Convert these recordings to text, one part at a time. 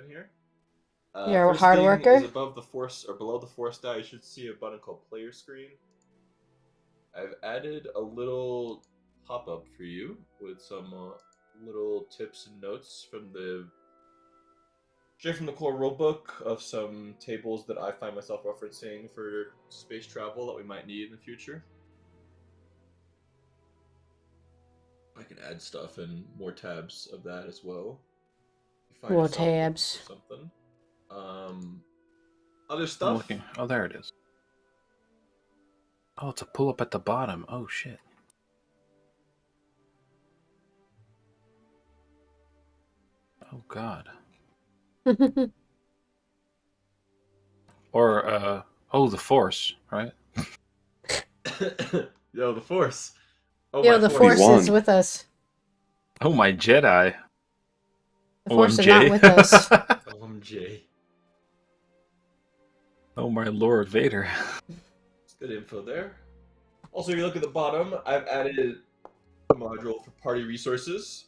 in here. You're a First hard thing worker? is above the force or below the force die. You should see a button called Player Screen. I've added a little pop-up for you with some little tips and notes straight from the core rulebook of some tables that I find myself referencing for space travel that we might need in the future. I can add stuff and more tabs of that as well. More tabs. Something. Other stuff. Looking. Oh, there it is. Oh, it's a pull up at the bottom. Oh shit. Oh god. Or the force, right? Yo, the force. Oh, Yo, the force is with us. Oh, my Jedi. The force is not with us. OMG. Oh, my Lord Vader. It's good info there. Also, if you look at the bottom, I've added a module for party resources.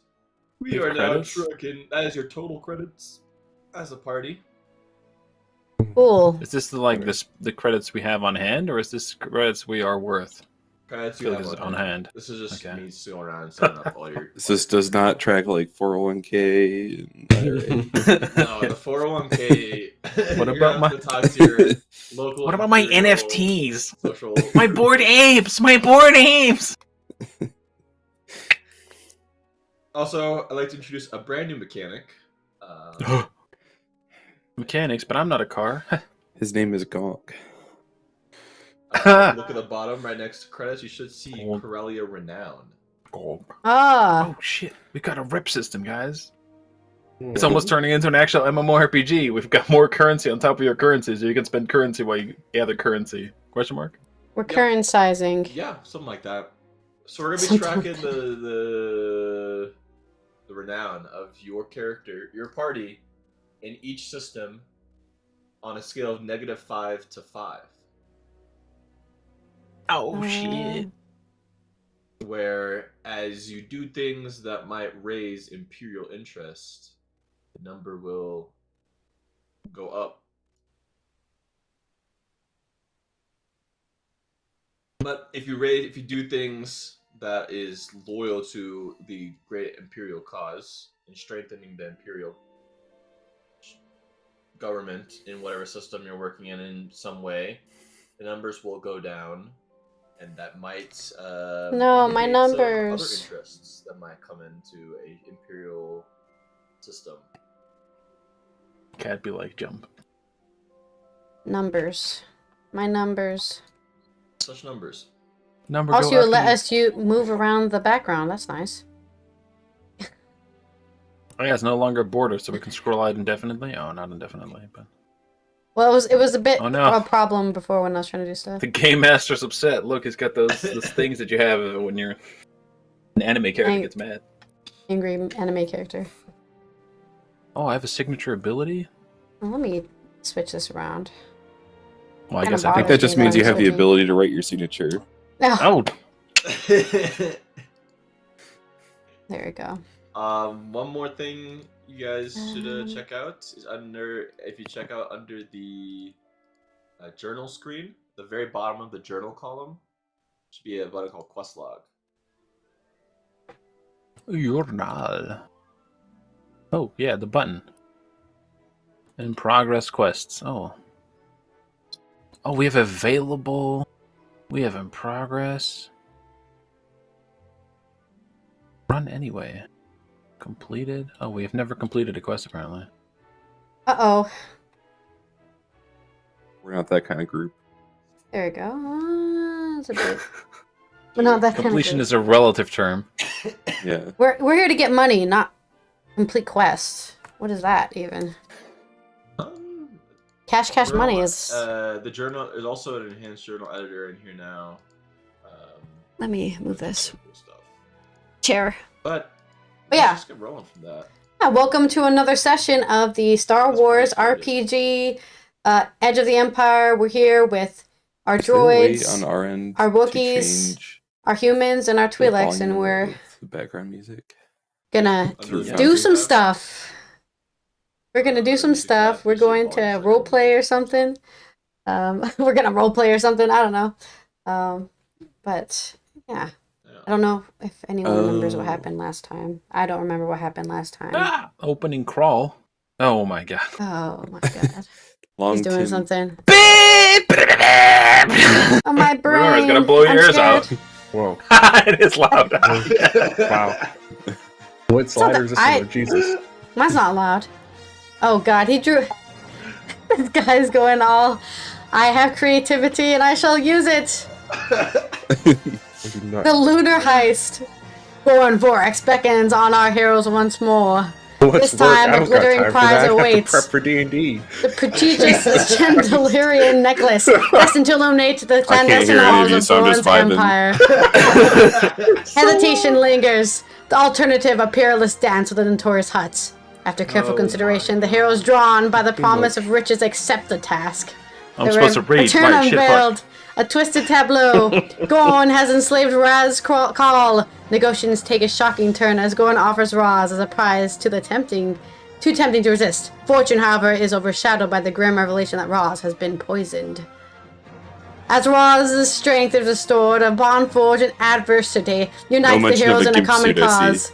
We are now trucking. That is your total credits as a party. Cool. Is this the credits we have on hand, or is this credits we are worth? Credits you have on hand. This is just me going around and setting up all your. This does not track like 401k and IRA. No, the 401k. What about my talk to your local? What about my NFTs? Social. My bored apes. My bored apes. Also, I'd like to introduce a brand new mechanic. Mechanics, but I'm not a car. His name is Gonk. Look at the bottom, right next to credits. You should see Corellia Renown. Ah. Oh shit! We got a rep system, guys. It's almost turning into an actual MMORPG. We've got more currency on top of your currency, so you can spend currency while you gather currency. Question mark? We're current sizing. Yeah, something like that. So we're gonna be tracking the renown of your character, your party, in each system on a scale of -5 to 5. Oh shit. Where as you do things that might raise Imperial interest, the number will go up. But if you do things that is loyal to the great Imperial cause and strengthening the Imperial government in whatever system you're working in some way, the numbers will go down, and that might no, my numbers. Other interests that might come into a Imperial system. Can't be like jump. Numbers. My numbers. Such numbers. Also, you let us move around the background. That's nice. Oh yeah, it's no longer border, so we can scroll out indefinitely. Oh, not indefinitely, but. Well, it was a bit of a problem before when I was trying to do stuff. The game master's upset. Look, he's got those things that you have when you're an anime character gets mad. Angry anime character. Oh, I have a signature ability? Well, let me switch this around. Well, I guess I think that just means you have the ability to write your signature. No. Oh. There we go. One more thing you guys should check out is if you check out under the journal screen, the very bottom of the journal column should be a button called Quest Log. Journal. Oh, yeah, the button. In progress quests. Oh. Oh, we have available. We have in progress. Run anyway. Completed. Oh, we have never completed a quest apparently. Uh-oh. We're not that kind of group. There we go. That's a bit... We're not that Completion kind of is a relative term. Yeah. We're here to get money, not complete quests. What is that even? Cash money is... the journal is also an enhanced journal editor in here now. Let me move this. Chair. But yeah. Just get rolling from that. Yeah, welcome to another session of the Star Wars RPG Edge of the Empire. We're here with our droids, on our end, our Wookiees, our humans, and our Twi'leks, and we're the background music. gonna do some stuff. We're gonna do some stuff. We're going to role play or something. We're gonna role play or something. I don't know. But yeah, I don't know if anyone remembers what happened last time. I don't remember what happened last time. Opening crawl. Oh my god. Oh my god. Long He's doing Tim. something. Oh, my brain. It's gonna blow your I'm ears scared. out. Whoa. It is loud. Wow. What slider is this one? Jesus. Mine's not loud. Oh god, he drew. This guy's going all. I have creativity and I shall use it. The lunar heist. Gorn Vorax beckons on our heroes once more. What's This time, work? I a don't got glittering time for prize that. I have to awaits. prep for D&D. The prestigious Chandelierian necklace, destined to illuminate the clandestine hear any of halls you, of so I'm Gorn's just vibing. empire. Hesitation lingers. The alternative, a peerless dance with the notorious huts. After careful consideration, the heroes drawn by the promise of riches accept the task. I'm supposed to read. Return My shit unveiled. A twisted tableau. Gorn has enslaved Raz Call. Negotiations take a shocking turn as Gorn offers Raz as a prize too tempting to resist. Fortune, however, is overshadowed by the grim revelation that Raz has been poisoned. As Raz's strength is restored, a bond forged in adversity unites the mention of heroes the in a gimp common suit, I cause.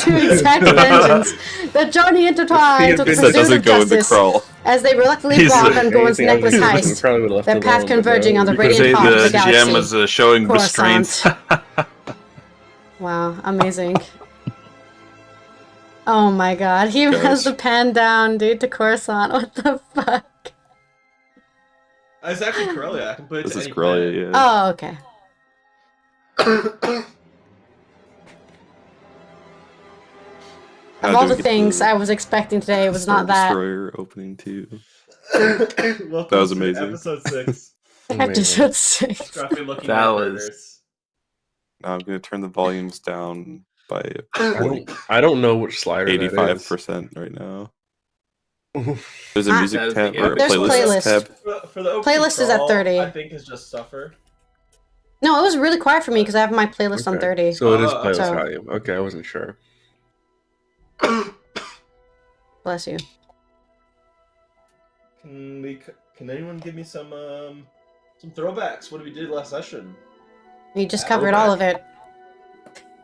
To exact vengeance. The journey intertwines with the That pursuit doesn't of go in the justice crawl. as they reluctantly He's embark a- on Gorn's Anything necklace else? We heist. probably would've left Their it path alone, but converging no. on the You could say radiant top of the the galaxy. GM was showing restraints. Coruscant. Wow, amazing. Oh my god, he has Guys. the pen down, dude, to Coruscant. What the fuck? It's actually Corellia. I can put it This to is any Corellia, yeah. Oh, okay. Of How all do we the get things the I was expecting today, it was Star not that. Destroyer opening too. planet. Welcome That was to amazing. Episode 6. Episode 6. Scruffy looking That at was- murders. Now I'm gonna turn the volumes down by I don't know which slider 85% right now. that is. There's a Ah. music That is tab the or a average. There's playlist playlist. tab. For the opening Playlist is at crawl, 30. I think it's just Suffer. No, it was really quiet for me because I have my playlist on Okay. 30. So it is Oh, playlist so- volume. Okay, I wasn't sure. Bless you. Can anyone give me some throwbacks? What we did last session? You just covered all of it.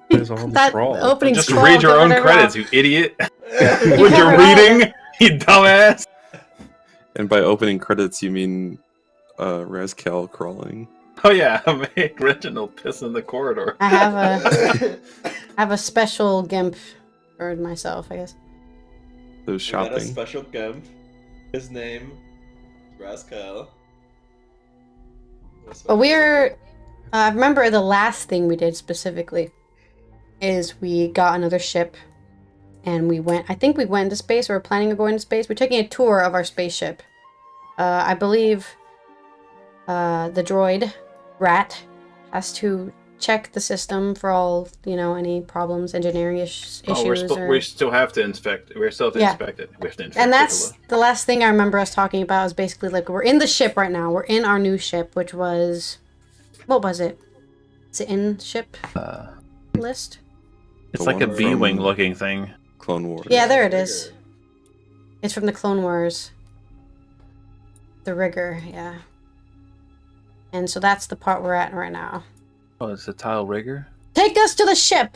It's on the That scroll. opening Just scroll read your covered own it all. credits, you idiot. You What you're covered all of reading, you dumbass. And by opening credits, you mean Razcal crawling. Oh yeah, I made Reginald piss in the corridor. I have a special gimp for myself, I guess. Those We got a shopping. special gimp. His name, Rascal. But we're. I remember the last thing we did specifically is we got another ship and we went. I think we went into space or we're planning on going into space. We're taking a tour of our spaceship. I believe the droid, Rat, has to check the system for all, any problems, engineering issues. We still have to inspect. We still have to Yeah. inspect it. We have to inspect And it. that's the last thing I remember us talking about is basically like we're in the ship right now. We're in our new ship, which was, what was it? Is it in ship list? It's The like a one B-wing from- looking thing. Clone Wars. Yeah, there it is. It's from the Clone Wars. The rigger, yeah. And so that's the part we're at right now. Oh, it's a tile rigger. Take us to the ship.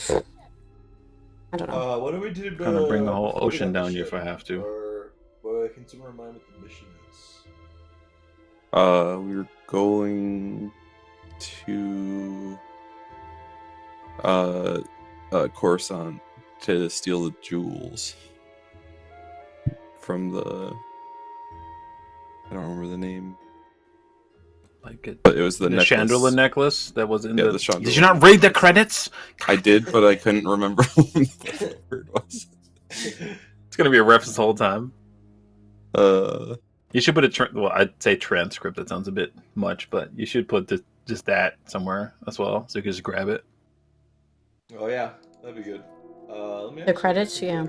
I don't know. What do we do? Kind of bring the whole before we ocean got the down you ship? if I have to. Or can someone remind me what the mission is? We were going to Coruscant to steal the jewels from the. I don't remember the name, Like it. but it was the The necklace. Chandler necklace that was in Yeah, the. the Chandler. Did you not read the credits? I did, but I couldn't remember what the word was. It's gonna be a reference the whole time. You should put a well, I'd say transcript. That sounds a bit much, but you should put just that somewhere as well, so you can just grab it. Oh yeah, that'd be good. Let me The credits, yeah.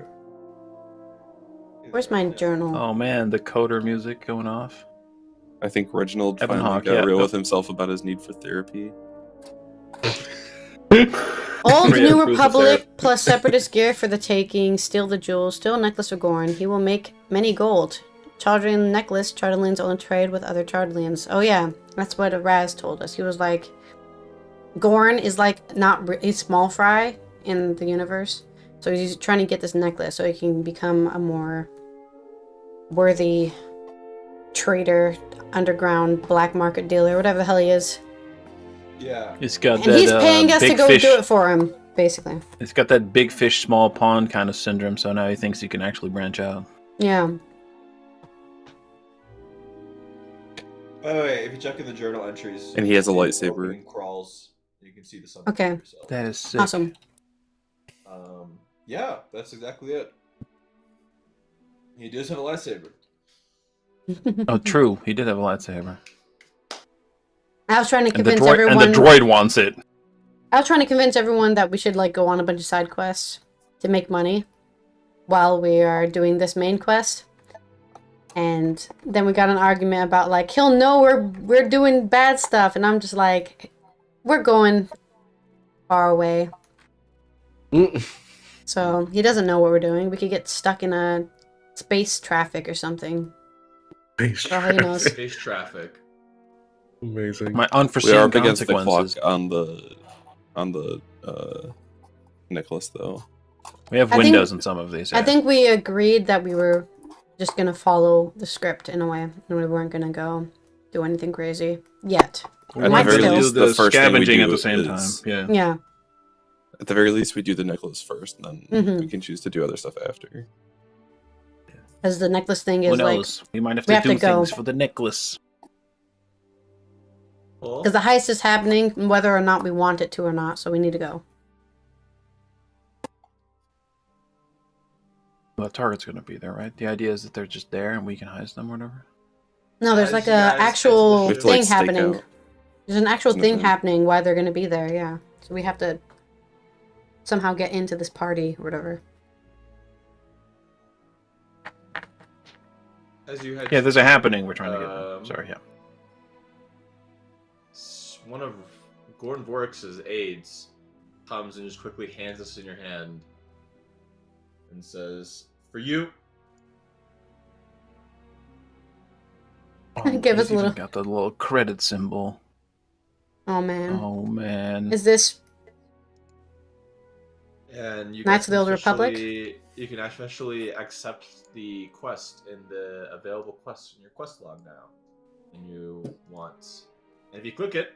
Where's my journal? Oh man, the coder music going off. I think Reginald Evan finally Hawke, got yeah. real with himself about his need for therapy. Old Yeah, New prove the Republic plus Separatist gear for the taking. Steal the jewels. Steal a necklace of Gorn. He will make many gold. Chardalian necklace. Chardalians only trade with other Chardalians. Oh yeah, that's what Raz told us. He was like, Gorn is like he's small fry in the universe, so he's trying to get this necklace so he can become a more worthy trader, underground black market dealer, whatever the hell he is. Yeah. He's got And that, he's paying us to big go fish. do it for him, basically. He's got that big fish, small pond kind of syndrome, so now he thinks he can actually branch out. Yeah. By the way, if you check in the journal entries, And he has a you can lightsaber. see opening crawls. You can see the sun. Okay. Yourself. That is sick. Awesome. Yeah, that's exactly it. He does have a lightsaber. Oh, true. He did have a lightsaber. I was trying to And the, convince droid, everyone. and the droid wants it. I was trying to convince everyone that we should like go on a bunch of side quests to make money while we are doing this main quest. And then we got an argument about like he'll know we're doing bad stuff, and I'm just like, we're going far away. So he doesn't know what we're doing. We could get stuck in a space traffic or something. For all he knows. Space traffic. Amazing. My We are unforeseen up against the clock consequences. on the necklace, though. We have I think- windows in some of these. I yeah. think we agreed that we were just gonna follow the script in a way, and we weren't gonna go do anything crazy yet. we At might want to still. do the the first thing we scavenging do at the same is- time. Yeah. Yeah. At the very least, we do the necklace first, and then Mhm. we can choose to do other stuff after. Because the necklace thing Who is like, knows? We might have we to have do to go. things for the necklace. Well, because the heist is happening, whether or not we want it to or not. So we need to go. Well, the target's going to be there, right? The idea is that they're just there and we can heist them or whatever. No, there's Guys, like you a guys, actual We have to, thing like, stake happening. out. There's an actual Isn't thing there? happening while they're gonna be there. Yeah. So we have to somehow get into this party or whatever. as you had Yeah, there's a happening we're trying to get. Um, Sorry, yeah. one of Gordon Vorix's aides comes and just quickly hands this in your hand and says, "For you." Give us he's a little- even got the little credit symbol. Oh man. Oh man. Is this And you Knights guys of the Old Republic? You can officially accept the quest in the available quests in your quest log now. And you want, and if you click it,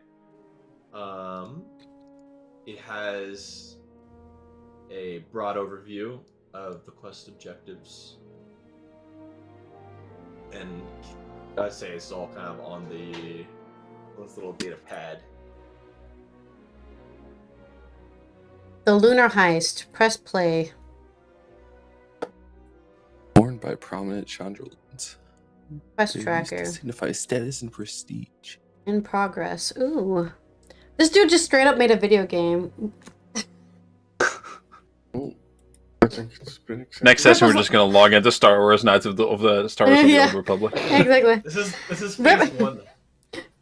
it has a broad overview of the quest objectives, and I'd say it's all kind of on this little data pad. the lunar heist? Press play. Worn by prominent Chandrilians. Quest They use tracker. to signify status and prestige. In progress. Ooh. This dude just straight up made a video game. I think it's been accepted. Next session, we're just going to log into Star Wars Knights of the Star Wars of the Yeah. Old Republic. Exactly. This is Rip- phase one.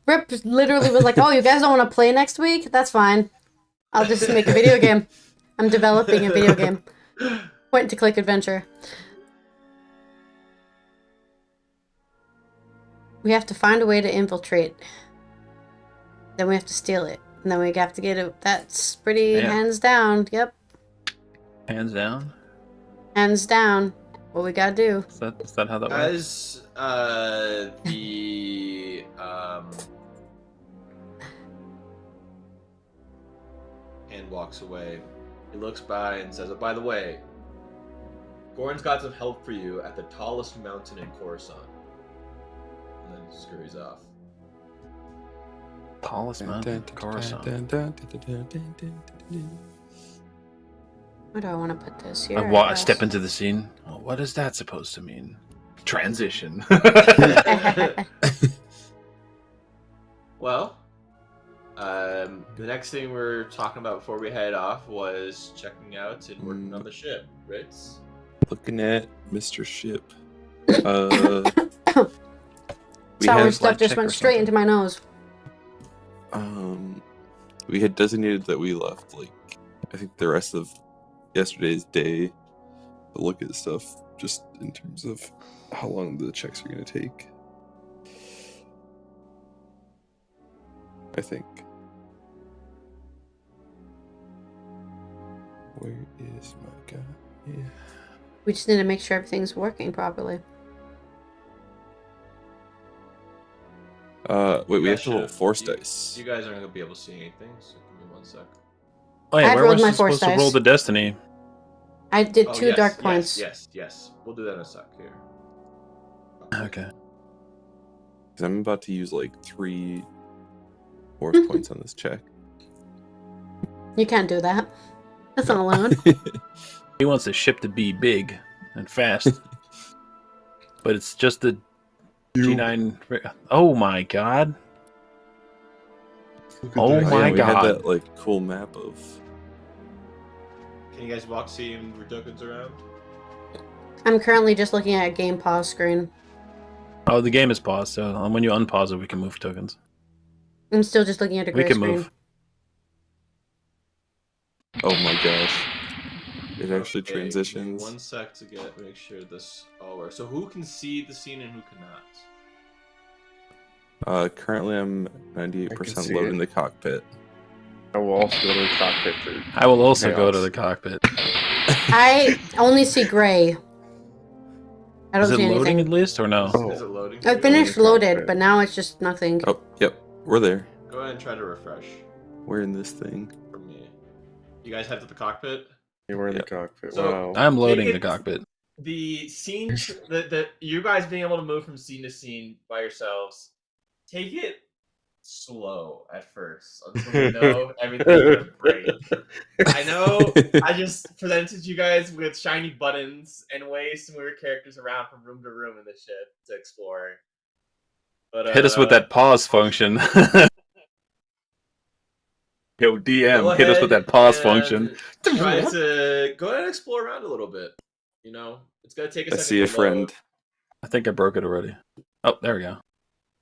Rip literally was like, "Oh, you guys don't want to play next week? That's fine. I'll just make a video game. I'm developing a video game. Point to click adventure." We have to find a way to infiltrate. Then we have to steal it. And then we have to get it. That's pretty Yeah. hands down. Yep. Hands down. Hands down. What we gotta do. Is that how that works? As the hand walks away, he looks by and says, "Oh, by the way, Goran's got some help for you at the tallest mountain in Coruscant." And then scurries off. Tallest mountain, Coruscant. Where do I want to put this? Here. I guess. step into the scene. Well, what is that supposed to mean? Transition. Well, the next thing we are talking about before we head off was checking out and working on the ship, Ritz. Looking at Mr. Ship. We Sour had stuff like just check went or straight something. into my nose. we had designated that we left like I think the rest of yesterday's day to look at stuff just in terms of how long the checks are going to take. I think. Where is my guy? Yeah. We just need to make sure everything's working properly. Wait, we have to Gotcha. roll force You- dice. You guys aren't gonna be able to see anything, so give me 1 sec. Oh yeah, I've where rolled was my I supposed force to roll dice. the destiny? I did Oh, 2 yes, dark yes, points. Yes. We'll do that in a sec here. Okay. 'Cause I'm about to use like 3 force points on this check. You can't do that. That's not allowed. He wants the ship to be big and fast. But it's just the G9. Oh my god. Oh Yeah, my we had god. that like cool map of. Can you guys walk, see, and move tokens around? I'm currently just looking at a game pause screen. Oh, the game is paused, so when you unpause it, we can move tokens. I'm still just looking at a We gray can screen. move. Oh my gosh. It actually Okay, give me transitions. 1 sec to make sure this all works. So who can see the scene and who cannot? Currently I'm I can 98% see loading it. the cockpit. I will also go to the cockpit for. I will also go Chaos. to the cockpit. I only see gray. I Is don't it see loading anything. at least or no? Oh. Is it loading? I for you? finished the loaded, cockpit. but now it's just nothing. Oh, yep. We're there. Go ahead and try to refresh We're in this thing. for me. You guys head to the cockpit. You were in Yeah. the cockpit. So- Wow. I'm loading Take the it- cockpit. The scene, the you guys being able to move from scene to scene by yourselves, take it slow at first until you know everything's gonna break. I know I just presented you guys with shiny buttons and ways to move your characters around from room to room in the ship to explore. But Hit us with that pause function. Yo, go DM, hit us with ahead that pause and function. Try to go ahead and explore around a little bit. You know, it's gonna take a I second. see a to friend. load. I think I broke it already. Oh, there we go.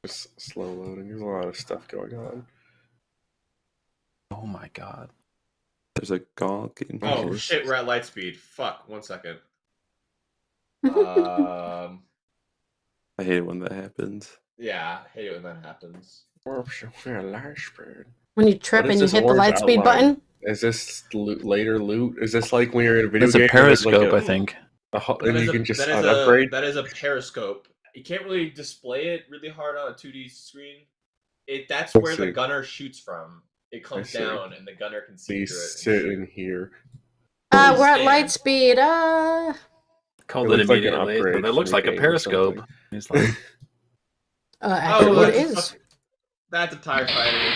Just slow loading. There's a lot of stuff going on. Oh my god. There's a gawk in Oh here. shit, we're at light speed. Fuck, 1 second. I hate it when that happens. Yeah, I hate it when that happens. We're a large bird. When you trip What and is you this hit the orange light speed outline? button. Is this later loot? Is this like when you're in a video That's a game? and there's periscope, like I think. and you a- can just that is upgrade? that is a periscope. You can't really display it really hard on a 2D screen. That's I where the see. gunner shoots from. It comes see. down and the gunner can see He's through it. and sitting shoot. here. We're at Stand. light speed. Called It it looks like an immediately. upgrade That looks from like the a game or periscope. something. He's like, Actually, it that's a is. That's a TIE fighter.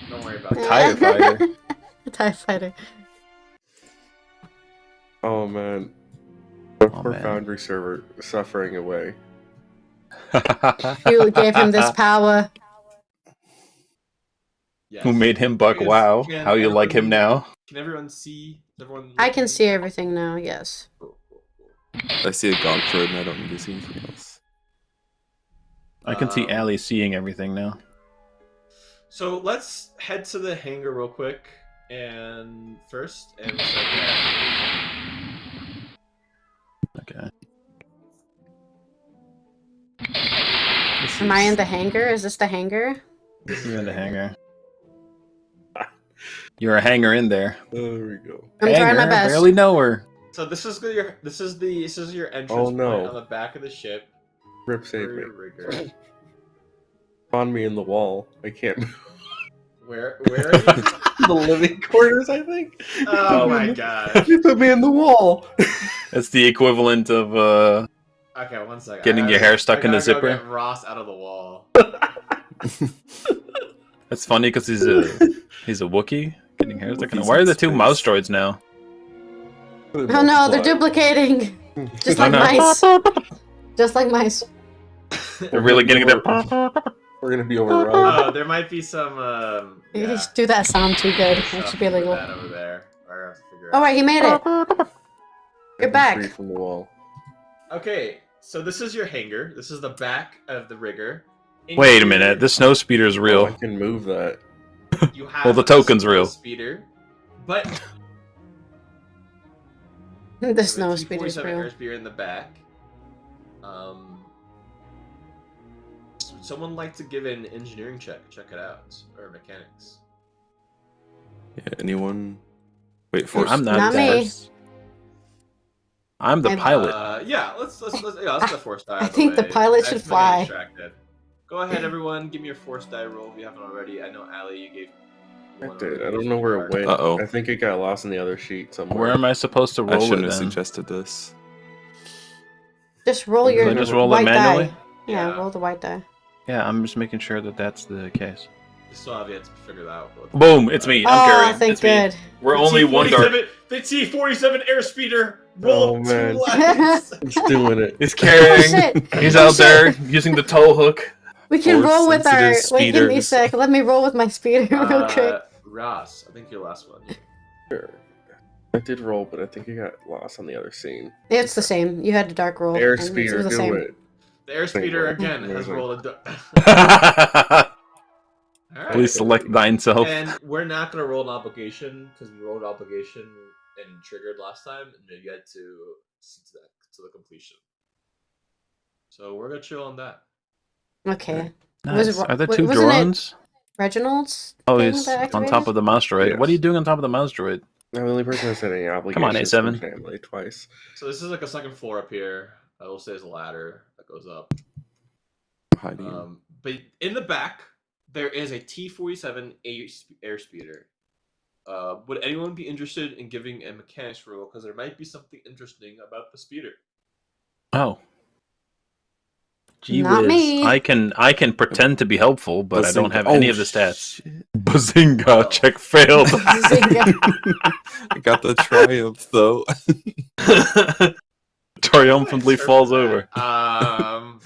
Don't worry about that. TIE fighter. TIE fighter. Oh man. The poor man. Foundry server suffering away. You gave him this power. Yes. Who made him buck Because- wow? can How you like him everyone- now? Can everyone see? Is everyone I can looking? see everything now. Yes. Cool, cool, cool. I see a gawk droid and I don't need to see anything else. I can see Um, Allie seeing everything now. So let's head to the hangar real quick and first and we'll start there. Okay. Am I in the hangar? Is this the hangar? You're in the hangar. You're a hanger in there. There we go. I'm trying my Hanger? best. Barely know her. So this is your entrance Oh, no. point on the back of the ship. Rip for save me. your rigger. On me in the wall. I can't move. Where are you? The living quarters, I think. Oh my god. You put me in the wall. That's the equivalent of Okay, 1 second. Getting your hair stuck in the zipper? Get Ross out of the wall. That's funny because he's a Wookiee getting hair stuck in it. Wookiees Why are in the two space. mouse droids now? Oh no, they're duplicating. Just like no. mice. Just like mice. They're really getting their. We're gonna be overrun. Oh, there might be some. You Yeah, just do that sound too good. That stuff should be with illegal. that over there. Or I have to figure Oh out. wait, he made it. You're I'm back. free from the wall. Okay, so this is your hangar. This is the back of the rigger. In Wait a here, minute, this snow speeder is Oh, I real. can move that. You have Well, the a token's snow real. speeder, but The We snow have a speeder is T-47 real. airspeeder in the back. Someone like to give an engineering check. Check it out, or mechanics. Yeah, anyone? Wait, force. I'm not. Not me. Force. I'm the I- pilot. Yeah, let's get the force die. I out of the think the way. pilot I should just might get fly. distracted. Go ahead, everyone. Give me your force die roll if you haven't already. I know, Allie, you gave. I one did. already. I don't know where it went. Uh-oh. I think it got lost in the other sheet somewhere. Where am I supposed to I roll shouldn't it have then? suggested this. Just roll Should your I just roll it white manually? die. Yeah, Yeah. roll the white die. Yeah, I'm just making sure that that's the case. I still have yet to figure that out. But Boom! It's me. I'm Oh, carrying. thank It's me. good. We're only one dark. The T-47 airspeeder rolled Oh, 2 man. lights. It's doing it. He's Oh, carrying. shit. He's Oh, out there shit. using the tow hook. We can roll with our. Force-sensitive Wait, give me a speeders. sec. Let me roll with my speeder real quick. Ross, I think your last one. Sure. I did roll, but I think it got lost on the other scene. It's the same. You had a dark roll. and it Airspeeder, was the do same. it. The airspeeder Thank you. again has Amazing. rolled a. All right. Please select thyself. And we're not gonna roll an obligation because we rolled obligation and triggered last time, and you get to the completion. So we're gonna chill on that. Okay. Nice. Are there two wasn't it drones? Reginald's? Oh, thing he's that on activated? top of the mouse droid. Yes. What are you doing on top of the mouse droid? I'm the only person that said any Come on, obligations A7. for family twice. So this is like a second floor up here. I will say is a ladder that goes up. Hiding. But in the back, there is a T-47 airspeeder. Would anyone be interested in giving a mechanics roll? Because there might be something interesting about the speeder. Oh. Gee Not whiz. me. I can pretend to be helpful, but I don't Bazinga. have any Oh, of the stats. shit. Bazinga! Oh. Check failed. I got the triumph though. Triumphantly Nice, falls heard over. that.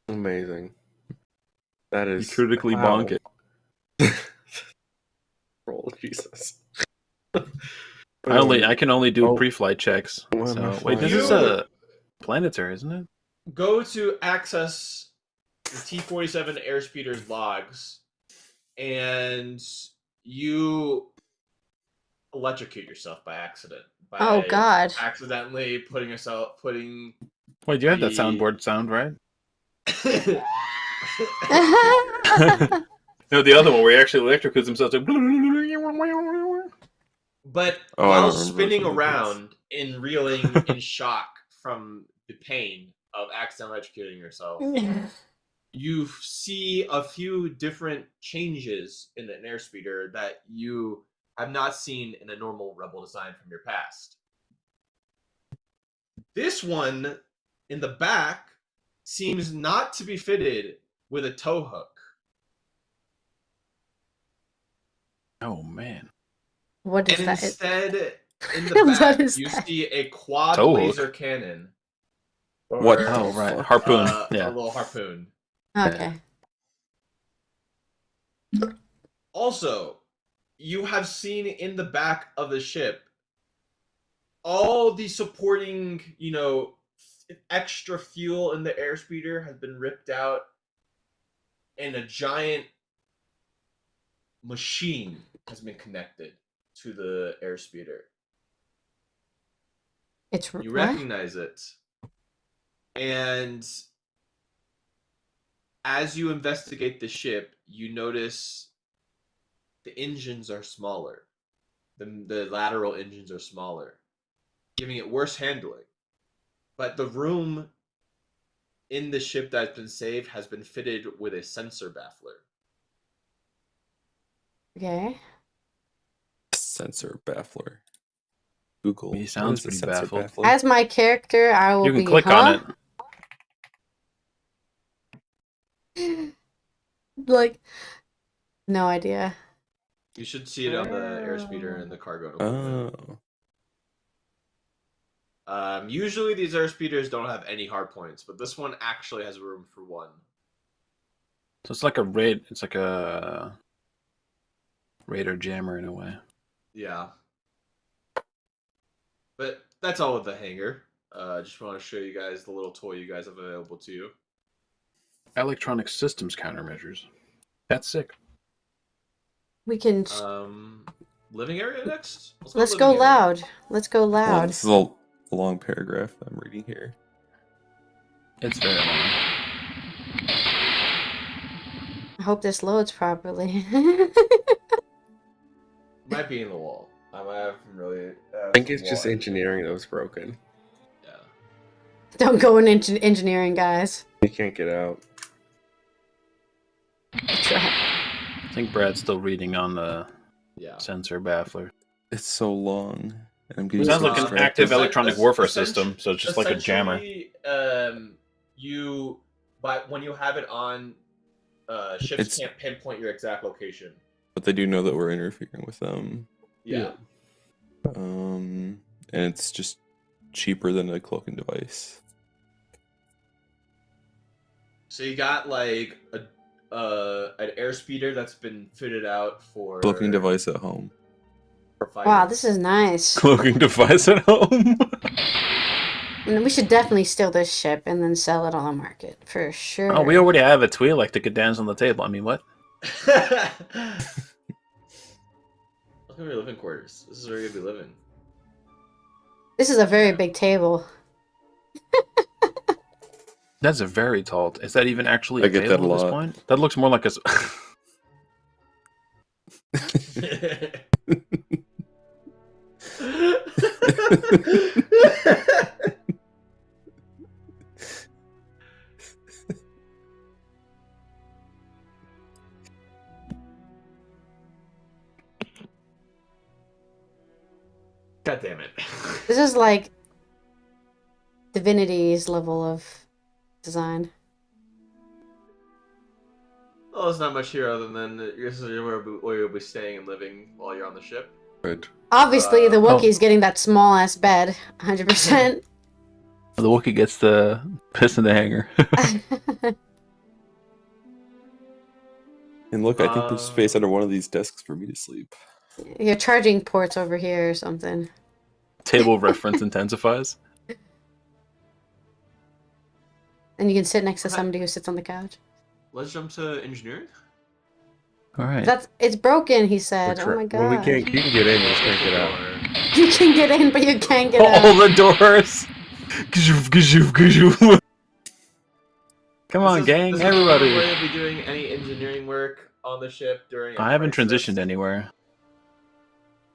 Amazing. That You is critically wow. bonk it. Roll, Jesus. I can only do Oh. pre-flight checks. Why am I So, wait, this flying? is a planetary, isn't it? Go to access the T-47 airspeeder's logs, and you electrocute yourself by accident. By Oh, God. Accidentally putting. Wait, you have that The- soundboard sound, right? Oh, No, the other one where he actually electrocutes himself. Like... But Oh, I while don't remember spinning which one it is. around and reeling in shock from the pain of accidentally electrocuting yourself, you see a few different changes in an airspeeder that you have not seen in a normal Rebel design from your past. This one in the back seems not to be fitted with a tow hook. Oh man! What is And that? instead, in the What back, is you that? see a quad Tow hook? laser cannon. What? Or, Oh right, fuck? harpoon. A Yeah. little harpoon. Okay. Also, you have seen in the back of the ship all the supporting, extra fuel in the airspeeder has been ripped out, and a giant machine has been connected to the airspeeder. It's You what? recognize it, and as you investigate the ship, you notice the engines are smaller. The lateral engines are smaller, giving it worse handling. But the room in the ship that's been saved has been fitted with a sensor baffler. Okay. Sensor baffler. Google. He sounds what is a pretty sensor baffled. baffler? As my character, I will You can be. click huh? on it. Like, no idea. You should see it on the airspeeder and the cargo. Oh. Usually these airspeeders don't have any hard points, but this one actually has room for one. So it's like a raid. It's like a radar jammer in a way. Yeah. But that's all with the hangar. Just want to show you guys the little toy you guys have available to you. Electronic systems countermeasures. That's sick. We can. living area next? Let's living go area. loud. Let's go Hold on, loud. this is a long paragraph I'm reading here. It's very long. I hope this loads properly. Might be in the wall. I might have really. I think it's just engineering that was broken. Yeah. Don't go in engineering, guys. You can't get out. Try. I think Brad's still reading on the Yeah. sensor baffler. It's so long. And I'm getting Sounds so like an distracted. active electronic warfare Essentially- system, so it's just like a jammer. But when you have it on, ships It's- can't pinpoint your exact location. But they do know that we're interfering with them. Yeah. And it's just cheaper than a cloaking device. So you got like an airspeeder that's been fitted out for Cloaking device at home. for Wow, fighters. this is nice. Cloaking device at home. And we should definitely steal this ship and then sell it on the market for sure. Oh, we already have a Twi'lek that could dance on the table. I mean, what? Look at your living quarters. This is where you're gonna be living. This is a very big table. That's a very tall. Is that even actually I get that available a at this lot. point? That looks more like a. God damn it. This is like Divinity's level of design. Well, there's not much here other than this is where you'll be staying and living while you're on the ship. Good. Obviously, the Oh. Wookiee's getting that small ass bed, 100%. The Wookiee gets the piss in the hanger. And look, I think there's space under one of these desks for me to sleep. Your charging ports over here or something. Table reference intensifies. And you can sit next to Okay. somebody who sits on the couch. Let's jump to engineering. All right. It's broken, he said. Oh my god. Well, you can get in, just can't get out. You can get in, but you can't get out. All the doors. Gazoof, gazoof, gazoof. Come on, gang, This everybody. is where you'll be doing any engineering work on the ship during. I haven't transitioned anywhere.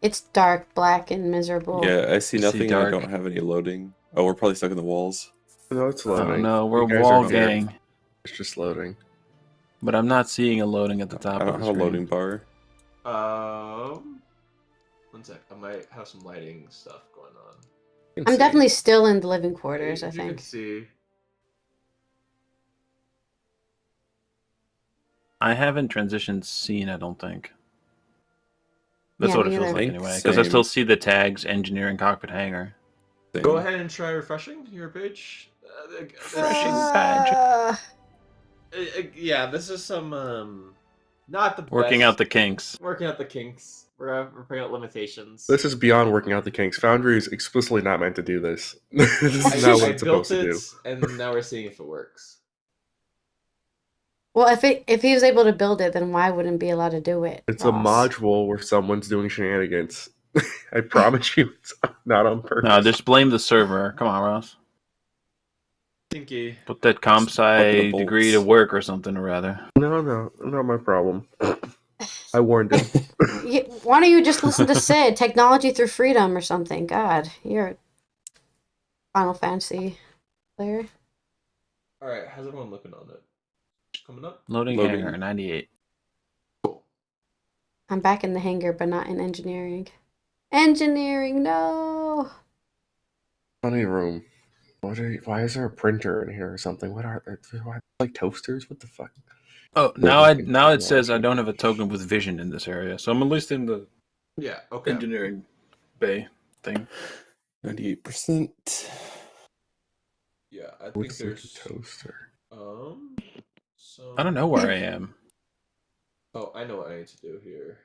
It's dark, black, and miserable. Yeah, I see See nothing and I dark. don't have any loading. Oh, we're probably stuck in the walls. No, it's Oh loading. no, we're You guys wall are here. gang. It's just loading. But I'm not seeing a loading at the top I of don't the have a screen. loading bar. One sec. I might have some lighting stuff going on. You can I'm see. definitely still in the living quarters, I If you can think. see. I haven't transitioned scene, I don't think. That's Yeah, what it me feels either. like Think anyway. Because I same. still see the tags, engineering cockpit hangar. Thing. Go ahead and try refreshing your page. Refreshing badge. Yeah, this is some not the Working best. out the kinks. Working out the kinks. We're working out limitations. This is beyond working out the kinks. Foundry is explicitly not meant to do this. This is I not what it's built supposed to it, do. and now we're seeing if it works. Well, if he was able to build it, then why wouldn't be allowed to do it? It's a Ross? module where someone's doing shenanigans. I promise you, it's not on purpose. No, just blame the server. Come on, Ross. Stinky. Put that comp sci bolts. degree to work or something or rather. No, not my problem. I warned him. Why don't you just listen to Sid? Technology through freedom or something. God, you're a Final Fantasy player. All right, how's everyone looking on it? Coming up. Loading Loading. hangar 98. Cool. I'm back in the hangar, but not in engineering. Engineering, no. Funny room. Why is there a printer in here or something? What are why, like toasters? What the fuck? Oh, Well, now it says I don't have a token with vision in this area, so I'm at least in the Yeah. Okay. engineering bay thing. 98%. Yeah, I think What's like a there's toaster? So I don't know where I am. Oh, I know what I need to do here.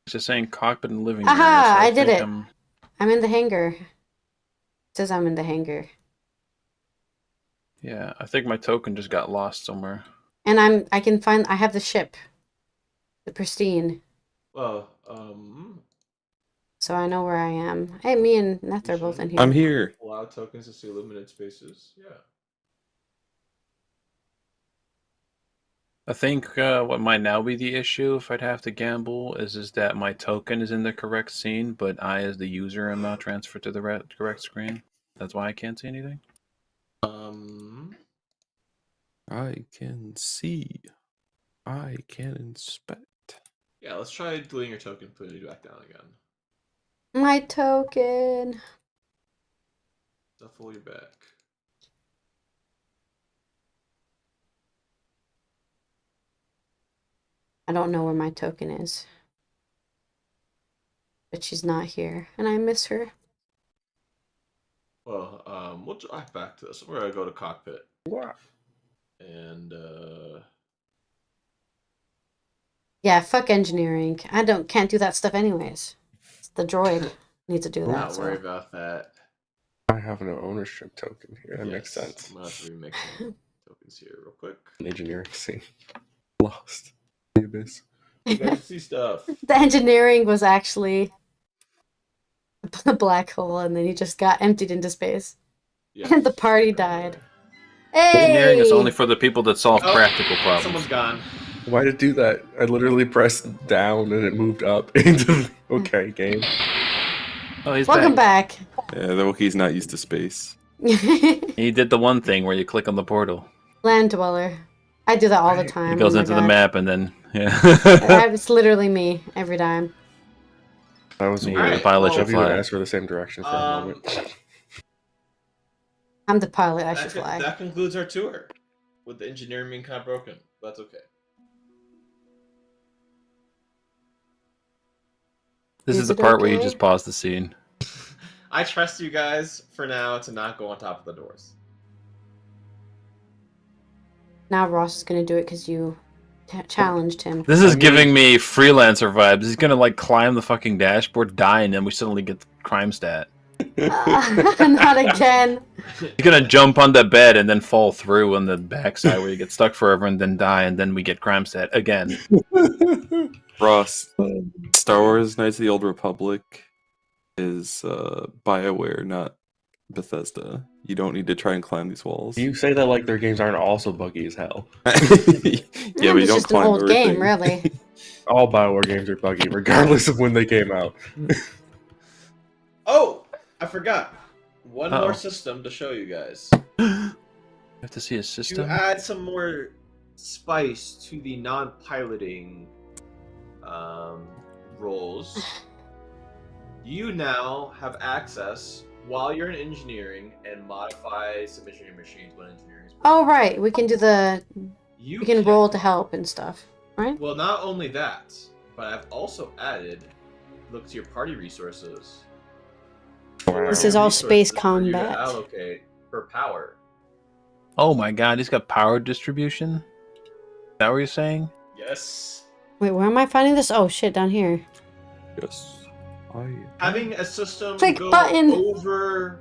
It's just saying cockpit and living Aha, area. So I did think it. I'm in the hangar. It says I'm in the hangar. Yeah, I think my token just got lost somewhere. And I have the ship. The pristine. Well, So I know where I am. Hey, me and Neth are both in here. I'm here. allow tokens to see limited spaces. Yeah. I think what might now be the issue, if I'd have to gamble, is that my token is in the correct scene, but I, as the user, am not transferred to the correct screen. That's why I can't see anything. I can see. I can inspect. Yeah, let's try deleting your token, putting it back down again. My token. Shuffle you back. I don't know where my token is. But she's not here, and I miss her. Well, we'll drive back to this. We're gonna go to cockpit. Wow. And Yeah, fuck engineering. Can't do that stuff anyways. It's the droid needs to do that. not worry So. about that. I have no ownership token here. That makes Yes, sense. I'm gonna have to remix some tokens here real quick. An engineering scene. Lost. The abyss. You guys see stuff. The engineering was actually a black hole, and then he just got emptied into space. Yes. And the party died. Hey! Engineering is only for the people that solve practical problems. Someone's gone. Why did it do that? I literally pressed down and it moved up into the... Okay, game. Oh, he's Welcome back. Yeah, the Wookiee's not used to space. He did the one thing where you click on the portal. Land dweller. I do that all the time. It goes oh my into the God. map and then It's literally me every time. That was Me, weird. the pilot Both should of you would fly. ask for the same direction for a moment. I'm the pilot. I should fly. That concludes our tour. With the engineering being kind of broken. That's okay. This Is is the it part where you okay? just pause the scene. I trust you guys for now to not go on top of the doors. Now Ross is gonna do it because you challenged him. This is I mean- giving me freelancer vibes. He's gonna like climb the fucking dashboard, die, and then we suddenly get the crime stat. Not again. He's gonna jump on the bed and then fall through on the backside where you get stuck forever and then die, and then we get crime stat again. Ross, Star Wars Knights of the Old Republic is BioWare, not Bethesda. You don't need to try and climb these walls. You say that like their games aren't also buggy as hell. Yeah, but you It's don't just an climb old everything. game, really. All BioWare games are buggy, regardless of when they came out. Oh! I forgot. One Uh-oh. more system to show you guys. You have to see a To system. add some more spice to the non-piloting roles, you now have access while you're in engineering and modify some engineering machines when engineering is. Oh right, we can do the. You We can roll to help and stuff, right? Well, not only that, but I've also added. Look to your party resources. This is all space Resources for you to combat. allocate for power. Oh my god, he's got power distribution? Is that what you're saying? Yes. Wait, where am I finding this? Oh shit, down here. Yes. Having a system Click go button. over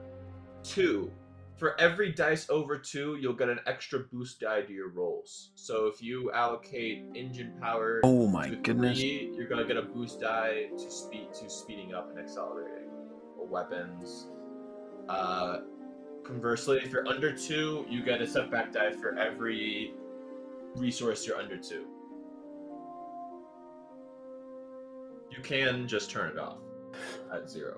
2. For every dice over 2, you'll get an extra boost die to your rolls. So if you allocate engine power Oh my to goodness. 3, you're gonna get a boost die to speeding up and accelerating. Or weapons. Conversely, if you're under 2, you get a setback die for every resource you're under 2. You can just turn it off at 0.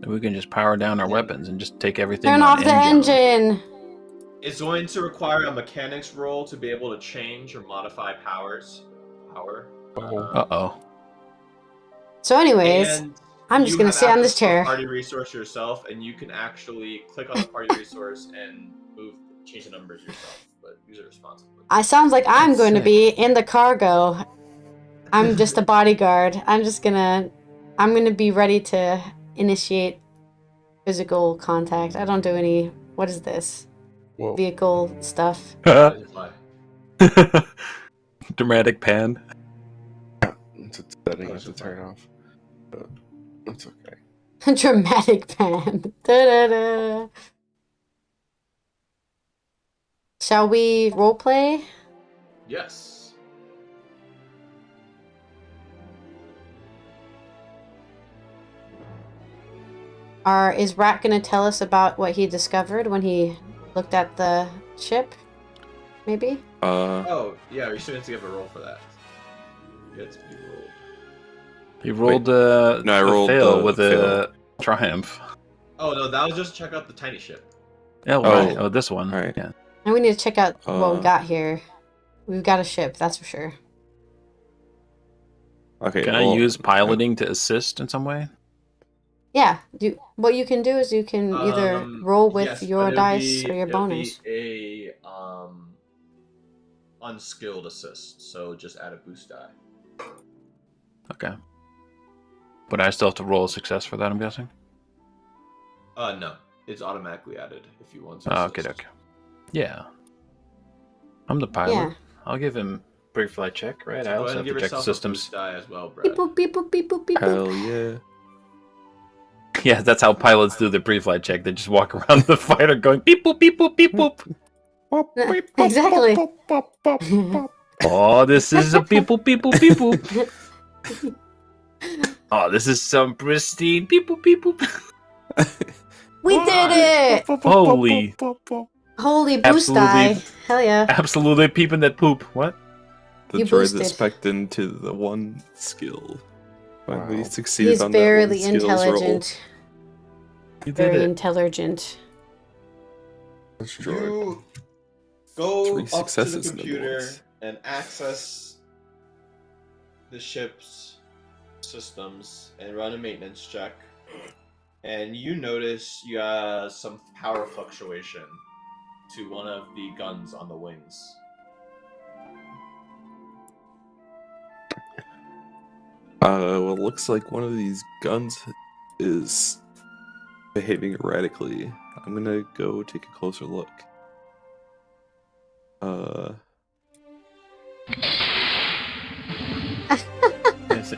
We can just power down our weapons and just take everything Turn on off the engine. It's going to require a mechanics roll to be able to change or modify powers. Uh-oh. So, anyways, And I'm just you gonna have sit on this access to a chair. Party resource yourself, and you can actually click on the party resource and change the numbers yourself. But use it responsibly. I sounds like I'm That's going to sick. be in the cargo. I'm just a bodyguard. I'm gonna be ready to initiate physical contact. I don't do any. What is this? Whoa. Vehicle stuff. Fly. Dramatic pan. It's a setting I have to turn off. But it's okay. Dramatic pan. Da-da-da. Shall we roleplay? Yes. Is Rat gonna tell us about what he discovered when he looked at the ship? Maybe? Oh, yeah, you still have to give a roll for that. Gets to be rolled. You rolled No, I rolled fail with fail. a triumph. Oh, no, that was just check out the tiny ship. Oh, right. Oh, this one. Right. Yeah. And we need to check out what we Uh, got here. We've got a ship, that's for sure. Okay. Can I use piloting to assist in some way? Yeah. What you can do is you can either roll with yes, your but dice or your it'll bonus. be a unskilled assist, so just add a boost die. Okay. But I still have to roll a success for that, I'm guessing? No, it's automatically added if you want to. Oh, okay, okay. Yeah. I'm the pilot. Yeah. I'll give him pre-flight check, right? I Go also ahead and have give to check the yourself a systems. boost die as well, Brad. Beep boop beep boop beep boop beep boop. Hell yeah. Yeah, that's how pilots do the pre-flight check. They just walk around the fighter going beep boop beep boop beep boop. Exactly. Oh, this is a beep boop beep boop beep boop. Oh, this is some pristine beep boop beep boop. We did it! Holy, Holy boost die. Absolutely. Hell yeah. absolutely peeping that poop. What? The You droid boosted. that spec'd into the one skill. Finally Wow. succeeded He's on barely that one skills roll. intelligent. You did Very it. intelligent. That's droid. You go 3 up to the successes in the computer rolls. and access the ship's systems and run a maintenance check. And you notice you have some power fluctuation to one of the guns on the wings. Well, it looks like one of these guns is behaving erratically. I'm gonna go take a closer look.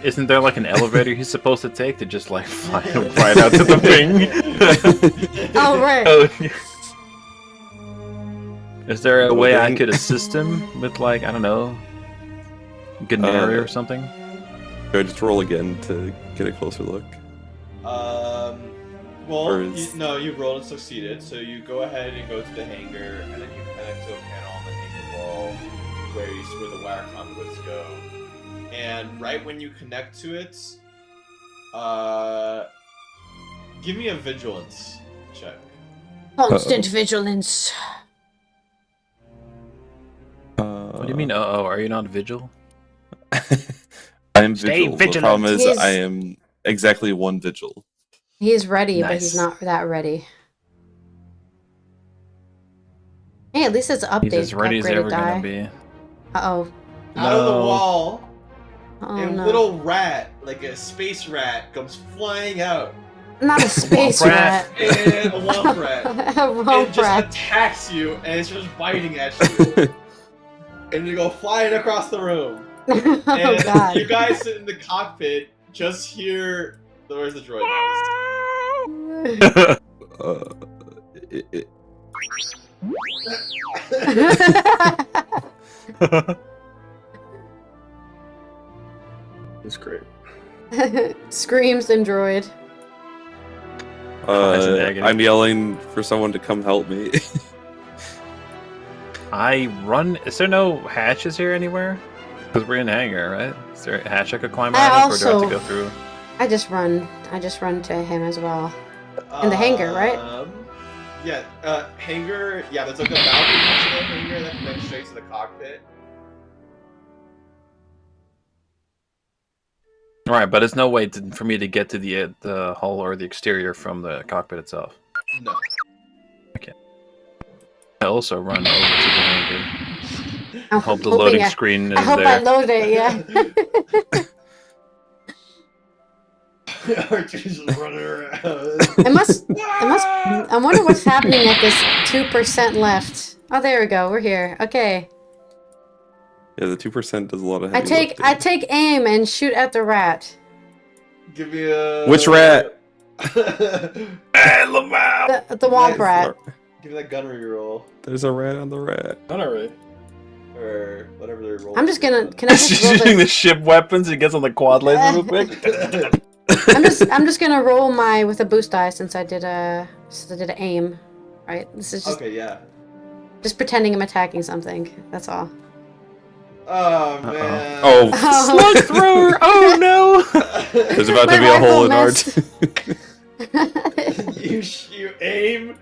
Isn't there like an elevator he's supposed to take to just like fly right out to the wing? Oh, right. Oh, is there a The way I wing- could assist him with like, I don't know, Ganary or something? Go just roll again to get a closer look. Well, Or is- you rolled and succeeded, so you go ahead and go to the hangar, and then you connect to a panel on the hangar wall where the wire conduits go. And right when you connect to it, give me a vigilance check. Constant vigilance. What do you mean? Oh, are you not vigil? I am Stay vigil. The vigilant. problem is He's- I am exactly 1 vigil. He's ready, but he's Nice. not that ready. Hey, at least it's an He's update. as ready as Upgraded ever die. gonna be. Uh-oh. Out of the No. wall, Oh, a no. little rat, like a space rat, comes flying out. Not a space Womp rat. rat. And a womp rat. A And womp just rat. attacks you, and it's just biting at you. And you go flying across the room. Oh, And God. you guys sit in the cockpit, just hear where's the droid Uh, It's great. Screams and droid. That's a negative. I'm yelling for someone to come help me. I run. Is there no hatches here anywhere? Because we're in the hangar, right? Is there a hatch I could climb I out of, or do I have to also- go through? I just run to him as well. In the hangar, right? Yeah, hangar. Yeah, there's like a balcony next to the hangar that connects straight to the cockpit. All right, but there's no way for me to get to the hull or the exterior from the cockpit itself. No. I also run over to the hangar. I'm Hope the hoping loading I- screen is I hope I there. load it, yeah. R2's just running around. I wonder what's happening at this 2% left. Oh, there we go. We're here. Okay. Yeah, the 2% does a lot of I heavy lifting. take aim and shoot at the rat. Give me a. Which rat? Hey, Lamau! The womp rat. Give me that gunnery roll. There's a rat on the rat. Not already. Or whatever they roll. I'm just gonna. Can I just roll Shooting the? the ship weapons, he gets on the quad laser real quick. I'm just gonna roll my with a boost die since I did a aim, right? This is just Okay, yeah. just pretending I'm attacking something. That's all. Oh man. Oh, Oh. Slug thrower! Oh no! there's about to My be a hole rifle in missed. art. you aim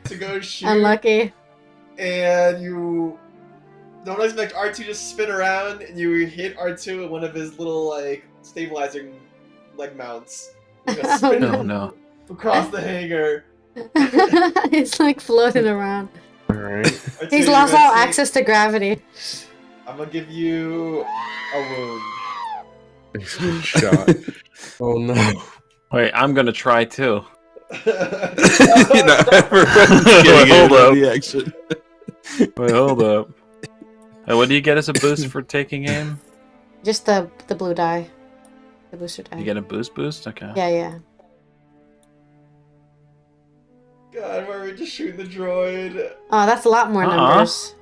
to go shoot, Unlucky. and you don't expect R2 to spin around, and you hit R2 with one of his little like stabilizing leg mounts. You go spin Oh no. across the hangar. He's like floating around. Alright. R2, He's you're lost gonna all take- access to gravity. I'm gonna give you a wound. He's been shot. Oh no. Wait, I'm gonna try too. Everyone's getting Hold into up. the action. Wait, hold up. Hey, what do you get as a boost for taking aim? Just the blue die. The booster die. You get a boost? Okay. Yeah, yeah. God, why are we just shooting the droid? Oh, that's a lot more numbers.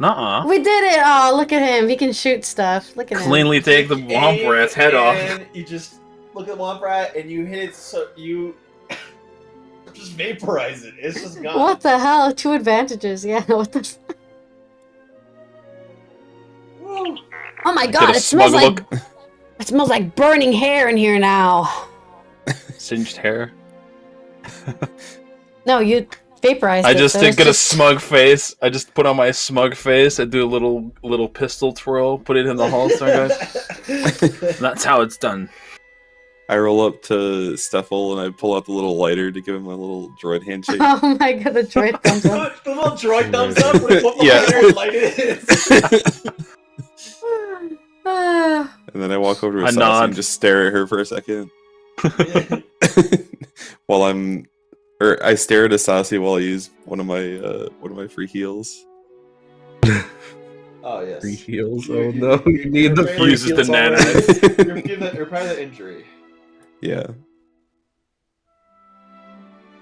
Nuh-uh. We did it! Oh, look at him. He can shoot stuff. Look at him. Cleanly take the womp Aim, rat's head off. and you just look at the womp rat and you hit it so you just vaporize it. It's just gone. What the hell? 2 advantages. Yeah, what the... Woo. Oh my Get god, a it smells smug like... look. It smells like burning hair in here now. Singed hair. No, you vaporized I it. just so get it's a just... smug face. I just put on my smug face and do a little pistol twirl, put it in the holster, guys. That's how it's done. I roll up to Steffel and I pull out the little lighter to give him my little droid handshake. Oh my god, the droid thumbs up. The little droid thumbs up when it put the Yeah. lighter and light it. Ah. And then I walk over to I Asasi nod. and just stare at her for a second. While I stare at Asasi while I use one of my free heals. Oh yes. Free heals. You- Oh you- no. You need the you're free Uses the heals nano. already. You're part of the injury. Yeah.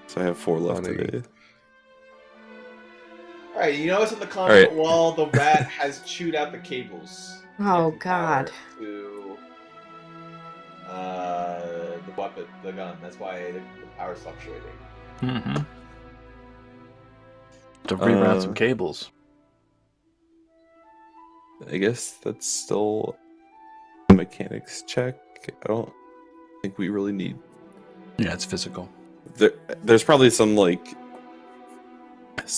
So I have 4 left Funny. today. Alright, you notice on the conduit Alright. wall the rat has chewed out the cables. Oh Connecting power god. To the weapon, the gun. That's why the power's fluctuating. Mm-hmm. To reroute some Uh, cables. I guess that's still a mechanics check. I don't think we really need. Yeah, it's physical. There's probably some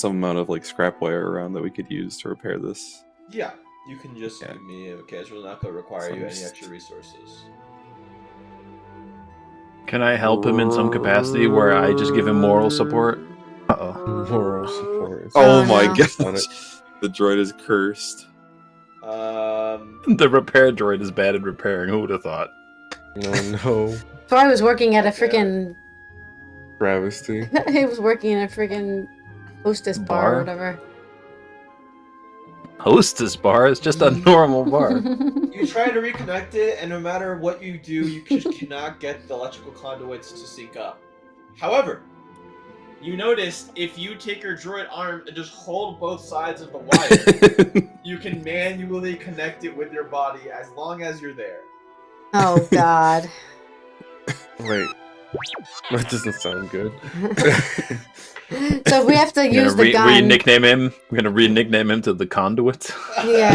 amount of like scrap wire around that we could use to repair this. Yeah, you can just Yeah. give me a casual, not gonna require you any Sounds- extra resources. Can I help him in some capacity where I just give him moral support? Uh-oh. Moral support. Oh, Oh, my no. gosh, the droid is cursed. The repair droid is bad at repairing. Who would have thought? No, no. So I was working at a Okay. freaking... Travesty. I was working in a freaking hostess bar or Bar? whatever. Hostess bar is just a normal bar. You try to reconnect it, and no matter what you do, you just cannot get the electrical conduits to sync up. However, you notice if you take your droid arm and just hold both sides of the wire, you can manually connect it with your body as long as you're there. Oh god. Wait. That doesn't sound good. So we have to We're use gonna the gun. re-nickname him. We're gonna re-nickname him to the Conduit. Yeah.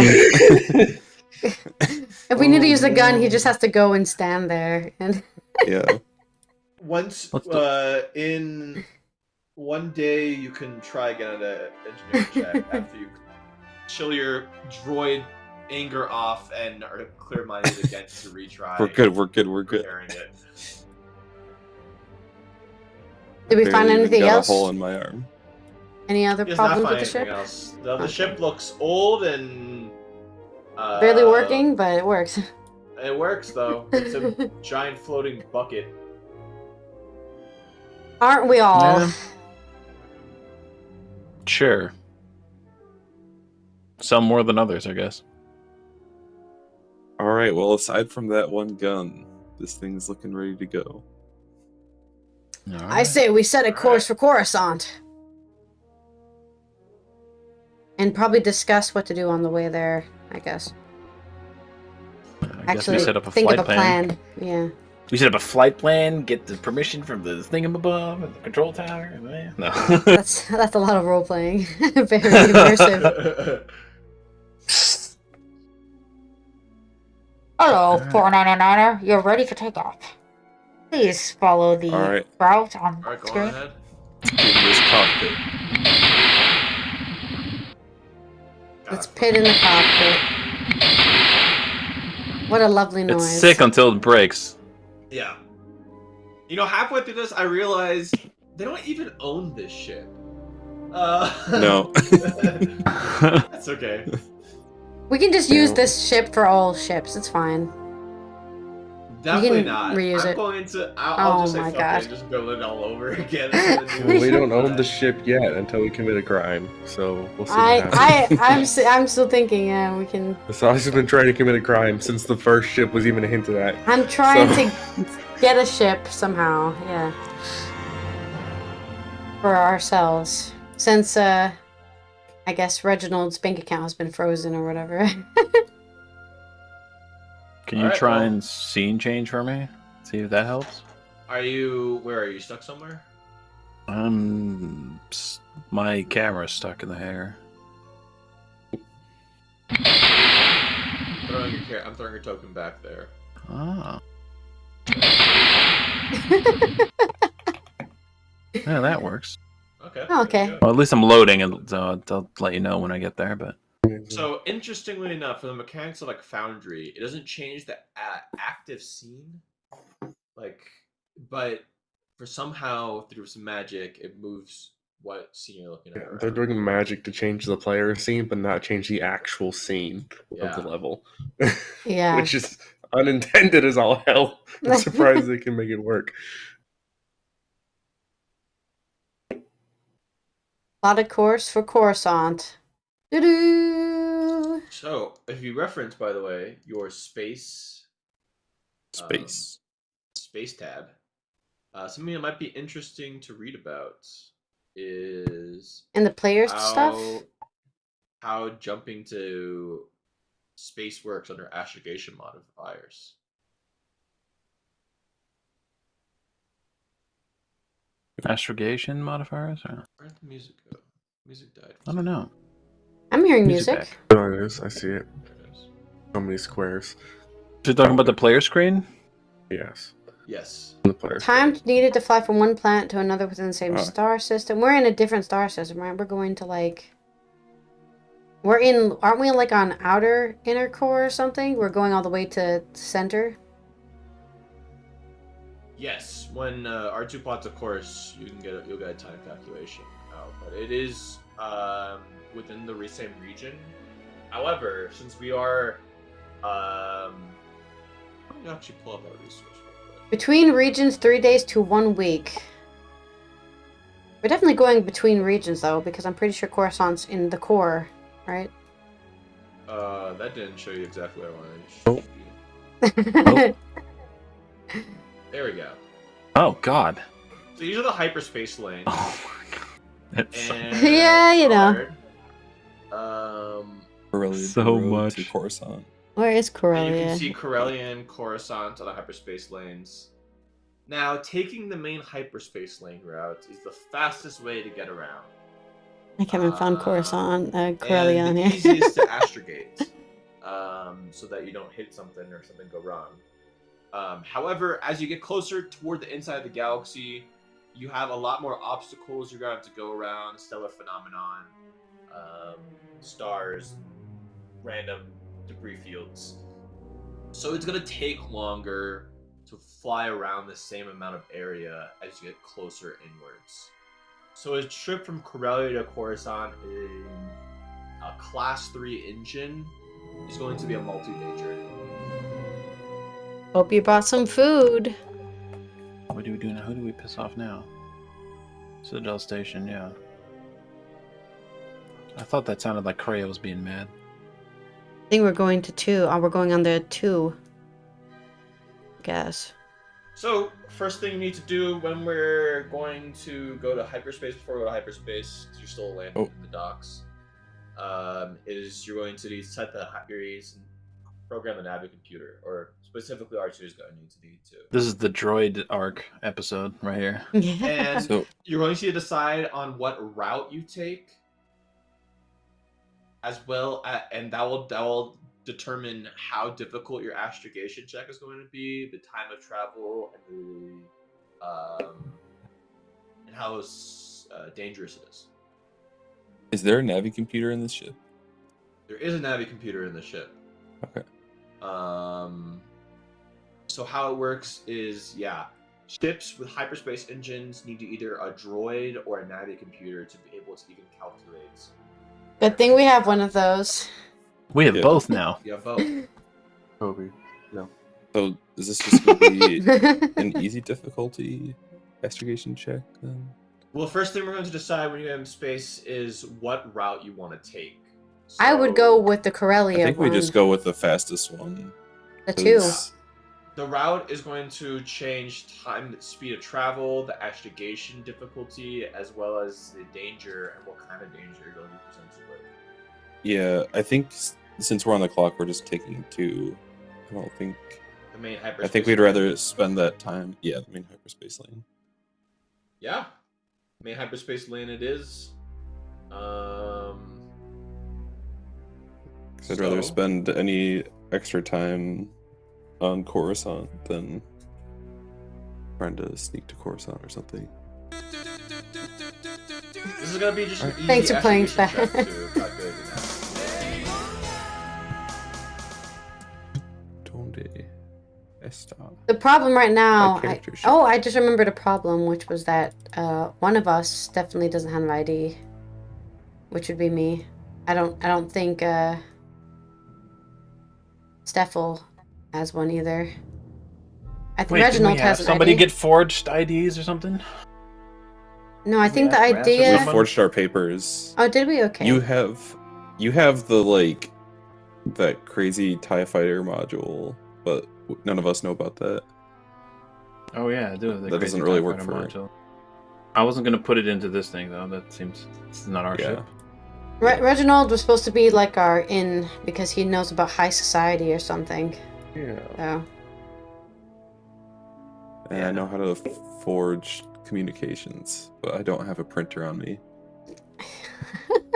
If we need to use the gun, he just has to go and stand there. And Yeah. Once What's the- in one day, you can try again at an engineering check after you chill your droid anger off and are clear-minded again to retry. We're good. repairing it. did we find Barely even anything got else? a hole in my arm. Any other He does not problems find with the anything ship? else. The Okay. ship looks old and Barely working, but it works. It works though. It's a giant floating bucket. Aren't we all? Yeah. Sure. Some more than others, I guess. All right. Well, aside from that one gun, this thing's looking ready to go. I say we set a course for Coruscant. And probably discuss what to do on the way there, I guess. I guess we Actually, set up a think flight of a plan. Yeah. We set up a flight plan, get the permission from the thingamabob and the control tower. No. That's a lot of role playing. Very immersive. Hello, 499er. You're ready for takeoff. Please follow the Alright. route on Alright, go on screen. ahead. In this cockpit. Let's pit in the cockpit. What a lovely noise. It's sick until it breaks. Yeah. You know, halfway through this, I realized they don't even own this ship. No. That's okay. We can just use this ship for all ships. It's fine. Definitely can not. reuse I'm it. going to. I'll just say my fuck God. it and just build it all over again. We don't own the ship yet until we commit a crime, so we'll see what happens. I'm still thinking. Yeah, we can. Sauce has been trying to commit a crime since the first ship was even hinted at. I'm trying to get a ship somehow. Yeah. For ourselves, since I guess Reginald's bank account has been frozen or whatever. Can you Alright, try well- and scene change for me? See if that helps. Are you? Where are you? Stuck somewhere? My camera's stuck in the hair. I'm throwing your token back there. Ah. Yeah, that works. Okay. Oh, okay. there you go. Well, at least I'm loading, and so I'll let you know when I get there. But So interestingly enough, for the mechanics of like Foundry, it doesn't change the active scene, but for somehow through some magic, it moves what scene you're looking at. Yeah, around. they're doing magic to change the player scene, but not change the actual scene Yeah. of the level. Yeah. Which is unintended as all hell. I'm surprised they can make it work. Plotted course for Coruscant. Doo-doo! So, if you reference, by the way, your space tab, something that might be interesting to read about is And the players stuff? how jumping to space works under astrogation modifiers. astrogation modifiers? Or? Where'd the music go? Music died. I don't know. I'm hearing music. back. Oh, it is. I see it. There it is. So many squares. So you're talking about the player screen? Yes. Yes. The player. Time needed to fly from one planet to another within the same Ah. star system. We're in a different star system, right? We're going to like... aren't we like on outer inner core or something? We're going all the way to center? Yes. When R2 plots a course, you'll get a time calculation out, but it is within the same region. However, since we are, let me actually pull up our resource real quick. Between regions, 3 days to 1 week. We're definitely going between regions though, because I'm pretty sure Coruscant's in the core, right? That didn't show you exactly where I wanted to show you. There we go. Oh God. So these are the hyperspace lanes. Oh my God. That's And Yeah, you know. Corellia So the road much. to Coruscant. Where is And you Corellia? can see Corellian, Coruscant on the hyperspace lanes. Now, taking the main hyperspace lane route is the fastest way to get around. I haven't found Coruscant, Corellia on and the here. easiest to astrogate, so that you don't hit something or something go wrong. However, as you get closer toward the inside of the galaxy, you have a lot more obstacles you're going to have to go around, stellar phenomenon, stars, random debris fields. So it's going to take longer to fly around the same amount of area as you get closer inwards. So a trip from Corellia to Coruscant in a Class 3 engine is going to be a multi-day journey. Hope you brought some food. What do we do now? Who do we piss off now? Citadel Station, yeah. I thought that sounded like Kreia was being mad. I think we're going to 2. Oh, we're going on the 2. Guess. So, first thing you need to do when we're going to go to hyperspace, before we go to hyperspace, 'cause you're still landing in the docks, is you're going to set the program the Navi computer, or specifically R2 is going to need to. This is the droid arc episode right here. And So you're going to decide on what route you take, as well, and that will determine how difficult your astrogation check is going to be, the time of travel, and how dangerous it is. is there a Navi computer in this ship? There is a Navi computer in the ship. Okay. So how it works is, ships with hyperspace engines need to either a droid or a Navi computer to be able to even calculate. Good thing we have one of those. We have Yeah. both now. You have both. Kobe. No. So is this just going to be an easy difficulty astrogation check then? Well, the first thing we're going to decide when you have space is what route you want to take. I would go with the Corellia I think we one. just go with the fastest one. The 2. 'cause The route is going to change time, speed of travel, the astrogation difficulty, as well as the danger and what kind of danger you're going to be presented with. Yeah, I think since we're on the clock, we're just taking 2. I don't think. The main hyperspace. I think we'd rather spend that time. Yeah, the main hyperspace lane. Yeah, main hyperspace lane it is. 'Cause I'd rather spend any extra time on Coruscant than trying to sneak to Coruscant or something. This is gonna be just. An easy Thanks for playing astrogation check fast. to calculate the Donde está? The problem right now. My character sheet. I just remembered a problem, which was that one of us definitely doesn't have an ID, which would be me. I don't think Steffel has one either. I think Wait, didn't Reginald we have has an somebody ID. get forged IDs or something? No, I think the have rats or We idea. someone? forged our papers. Oh, did we? Okay. You have the like that crazy TIE fighter module, but none of us know about that. Oh yeah, I do. have the That crazy doesn't really TIE work fighter for- module. I wasn't gonna put it into this thing though. That seems it's not our Yeah. ship. Reginald was supposed to be like our in because he knows about high society or something. Yeah. So And I know how to forge communications, but I don't have a printer on me.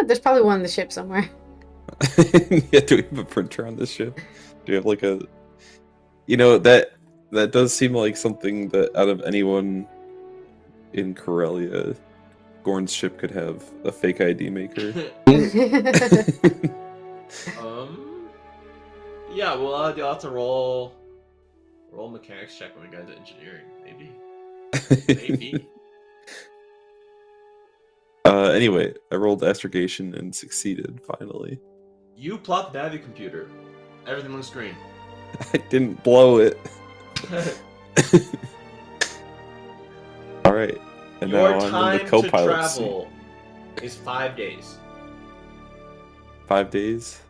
there's probably one in the ship somewhere. Yeah, do we have a printer on this ship? Do you have like a, that does seem like something that out of anyone in Corellia, Gorn's ship could have a fake ID maker. Yeah, well, you'll have to roll mechanics check when we get into engineering, maybe. Maybe. Anyway, I rolled astrogation and succeeded finally. You plot the Navi computer. Everything looks green. I didn't blow it. All right, and Your now I'm in time the to co-pilot seat. travel is 5 days. 5 days.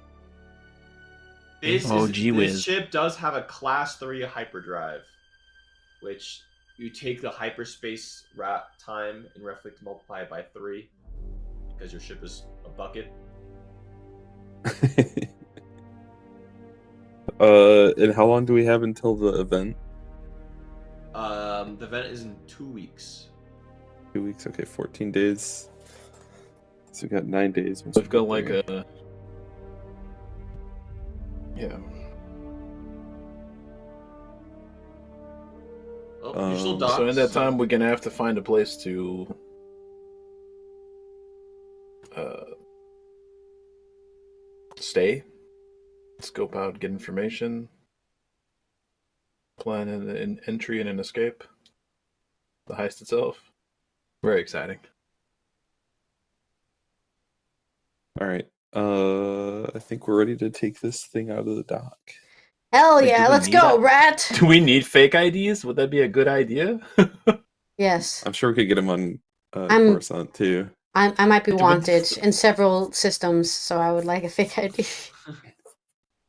Gee-whiz. This ship does have a Class 3 hyperdrive, which you take the hyperspace time and roughly multiply it by 3, because your ship is a bucket. And how long do we have until the event? The event is in 2 weeks. 2 weeks. Okay, 14 days. So we got 9 days. once We've we got get like there. a yeah. Oh, you're still Um, docked, So in that time, we're gonna have to find a place to stay, scope out, get information, plan an entry and an escape. The heist itself, very exciting. All right. I think we're ready to take this thing out of the dock. Hell Wait, yeah, do we let's need go, that? rat! Do we need fake IDs? Would that be a good idea? Yes. I'm sure we could get him on I'm- Coruscant too. I might be Do we- wanted in several systems, so I would like a fake ID.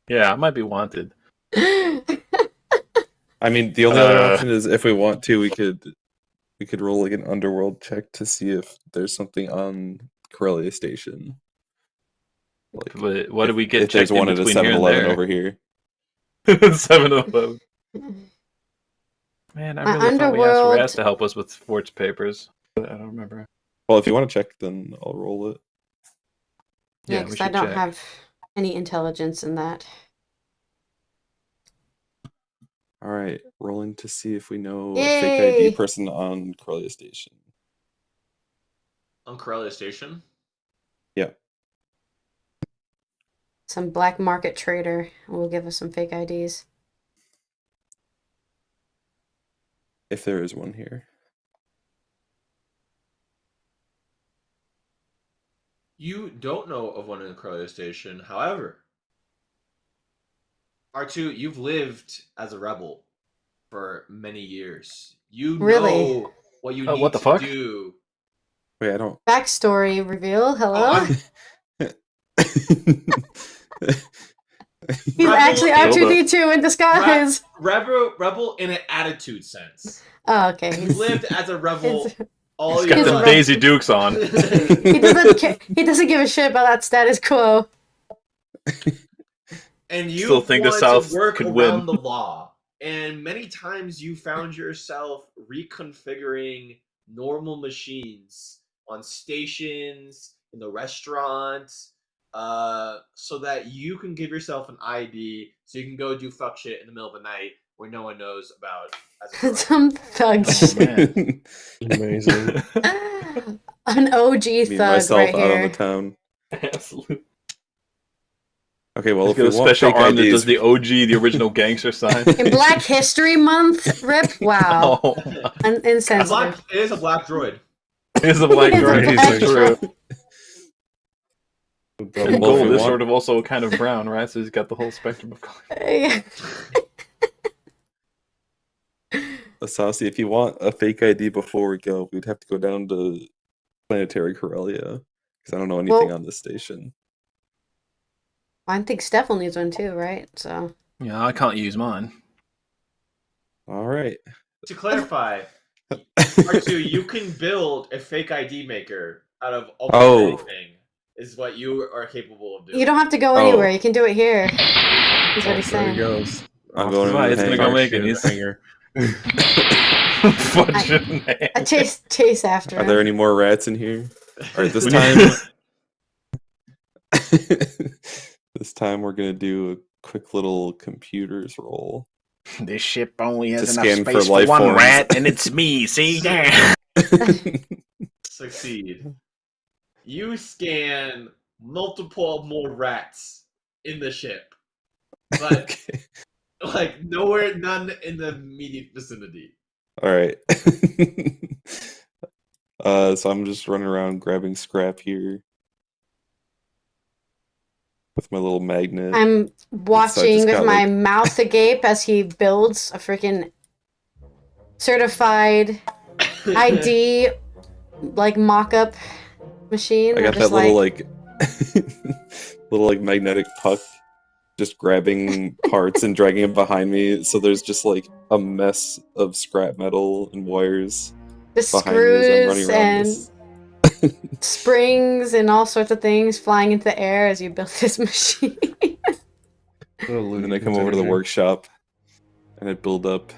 Yeah, I might be wanted. I mean, the only other Uh, option is if we want to, we could roll like an underworld check to see if there's something on Corellia Station. Like, But what do we get if there's checked in one at a between here and 7-Eleven there? over here. 7 of those. Man, I My really thought we asked underworld- Raz to help us with Fort's papers. But I don't remember. Well, if you want to check, then I'll roll it. Yeah, we because I should don't check. have any intelligence in that. All right, rolling to see if we know a Yay! fake ID person on Corellia Station. On Corellia Station? Yeah. Some black market trader will give us some fake IDs. If there is one here. You don't know of one in Corellia Station. However, R2, you've lived as a rebel for many years. You Really? know what you need what the to fuck? do. Wait, I don't. Backstory reveal. Hello. I'm- He's actually Rebel R2D2 in disguise. Rebel in an attitude sense. Oh, okay. You He's, lived as a rebel he's- all He's your got them a life. Daisy Dukes on. he doesn't give a shit about that status quo. And you Still think the want South to work could around win. the law. And many times you found yourself reconfiguring normal machines on stations, in the restaurants, so that you can give yourself an ID so you can go do fuck shit in the middle of the night where no one knows about as a drug. Some thug Oh, shit. man. Amazing. An OG Me and thug myself right out on the here. town. Absolutely. Okay, well, Let's if get we a want special fake arm that IDs, does the OG, the original gangster sign. In Black History Month, rip. Wow. Oh, Insensitive. It is a black droid. it's a black It is a droid. black That's true. Double Well, if Gold we is want- sort of also kind of brown, right? So he's got the whole spectrum of color. Yeah. Asasi, if you want a fake ID before we go, we'd have to go down to Planetary Corellia because I don't know anything Well- on this station. I think Steffel needs one too, right? So Yeah, I can't use mine. All right. To clarify, R2, you can build a fake ID maker out of almost Oh. anything, is what you are capable of doing. you don't have to go Oh. anywhere. You can do it here. Is what he's There he saying. goes. I'm Off going to into the It's gonna hangar. go make shit it. He's hanger. Fudging I chase after Are him. there any more rats in here? All right, this We time. need- This time we're gonna do a quick little computers roll. This ship only has To enough scan for space for life one forms. rat, and it's me. See? Yeah. Succeed. You scan multiple more rats in the ship, but Okay. like nowhere, none in the immediate vicinity. All right. So I'm just running around grabbing scrap here with my little magnet. I'm watching just with got, my like- mouth agape as he builds a freaking certified ID like mock-up machine. I I'm got that just little like little like magnetic puck just grabbing parts and dragging it behind me. So there's just like a mess of scrap metal and wires the behind me as I'm running screws around and this. springs and all sorts of things flying into the air as you build this machine. And then I come over to the workshop and I build up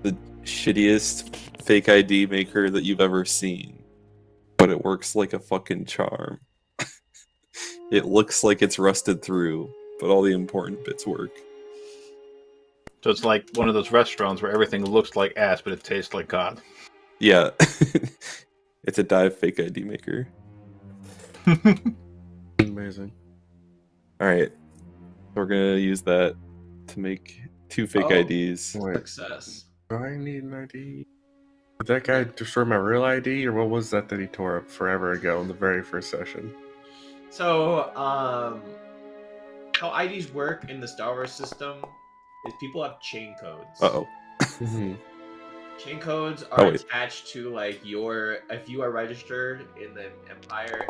the shittiest fake ID maker that you've ever seen. But it works like a fucking charm. It looks like it's rusted through, but all the important bits work. So it's like one of those restaurants where everything looks like ass, but it tastes like God. Yeah. It's a dive fake ID maker. Amazing. Alright. We're gonna use that to make 2 fake Oh. IDs. Wait, Success. do I need an ID? Did that guy destroy my real ID, or what was that he tore up forever ago in the very first session? So, how IDs work in the Star Wars system is people have chain codes. Uh-oh. Mm-hmm. Chain codes Oh, are wait. attached to like if you are registered in the Empire,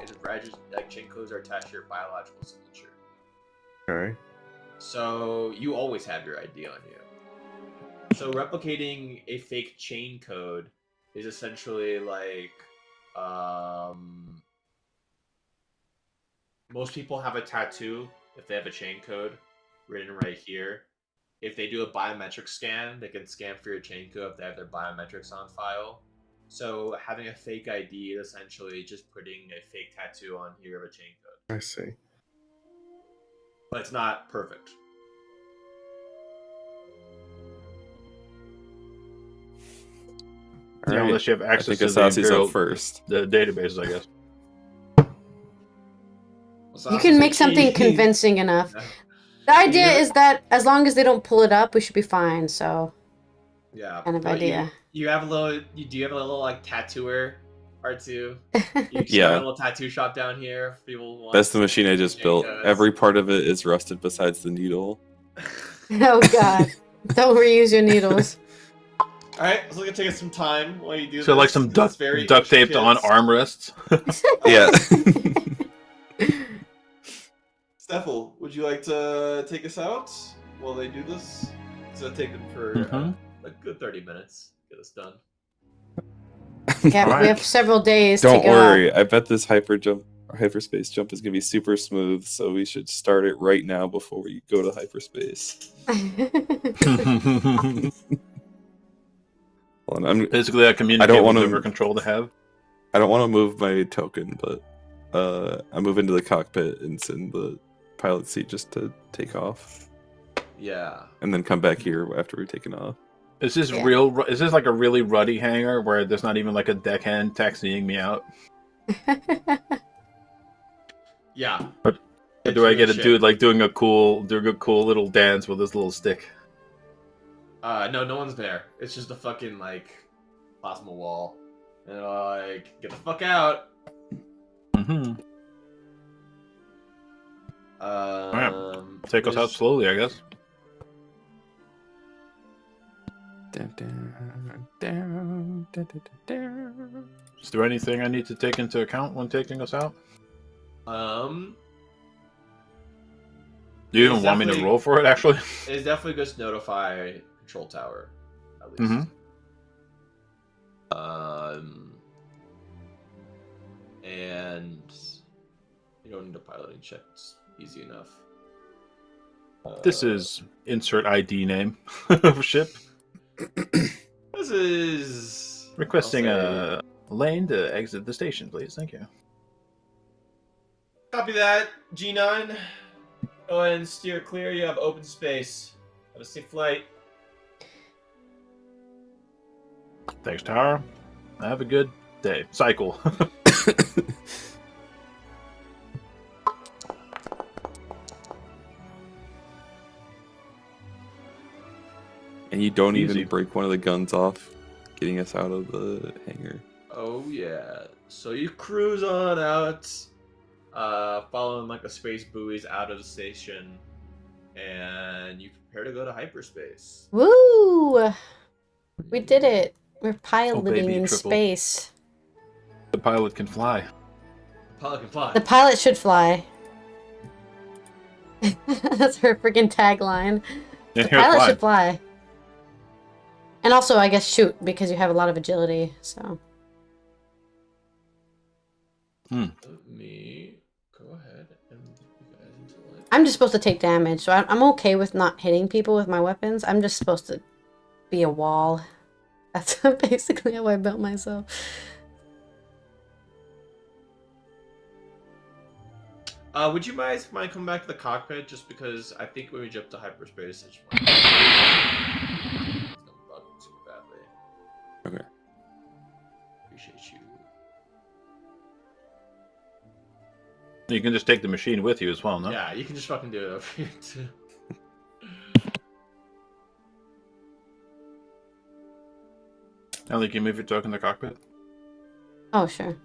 like chain codes are attached to your biological signature. Okay. So you always have your ID on you. So replicating a fake chain code is essentially like most people have a tattoo if they have a chain code written right here. if they do a biometric scan, they can scan for your chain code if they have their biometrics on file. So having a fake ID is essentially just putting a fake tattoo on here of a chain code. I see. But it's not perfect. All Yeah, right. unless you have I access think to the Asasi's Imperial up first. the databases, I guess. You can make something convincing enough. The idea is that as long as they don't pull it up, we should be fine. So, Yeah. kind of But idea. You have a little. Do you have a little like tattooer R2? You just Yeah. have a little tattoo shop down here. If people want. That's the machine I just built. Every part of it is rusted besides the needle. Oh God! Don't reuse your needles. All right, so it's gonna take us some time while you do this. So like some duct taped on armrests. Yeah. Steffel, would you like to take us out while they do this? It's gonna take them for a good 30 minutes. Get us done. Yeah, Alright. we have several days Don't to go. worry. I bet this hyperspace jump is gonna be super smooth, so we should start it right now before we go to hyperspace. Hold on, Basically, I communicate don't with wanna- whatever control they have. I don't want to move my token, but I move into the cockpit and sit in the pilot seat just to take off, Yeah. and then come back here after we've taken off. Is this Yeah. real? Is this like a really ruddy hangar where there's not even like a deckhand taxiing me out? Yeah. Or do I get a dude like doing a cool little dance with his little stick? No, no one's there. It's just a fucking like plasma wall, and like get the fuck out. Mm-hmm. Take us out slowly, I guess. Is there anything I need to take into account when taking us out? Um, Do you It's even want me to definitely- roll for it, actually? it's definitely just notify control tower, at least. Mhm. And you don't need a piloting check. It's easy enough. This is insert ID name of ship. This is Requesting I'll say- a lane to exit the station, please. Thank you. Copy that, G9. Go ahead and steer clear. You have open space. Have a safe flight. Thanks, Tara. Have a good day. Cycle. And you don't Easy. even break one of the guns off, getting us out of the hangar. Oh yeah. So you cruise on out, following like a space buoys out of the station, and you prepare to go to hyperspace. Woo! We did it. We're piloting baby, in triple. space. The pilot can fly. Pilot can fly. The pilot should fly. That's her freaking tagline. Yeah, The here, pilot fly. should fly. And also, I guess, shoot, because you have a lot of agility, so. Let me go ahead and put you guys into like. I'm just supposed to take damage, so I'm okay with not hitting people with my weapons. I'm just supposed to be a wall. That's basically how I built myself. Would you guys mind coming back to the cockpit just because I think when we jump to hyperspace, it's just it's gonna bug super badly. Okay. Appreciate you. You can just take the machine with you as well, no? Yeah, you can just fucking do it over here too. Ellie, can you move your token in the cockpit? Oh, sure.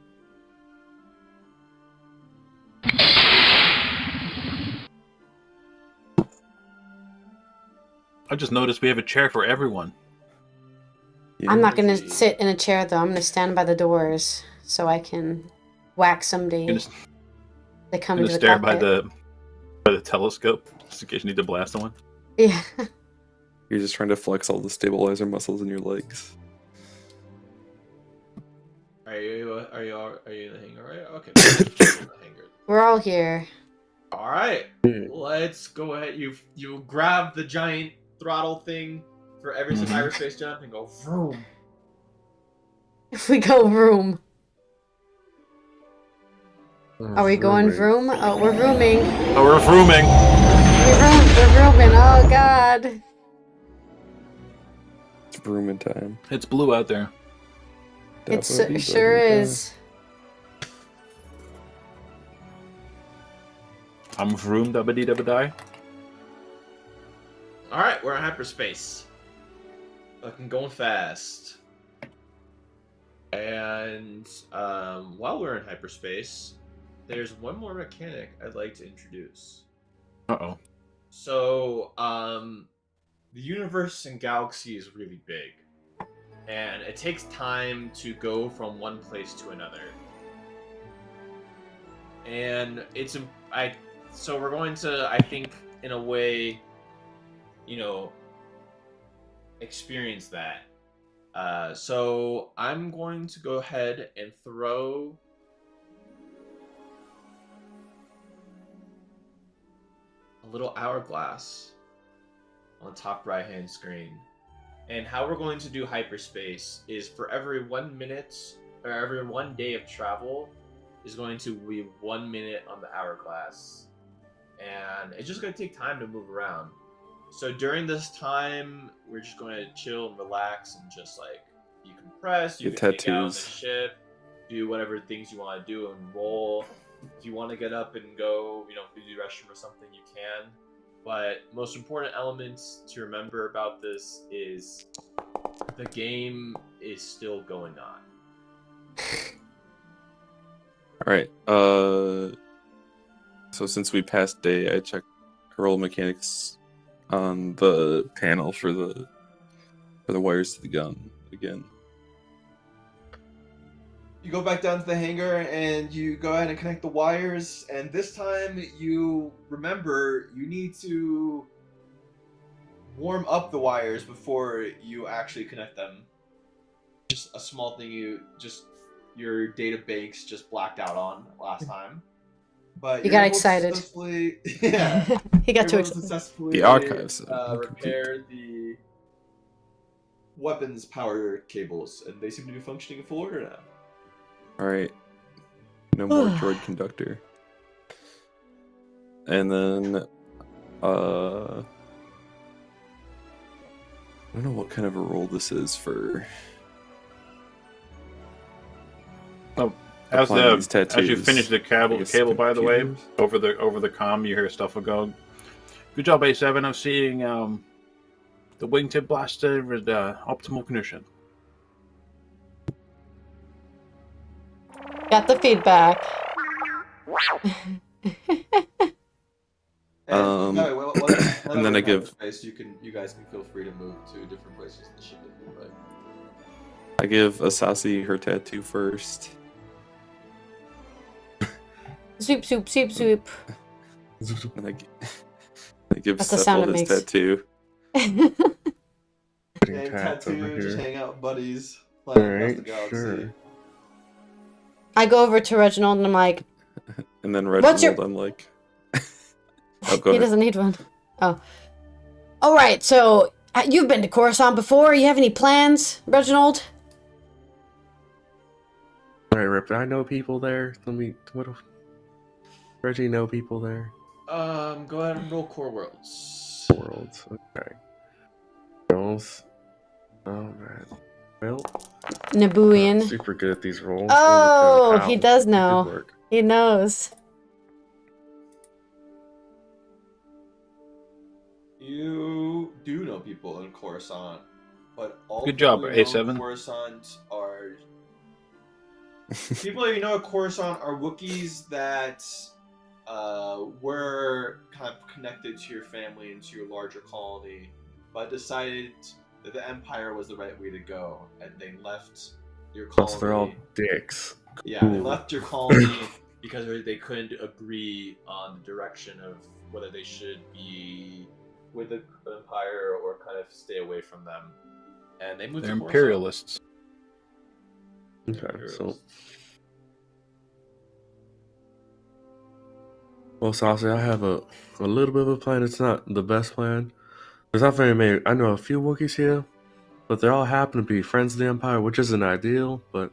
I just noticed we have a chair for everyone. Yeah. I'm not gonna Energy. sit in a chair, though. I'm gonna stand by the doors so I can whack somebody You're just that come gonna into the stare cockpit. by the telescope, just in case you need to blast someone. Yeah. You're just trying to flex all the stabilizer muscles in your legs. Are you in the hangar? Right? Okay. In the hangar. We're all here. All right. Let's go ahead. You grab the giant throttle thing for every hyperspace jump and go vroom. We go vroom. Are we going vroom? Oh, we're vrooming. Oh, we're vrooming. We're vrooming. Oh god. It's brooming time. It's blue out there. It sure is. I'm vroom dubbity dubbity. All right, we're in hyperspace. Fucking going fast. And while we're in hyperspace, there's one more mechanic I'd like to introduce. Uh-oh. So, the universe and galaxy is really big, and it takes time to go from one place to another. And so we're going to, I think, in a way, experience that. So I'm going to go ahead and throw a little hourglass on the top right hand screen. And how we're going to do hyperspace is for every 1 minute or every 1 day of travel is going to be 1 minute on the hourglass. And it's just going to take time to move around. So during this time, we're just going to chill and relax and just like decompress. You can hang out on the ship, do whatever things you want to do and roll. If you want to get up and go, to the restroom or something, you can. But most important elements to remember about this is the game is still going on. All right. So since we passed day, I checked roll mechanics on the panel for the wires to the gun again. You go back down to the hangar and you go ahead and connect the wires, and this time you remember you need to warm up the wires before you actually connect them. Just a small thing your data banks just blacked out on last time. But you got excited. Yeah. He got too excited. Successfully the archives repair the weapons power cables, and they seem to be functioning in full order now. Alright. No more droid conductor. And then, I don't know what kind of a roll this is for. Oh, as you finish the cable, by the way, over the comm, you hear stuff will go. Good job, A7. I'm seeing the wingtip blaster with optimal condition. Got the feedback. And then I give. You guys can feel free to move to different places in the ship. But I give Asasi her tattoo first. Swoop, swoop, swoop, swoop. And I give That's the sound Sephiroth it his makes. tattoo. Tattoo, just hang out, buddies. Alright, sure. I go over to Reginald and I'm like, and then Reginald, I'm like, he doesn't need one. Oh. Alright, so you've been to Coruscant before. You have any plans, Reginald? Alright, Rip, I know people there. Reggie know people there? Go ahead and roll Core Worlds. Worlds, okay. Rolls. Oh, man. Well, Nabooian. I'm super good at these rolls. Oh, he does know. He knows. You do know people in Coruscant, but all good job, A7. Coruscant are people you know at Coruscant are Wookiees that were kind of connected to your family and to your larger colony, but decided that the Empire was the right way to go, and they left your colony. So they're all dicks. Yeah, they left your colony because they couldn't agree on the direction of whether they should be with the Empire or kind of stay away from them. And they moved They're to imperialists. Okay, so... Well, Saucy, I have a little bit of a plan. It's not the best plan, There's not very many. I know a few Wookiees here, but they all happen to be friends of the Empire, which isn't ideal. But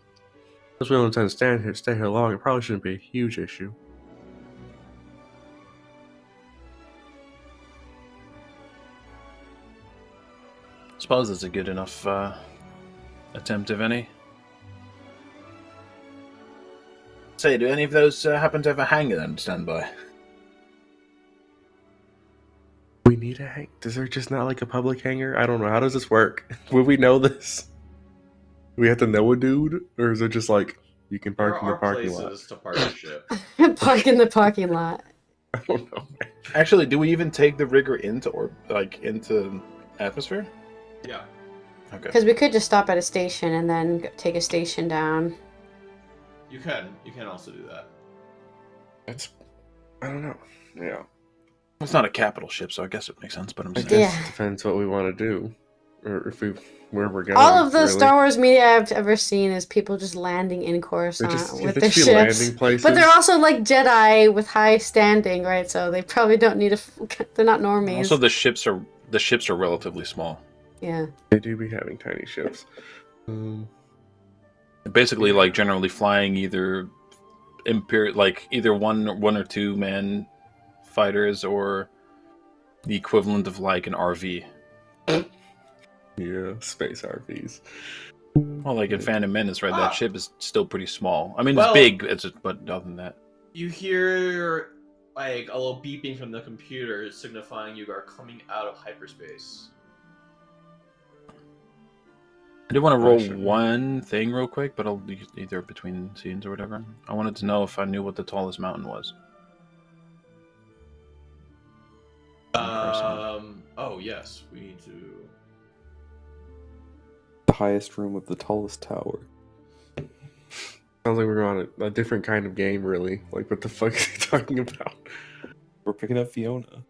since we don't intend to stay here long, it probably shouldn't be a huge issue. Suppose it's a good enough attempt, if any. Say, do any of those happen to have a hangar on standby? We need a hang. Is there just not like a public hangar? I don't know. How does this work? Would we know this? Do we have to know a dude, or is it just like you can park in the parking lot? Places to park your ship. Park in the parking lot. I don't know. Actually, do we even take the rigger into into atmosphere? Yeah. Okay. Because we could just stop at a station and then take a station down. You can also do that. I don't know. Yeah. It's not a capital ship, so I guess it makes sense. But I'm I saying, guess Yeah. it depends what we want to do, or if where we're going. All of the really. Star Wars media I've ever seen is people just landing in Coruscant with they their should be ships. landing places. But they're also like Jedi with high standing, right? So they probably don't need they're not normies. also the ships are relatively small. Yeah. They do be having tiny ships. Basically, like generally flying either either one or two man fighters or the equivalent of like an RV. Yeah, space RVs. Well, like in Phantom Menace, right? Ah. That ship is still pretty small. I mean, Well- it's big, but other than that, You hear like a little beeping from the computer signifying you are coming out of hyperspace. I did want to roll Sure. one thing real quick, but I'll either between scenes or whatever. I wanted to know if I knew what the tallest mountain was. Oh yes, we need to. The highest room of the tallest tower. Sounds like we're on a different kind of game, really. Like, what the fuck are you talking about? We're picking up Fiona.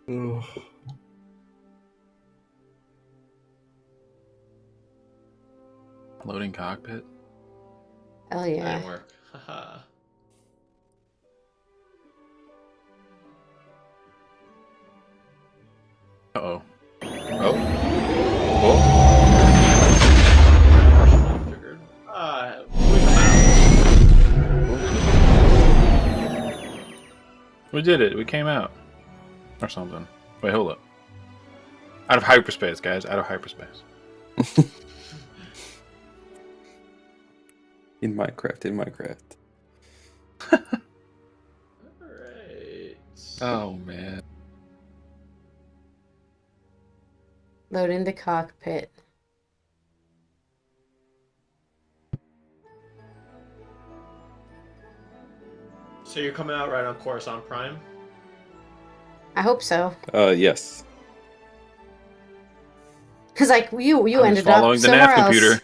Ugh. Loading cockpit. Hell That yeah. didn't work. Haha. Uh-oh. Triggered. We did it. We came out. Or something. Wait, hold up. Out of hyperspace, guys. Out of hyperspace. In Minecraft. Alright. Oh, man. Loading the cockpit. So you're coming out right on Coruscant Prime? I hope so. Yes. Because like you I'm just ended up following the somewhere nav else. computer.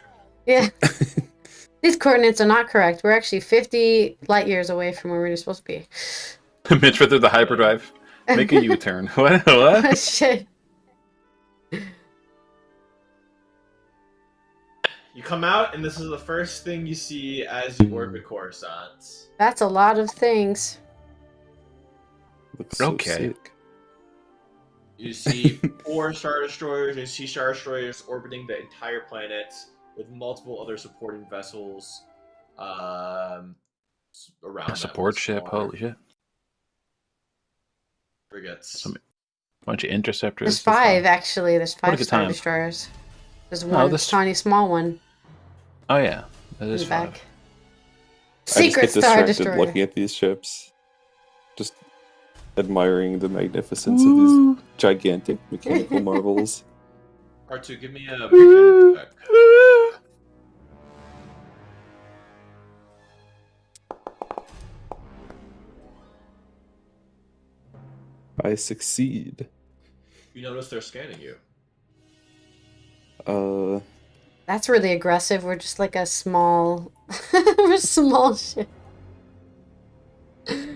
Yeah. These coordinates are not correct. We're actually 50 light years away from where we're supposed to be. Mitch went through the hyperdrive. Make a U-turn. What? Oh, What? shit. You come out, and this is the first thing you see as you orbit Coruscant. That's a lot of things. Looks so Okay. sick. You see 4 Star Destroyers, you see Star Destroyers orbiting the entire planet with multiple other supporting vessels around A them, support ship. smaller Holy shit. frigates. Some- Bunch of interceptors. There's 5, actually. There's What a 5 good Star time. Destroyers. There's No, one this- tiny small one Oh, yeah. That in is the 5. back. I just Secret get Star distracted Destroyer. looking at these ships. Just admiring the magnificence of these gigantic mechanical marvels. R2, give me a mechanics check. I succeed. You notice they're scanning you. That's really aggressive. We're just like a small... we're a small ship. I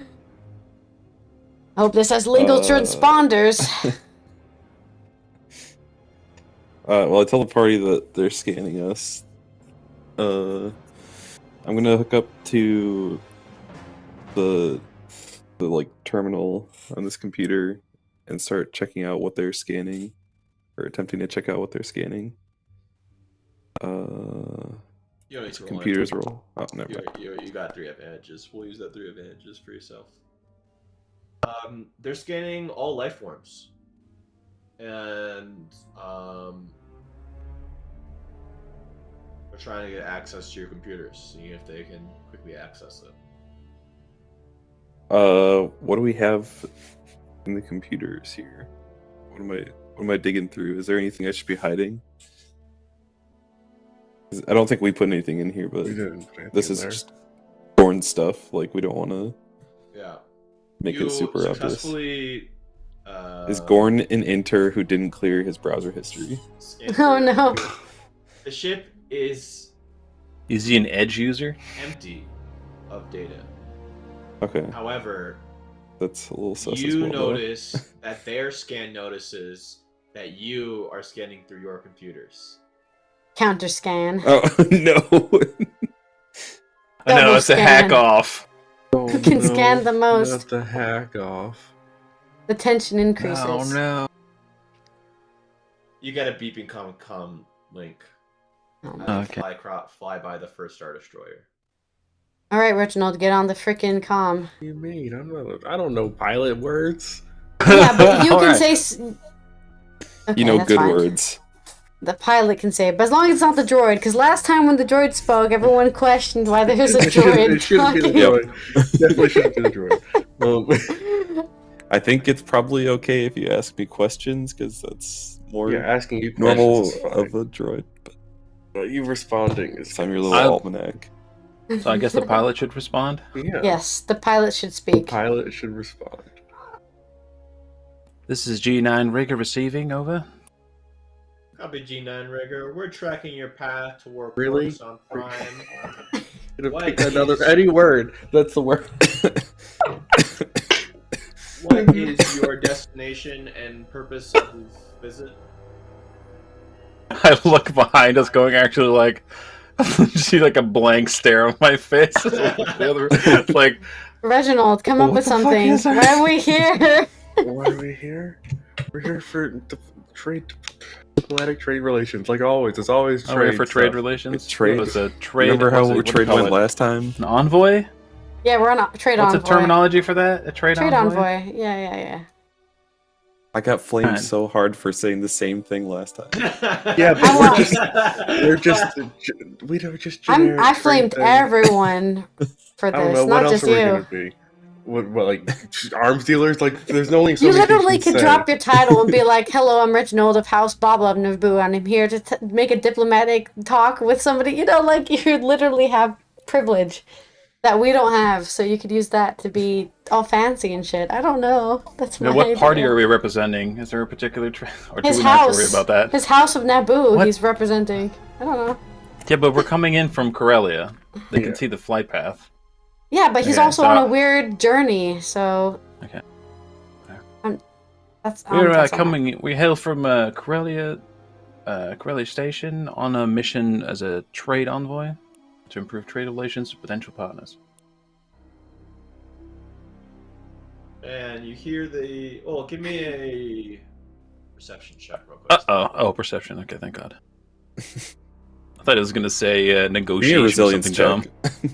hope this has legal transponders. Well, I tell the party that they're scanning us. I'm gonna hook up to the the like terminal on this computer and start checking out what they're scanning, or attempting to check out what they're scanning. You don't need to roll Computers anything. roll. Oh, never mind. You got 3 advantages. We'll use that 3 advantages for yourself. They're scanning all life forms, and they're trying to get access to your computers, seeing if they can quickly access it. What do we have in the computers here? What am I digging through? Is there anything I should be hiding? 'Cause I don't think we put anything in here, but We didn't put anything this in is there. just Gorn stuff. Like, we don't want to Yeah. make You it super obvious. successfully, Is Gorn an inter who didn't clear his browser history? scanned Oh through- no. The ship is Is he an edge user? empty of data. Okay, However, that's a little sus as you well, though. notice that their scan notices that you are scanning through your computers. Counter scan. Oh no! I know, Double it's a hack scan. off. Oh, Who can scan the most? Not the hack off. The tension increases. Oh no. You get a beeping com link Oh, as Okay. you fly by the first Star Destroyer. all right, Reginald, get on the frickin' comm. What do you mean? I don't know pilot words. Yeah, but you can Alright. say. Okay, You know that's good fine. words. The pilot can say it, but as long as it's not the droid, because last time when the droid spoke, everyone questioned why there's a It droid shouldn't be the talking. droid. Definitely shouldn't be the droid. I think it's probably okay if you ask me questions, because that's more Yeah, asking you normal questions is fine. of a droid. But you responding is It's on your little I'll- almanac. So I guess the pilot should respond. Yeah. Yes, the pilot should The speak. pilot should respond. This is G9 Rigger receiving, over. Copy G9 Rigger. We're tracking your path toward Really? course on Prime. Gonna What pick is- any word. That's the word. What is your destination and purpose of this visit? I look behind us, going actually like, see like a blank stare on my face. The other, like, Reginald, come up What with the fuck something. is that? Why are we here? Why are we here? We're here for diplomatic trade relations. Like always, it's always trade. are we here for trade stuff. relations? Trade? It was a trade. Remember how what do you trade call went it? last time? An envoy? Yeah, we're on a trade What's envoy. the terminology for that? A trade Trade envoy? envoy. Yeah. I got flamed Fine. so hard for saying the same thing last time. Yeah, but I we're just we don't just. I generic flamed trade thing. everyone for I don't this, know what not else just are we you. gonna be. What like arms dealers? Like there's only so You many things literally you can could say. drop your title and be like, "Hello, I'm Reginald of House Blah Blah of Naboo, and I'm here to make a diplomatic talk with somebody." You know, like you literally have privilege that we don't have, so you could use that to be all fancy and shit. I don't know. That's my Now, what party idea. are we representing? Is there a particular or do His we not have house. to worry about that? His House of Naboo. What? He's representing. I don't know. Yeah, but we're coming in from Corellia. They Yeah. can see the flight path. Yeah, but he's Okay, also so- on a weird journey, so. Okay. That's. We're that's all. coming. We hail from Corellia Station on a mission as a trade envoy to improve trade relations with potential partners. And you hear the. Oh, give me a perception check real quick. Oh, perception. Okay, thank God. I thought it was gonna say Give me a negotiation or resilience something check. dumb.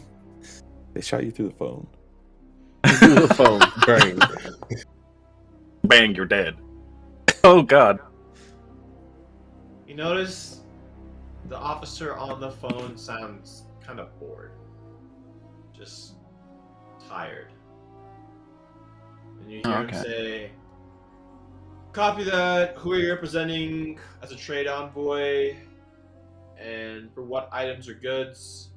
They shot you through the phone. Through the phone. Bang. Bang, you're dead. Oh God. You notice the officer on the phone sounds kind of bored. Just tired. And you hear him Okay. say, "Copy that. Who are you representing as a trade envoy? And for what items or goods?"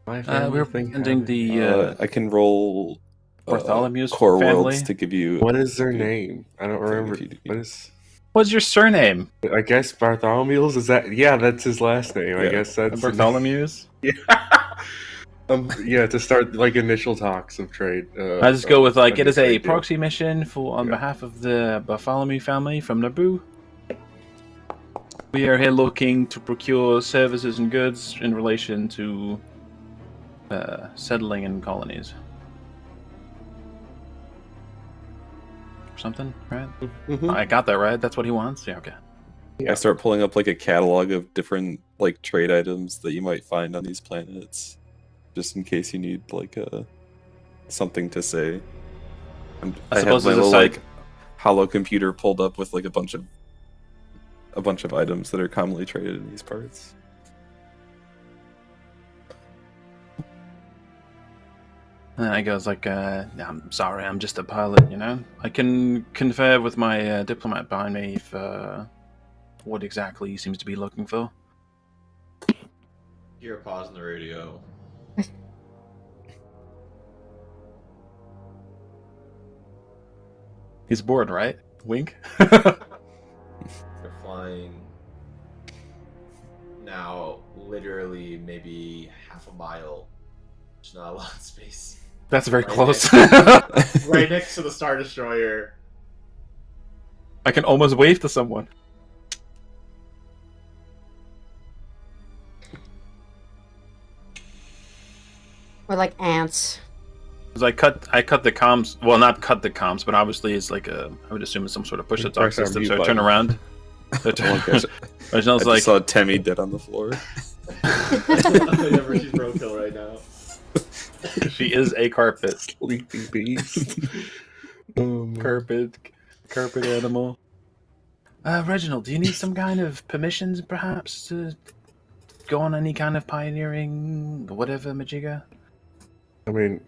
My We're family ending the I can roll Bartholomew's core family? worlds to give you. What is their name? I don't Okay, remember. if you- What is? What's your surname? I guess Bartholomew's. Is that? Yeah, that's his last name. I Yeah. guess that's Bartholomew's? Yeah, to start like initial talks of trade. I just go with like, it is a trade deal. proxy mission on Yeah. behalf of the Bartholomew family from Naboo. We are here looking to procure services and goods in relation to settling in colonies. Something, right? Mhm. I got that right. That's what he wants. Yeah. Okay. I start pulling up like a catalog of different like trade items that you might find on these planets, just in case you need like something to say. I have suppose my there's a little site- like hollow computer pulled up with like a bunch of items that are commonly traded in these parts. And I goes like, I'm sorry, I'm just a pilot, you know? I can confer with my diplomat behind me if what exactly he seems to be looking for. Hear a pause in the radio. He's bored, right? Wink. They're flying now literally maybe half a mile. There's not a lot of space. That's very Right close. Right next to the Star Destroyer. I can almost wave to someone. We're like ants. Because I cut the comms. Well, not cut the comms, but obviously it's like I would assume it's some sort of push to talk Press our system. mute So I turn button. around. So I turn, I I was like, saw Temmie dead on the floor. Whenever she's roadkill right now. she is a carpet. Sleeping beast. Carpet animal. Reginald, do you need some kind of permissions, perhaps, to go on any kind of pioneering, whatever, Majiga? I mean,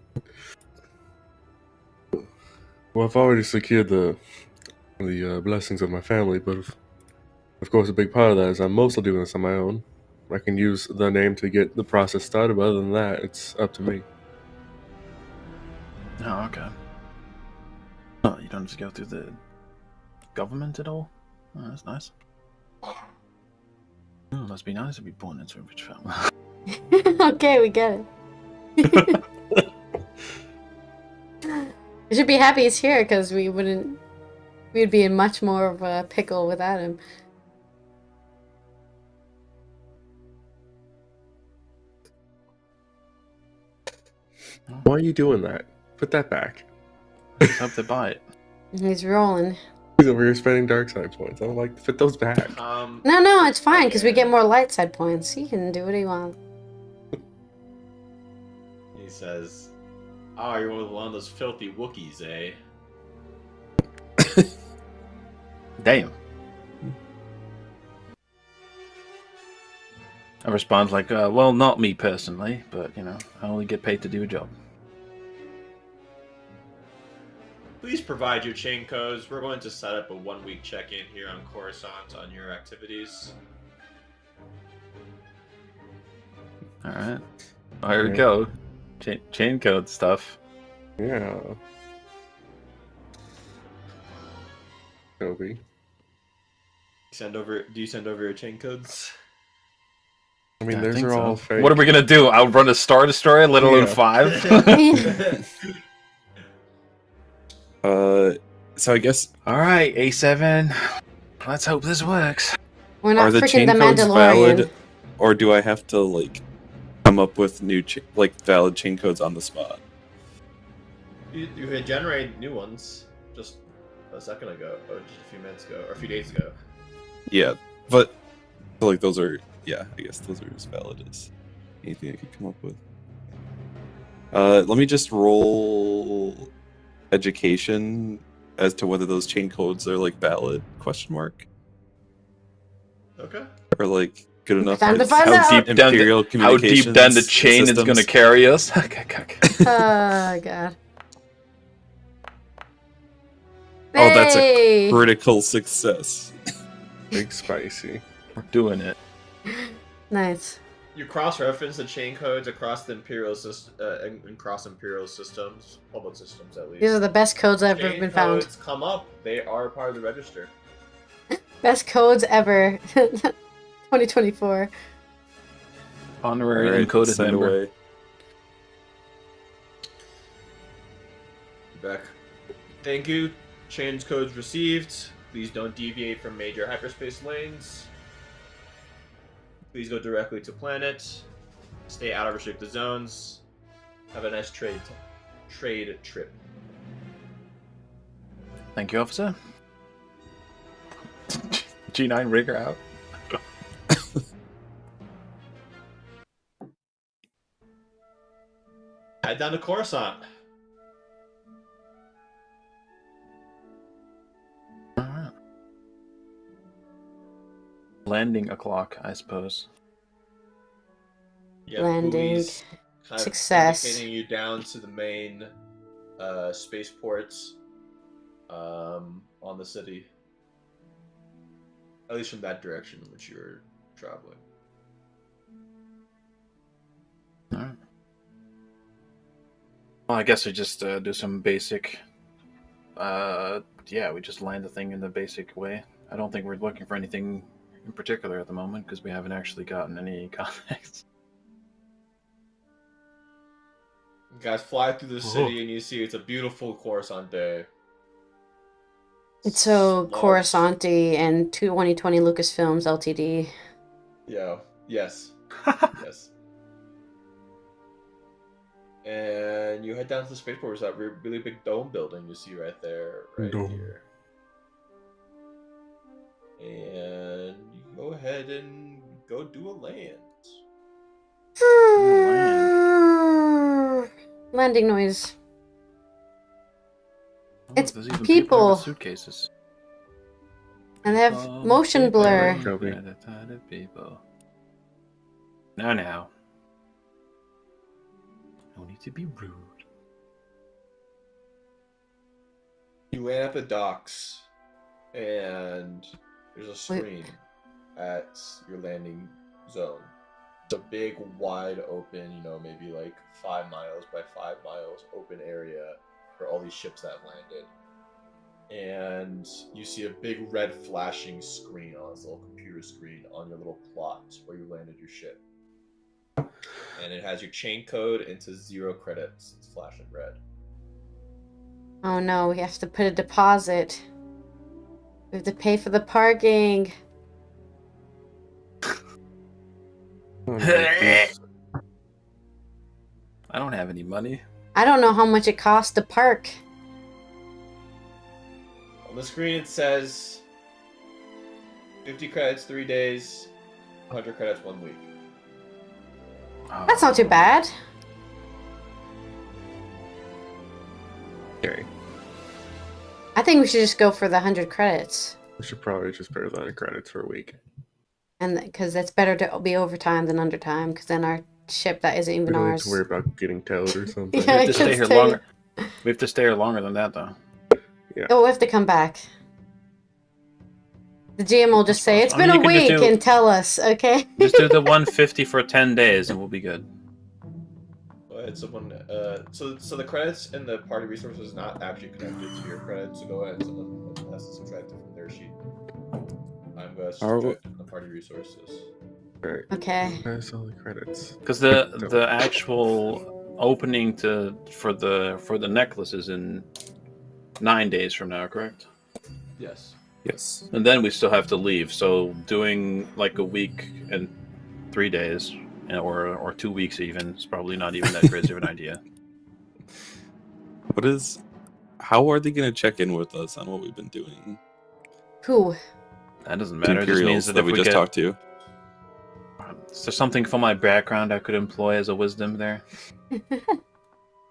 well, I've already secured the blessings of my family, but of course, a big part of that is I'm mostly doing this on my own. I can use the name to get the process started, but other than that, it's up to me. Oh, okay. Oh, you don't have to go through the government at all? Oh, that's nice. Oh, must be nice to be born into a rich family. Okay, we get it. We should be happy he's here because we'd be in much more of a pickle without him. Why are you doing that? Put that back. Hope they buy it. He's rolling. He's over here spending dark side points. I don't like to put those back. No, it's fine because we get more light side points. He can do what he wants. He says, "Oh, you're one of those filthy Wookiees, eh?" Damn. I respond like, well, not me personally, but, you know, I only get paid to do a job. Please provide your chain codes. We're going to set up a 1-week check-in here on Coruscant on your activities. Alright. Well, here we go. Chain code stuff. Yeah. Toby. Do you send over your chain codes? I mean, I those think are so. all fake. What are we gonna do? Outrun a Star Destroyer, let alone 5? So I guess Alright, A7. Let's hope this works. We're not are the freaking chain the codes Mandalorian. valid, or do I have to like come up with new valid chain codes on the spot? You can generate new ones just a second ago, or just a few minutes ago, or a few days ago. Yeah, but I feel like those are I guess those are as valid as anything I could come up with. Let me just roll education as to whether those chain codes are like valid ? Okay. Or like good enough. Time to It's find How out. deep down Imperial how deep down the communications chain is systems. gonna carry us? Oh, God. Oh, that's a Hey! critical success. Big spicy. We're doing it. Nice. You cross-reference the chain codes across the Imperial system, and cross Imperial systems, public systems at least. These are the best codes I've ever Chain been found. codes come up. They are part of the register. Best codes ever. 2024. Honorary Alright, encoded send member. away. Back. Thank you. Chain codes received. Please don't deviate from major hyperspace lanes. Please go directly to planet. Stay out of restricted zones. Have a nice trade trip. Thank you, officer. G9 rigger out. Head down to Coruscant. Alright. Landing o'clock, I suppose. You have Landing. buoys kind of Success. indicating you down to the main spaceports on the city. At least from that direction in which you're traveling. Alright. Well, I guess we just do some basic... we just land the thing in the basic way. I don't think we're looking for anything in particular at the moment, because we haven't actually gotten any contacts. You guys fly through the city and you see it's a beautiful Coruscant day. It's so Large- Coruscant-y and 2020 Lucasfilms Ltd. Yeah. Yes. Yes. And you head down to the spaceport. There's that really big dome building you see right there, right Dome. here. And you can go ahead and go do a land. Landing noise. Oh, It's there's even people. in the suitcases. And they have motion blur. Copy. People. Now. No need to be rude. You land at the docks, and there's a screen at your landing zone. It's a big, wide open, maybe like 5 miles by 5 miles open area for all these ships that have landed. And you see a big red flashing screen on this little computer screen on your little plot where you landed your ship. And it has your chain code into 0 credits. It's flashing red. Oh no, we have to put a deposit. We have to pay for the parking. Oh, my goodness. I don't have any money. I don't know how much it costs to park. On the screen it says 50 credits 3 days, 100 credits 1 week. That's not too bad. Okay. I think we should just go for the 100 credits. We should probably just pay the credits for a week. And because it's better to be overtime than undertime, because then our ship that isn't We even don't need ours. to worry about getting towed or something. Yeah, We have to stay here Just take longer. We have to stay here longer than that, though. Oh, we have to come back. The GM will just say, I it's mean, been a you can just week, do- and tell us, okay? Just do the 150 for 10 days, and we'll be good. Go ahead, someone. So the credits and the party resources is not actually connected to your credits. So go ahead, someone has to subtract it from their sheet. I'm going to subtract it from the party resources. Alright. Okay. That's all the credits. Because the actual opening for the necklace is in 9 days from now, correct? Yes. Yes. And then we still have to leave. So doing like a week and 3 days, or 2 weeks even, is probably not even that crazy of an idea. How are they going to check in with us on what we've been doing? Who? That doesn't The matter. It just means Imperials that that if we we just get, talked to. is there something from my background I could employ as a wisdom there?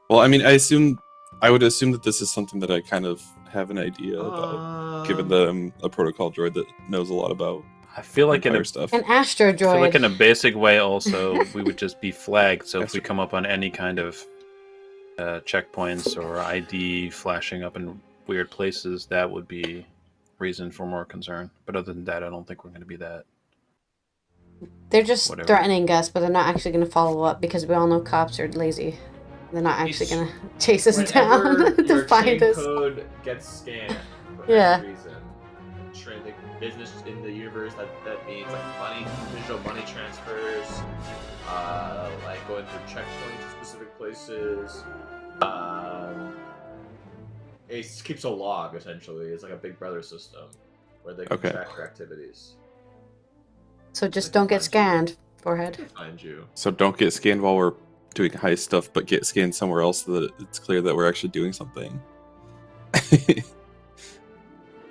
Well, I mean, I would assume that this is something that I kind of have an idea about, given that I'm a protocol droid that knows a lot about I feel like Empire stuff. An astro I feel like in a droid. basic way also, we would just be flagged. So if we Astro- come up on any kind of checkpoints or ID flashing up in weird places, that would be reason for more concern. But other than that, I don't think we're going to be that. They're just Whatever. threatening us, but they're not actually going to follow up because we all know cops are lazy. They're not actually It's- going to chase us Whenever down your to find chain us. code gets scanned for Yeah. any reason, the business in the universe that means like money, digital money transfers, like going through checkpoints to specific places. It keeps a log essentially. It's like a Big Brother system where they can Okay. track your activities. So just don't get scanned, forehead. Find you. So don't get scanned while we're doing heist stuff, but get scanned somewhere else so that it's clear that we're actually doing something.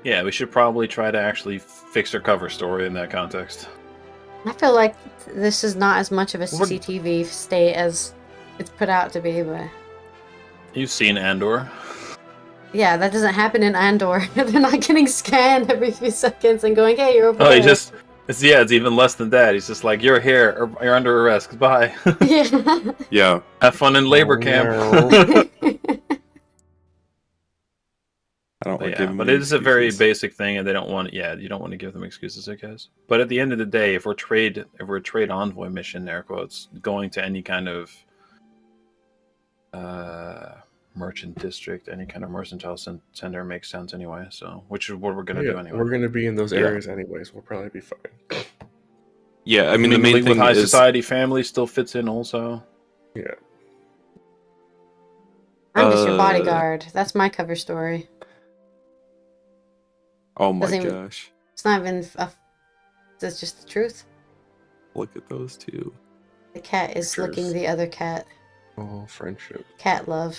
Yeah, we should probably try to actually fix our cover story in that context. I feel like this is not as much of a We're- CCTV state as it's put out to be, but You've seen Andor. yeah, that doesn't happen in Andor. They're not getting scanned every few seconds and going, "Hey, you're over Oh, there." it's even less than that. He's just like, you're here, or you're under arrest. Goodbye. Yeah. Yeah. Have fun in labor Oh, camp. no. I don't want to give Yeah, them but any it is a very excuses. basic thing, and they don't want. Yeah, you don't want to give them excuses, I guess. But at the end of the day, if we're a trade envoy mission, air quotes, going to any kind of merchant district, any kind of mercantile center makes sense anyway. So, which is what we're gonna do anyway. We're gonna be in those Yeah. areas anyways. We'll probably be fine. Yeah, I mean the main Mingling with thing high is society family still fits in also. Yeah. I'm just your bodyguard. That's my cover story. oh my Doesn't even- gosh, It's not even. That's just the truth. look at those two. The cat is Pictures. licking the other cat. Oh, friendship. Cat love.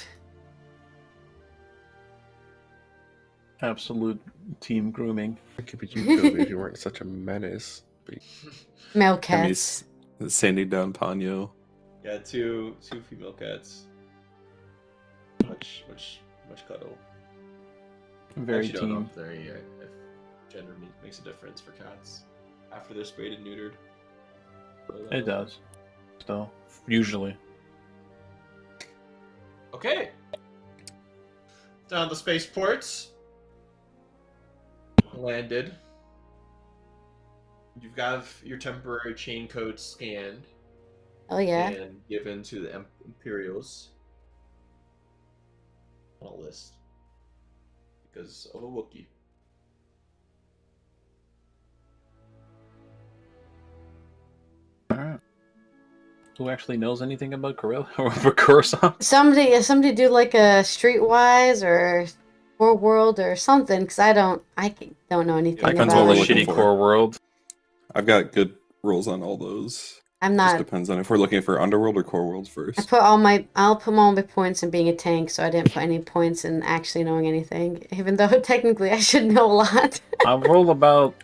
Absolute team grooming. It could be you, Toby, if you weren't such a menace. But Male Emmy's cats. sanding down Ponyo. Yeah, two female cats. Much cuddle. Very Actually, don't know team. if gender makes a difference for cats after they're spayed and neutered. It does. So usually. Okay. Down the spaceports. Landed. You've got your temporary chain code scanned Oh yeah. and given to the Imperials on a list because of a Wookiee. Alright. Who actually knows anything about Corel or Coruscant? Somebody do like a Streetwise or Core World or something, because I don't know anything Depends about what we're it. looking Shitty for. core world. I've got good rules on all those. I'm Just not. depends on if we're looking for Underworld or Core Worlds I first. put all my points in being a tank, so I didn't put any points in actually knowing anything. Even though technically I should know a lot. I've rolled about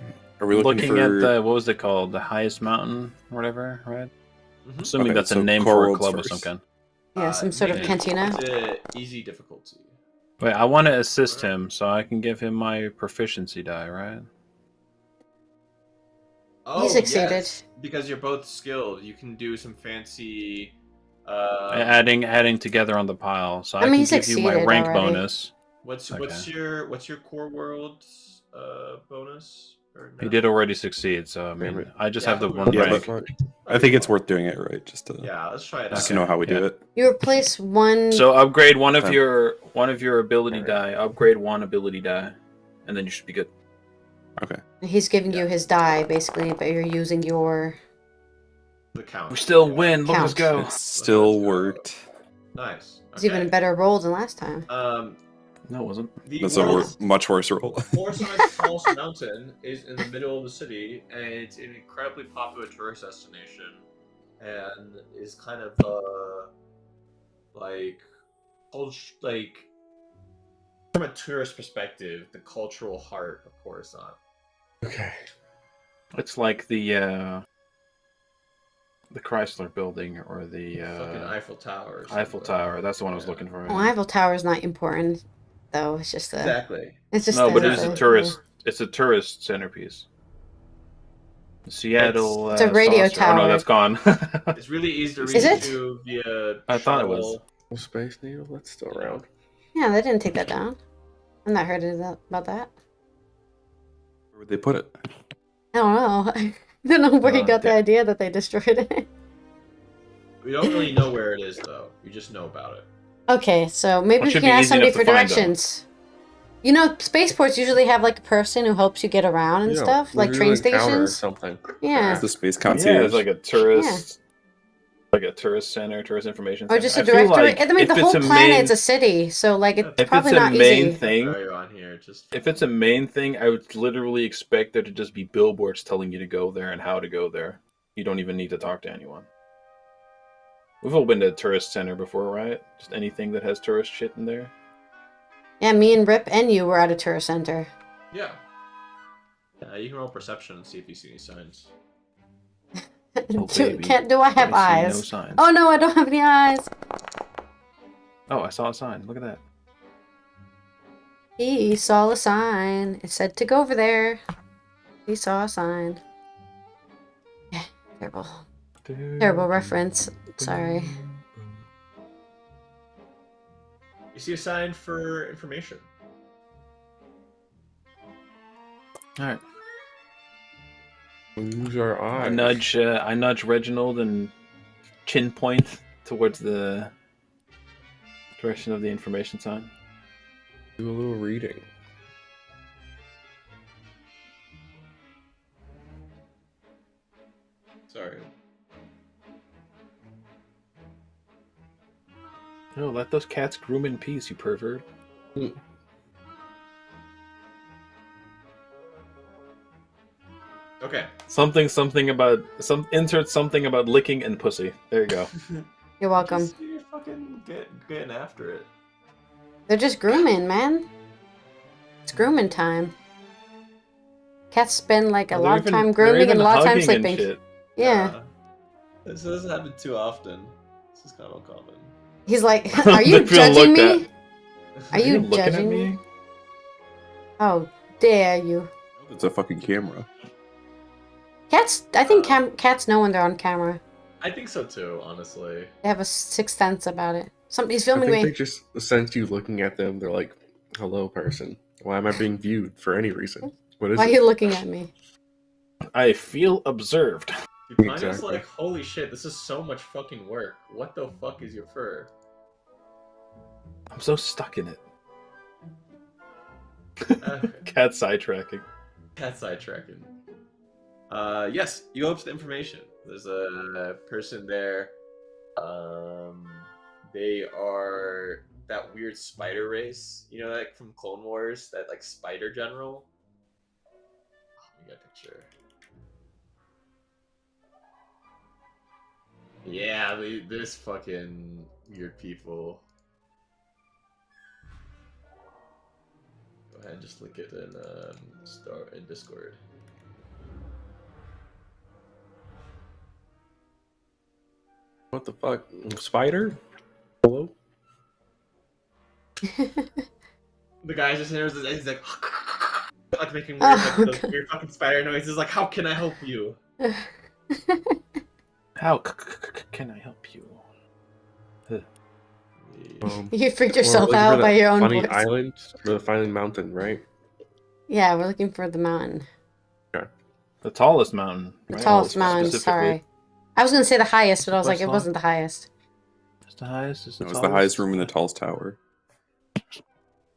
Are we looking looking for at the what was it called? The highest mountain, or whatever, right? Mhm. Assuming Okay, that's a so name core for a worlds club first. or some kind. Yeah, some sort of maybe cantina. It's a easy difficulty. Wait, I want to assist him, so I can give him my proficiency die, right? Oh, succeeded. yes, because you're both skilled. You can do some fancy. Adding together on the pile, so I I, mean, can he give you my succeeded rank already. bonus. What's Okay. your core world's bonus? Or no? He did already succeed, so I Damn mean, it. I just Yeah, have the but one Yeah, rank. but I think it's worth doing it right, just to Yeah, let's try it out. just to know how we do Yeah. it. You replace one. So upgrade one of Okay. your ability Alright. die. Upgrade one ability die, and then you should be good. Okay. He's giving you his die basically, but you're using your. The count. We still Yeah. win. Look at us Count. go. It still Let's go. worked. Nice. It's even a better roll than last time. No, it wasn't. The That's a world's much worse roll. Coruscant's tallest mountain is in the middle of the city, and it's an incredibly popular tourist destination, and is kind of like from a tourist perspective, the cultural heart of Coruscant. okay. It's like the Chrysler Building or the Fucking Eiffel Tower. or Eiffel something. Tower. That's the one I was Yeah. looking for. Well, Eiffel Tower is not important, though. It's just a. Exactly. It's just. No, but it's a a tourist. It's a tourist centerpiece. Seattle. It's a radio saucer. Oh no, tower. that's gone. It's really easy to reach Is it? to via. I thought it was. shuttle. Well, Space Needle, that's still around. Yeah, they didn't take that down. I'm not heard about that. Where would they put it? I don't know. I don't know where he got the yeah. idea that they destroyed it. We don't really know where it is, though. We just know about it. Okay, so maybe It we should can be ask easy somebody enough for to find, though. directions. You know, spaceports usually have like a person who helps you get around and Yeah, stuff, like maybe train an encounter or stations. something. Yeah, It's the space Yeah, concierge. it's like a tourist, like a tourist center, tourist information or center. just a I feel directory. like I mean, if the it's whole a planet's main- a city, so like it's If probably it's a not main easy. thing, Value on here, just if it's a main thing, I would literally expect there to just be billboards telling you to go there and how to go there. You don't even need to talk to anyone. We've all been to a tourist center before, right? Just anything that has tourist shit in there. Yeah, me and Rip and you were at a tourist center. Yeah. You can roll perception and see if you see any signs. Oh, baby. Do I have I see eyes? no signs. Oh no, I don't have any eyes. Oh, I saw a sign. Look at that. He saw a sign. It said to go over there. He saw a sign. Yeah, terrible. Terrible reference. Sorry. You see a sign for information. All right. Use our eyes. I nudge Reginald and chin point towards the direction of the information sign. Do a little reading. Sorry. Oh, let those cats groom in peace, you pervert. Okay. Insert something about licking and pussy. There you go. You're welcome. You're fucking getting after it. They're just grooming, man. It's grooming time. Cats spend like a lot of time grooming and a lot of time sleeping. Yeah. This doesn't happen too often. This is kind of uncommon. He's like, are you judging me? Are you looking at judging me? me? How dare you? It's a fucking camera. Cats, I think cats know when they're on camera. I think so too, honestly. They have a sixth sense about it. Somebody's I filming think me. they just sense you looking at them. They're like, "Hello, person. Why am I being viewed for any reason? What is Why are it?" you looking at me? I feel observed. Panya's Exactly. like, holy shit, this is so much fucking work. What the fuck is your fur? I'm so stuck in it. Okay. Cat sidetracking. Cat sidetracking. Yes, you go up to the information. There's a person there. They are that weird spider race. You know, like from Clone Wars, that like spider general. Let me get a picture. Yeah, this fucking weird people. Go ahead and just link it in Discord. What the fuck? Spider? Hello? The guy's just there. He's like, like making weird, like, those weird fucking spider noises. Like, how can I help you? How can I help you? You freaked We're yourself looking out for by that your own funny voice. island, the funny mountain, right? Yeah, we're looking for the mountain. The tallest mountain. The right? tallest mountain, Specifically. sorry. I was going to say the highest, but I was like, it Quest wasn't the highest. It's the highest. It's the It was tallest. the highest room in the tallest tower.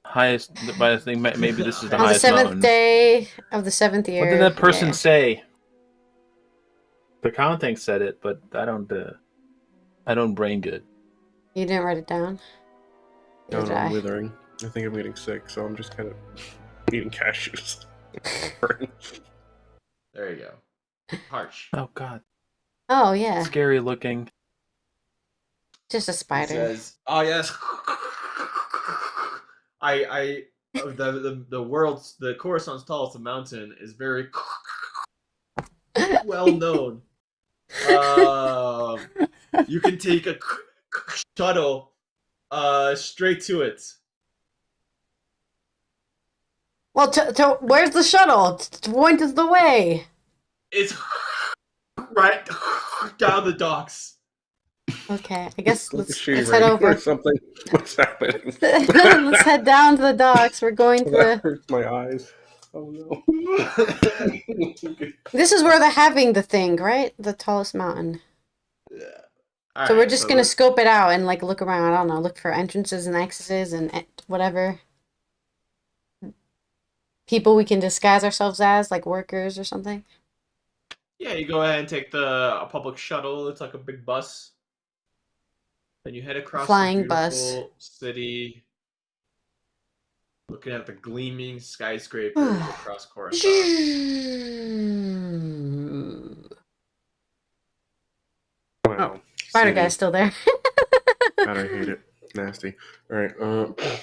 Highest, but I think maybe this is the On the highest seventh mountain. day of the 7th year. What did that person yeah. say? The content said it, but I don't brain good. You didn't write it down? No, Neither no, I'm did I. withering. I think I'm getting sick, so I'm just kind of eating cashews. There you go. Harsh. Oh god, Oh, yeah. scary looking. Just a It spider. says, "Oh yes, the Coruscant's tallest mountain is very well known. You can take a shuttle straight to it. Well, where's the shuttle? Point us the way. It's right down the docks." Okay, I guess Like a let's shitty head radio over. or something. What's happening? Let's head down to the docks. We're going to That the... hurts my eyes. Oh no. This is where they're having the thing, right? The tallest mountain. Yeah. So we're just gonna scope it out and like look around. I don't know, look for entrances and exits and whatever. People we can disguise ourselves as, like workers or something. Yeah, you go ahead and take a public shuttle. It's like a big bus. Then you head across Flying the bus. beautiful city, looking at the gleaming skyscrapers across Coruscant. Wow. Spider city. guy's still there. God, I hate it. Nasty. All right.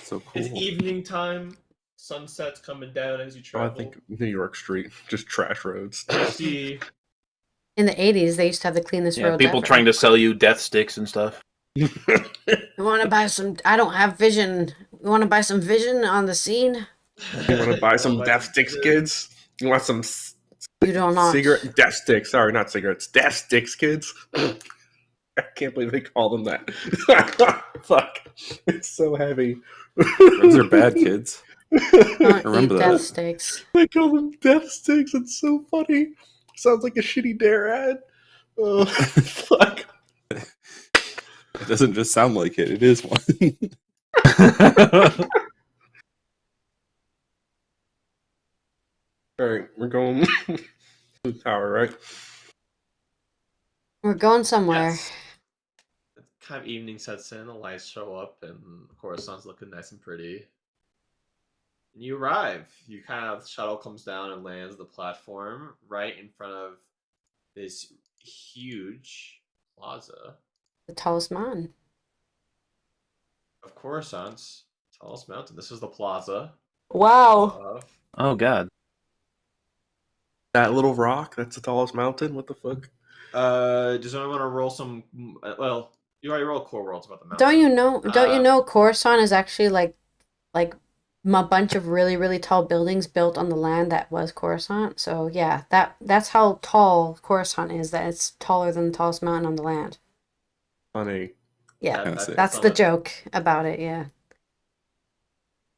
So cool. It's evening time. Sunset's coming down as you I travel. think New York Street, just trash roads. You see, In the 80s, they used to have the cleanest Yeah, roads people ever. trying to sell you death sticks and stuff. You want to buy some? I don't have vision. You want to buy some vision on the scene? You want to buy wanna some death sticks, kids? You want some You do not. cigarette death sticks? Sorry, not cigarettes. Death sticks, kids. I can't believe they call them that. Fuck, it's so heavy. Those are bad, kids. Don't Remember eat that. death sticks. They call them death sticks. It's so funny. Sounds like a shitty dare ad. Oh, fuck. It doesn't just sound like it. It is one. All right, we're going to the tower, right? We're going somewhere. yes. Kind of evening sets in, the lights show up, and of course, sun's looking nice and pretty. And you arrive. You kind of shuttle comes down and lands the platform right in front of this huge plaza The tallest mountain. of Coruscant's tallest mountain. This is the plaza. Wow. Of Oh god. That little rock, that's the tallest mountain? What the fuck? does anyone want to roll some? Well, you already rolled core worlds about the mountain. Don't you know? Don't you Uh, know Coruscant is actually like a bunch of really, really tall buildings built on the land that was Coruscant. So yeah, that's how tall Coruscant is. That it's taller than the tallest mountain on the land. Funny. Yeah, That's it. that's the joke about it. Yeah.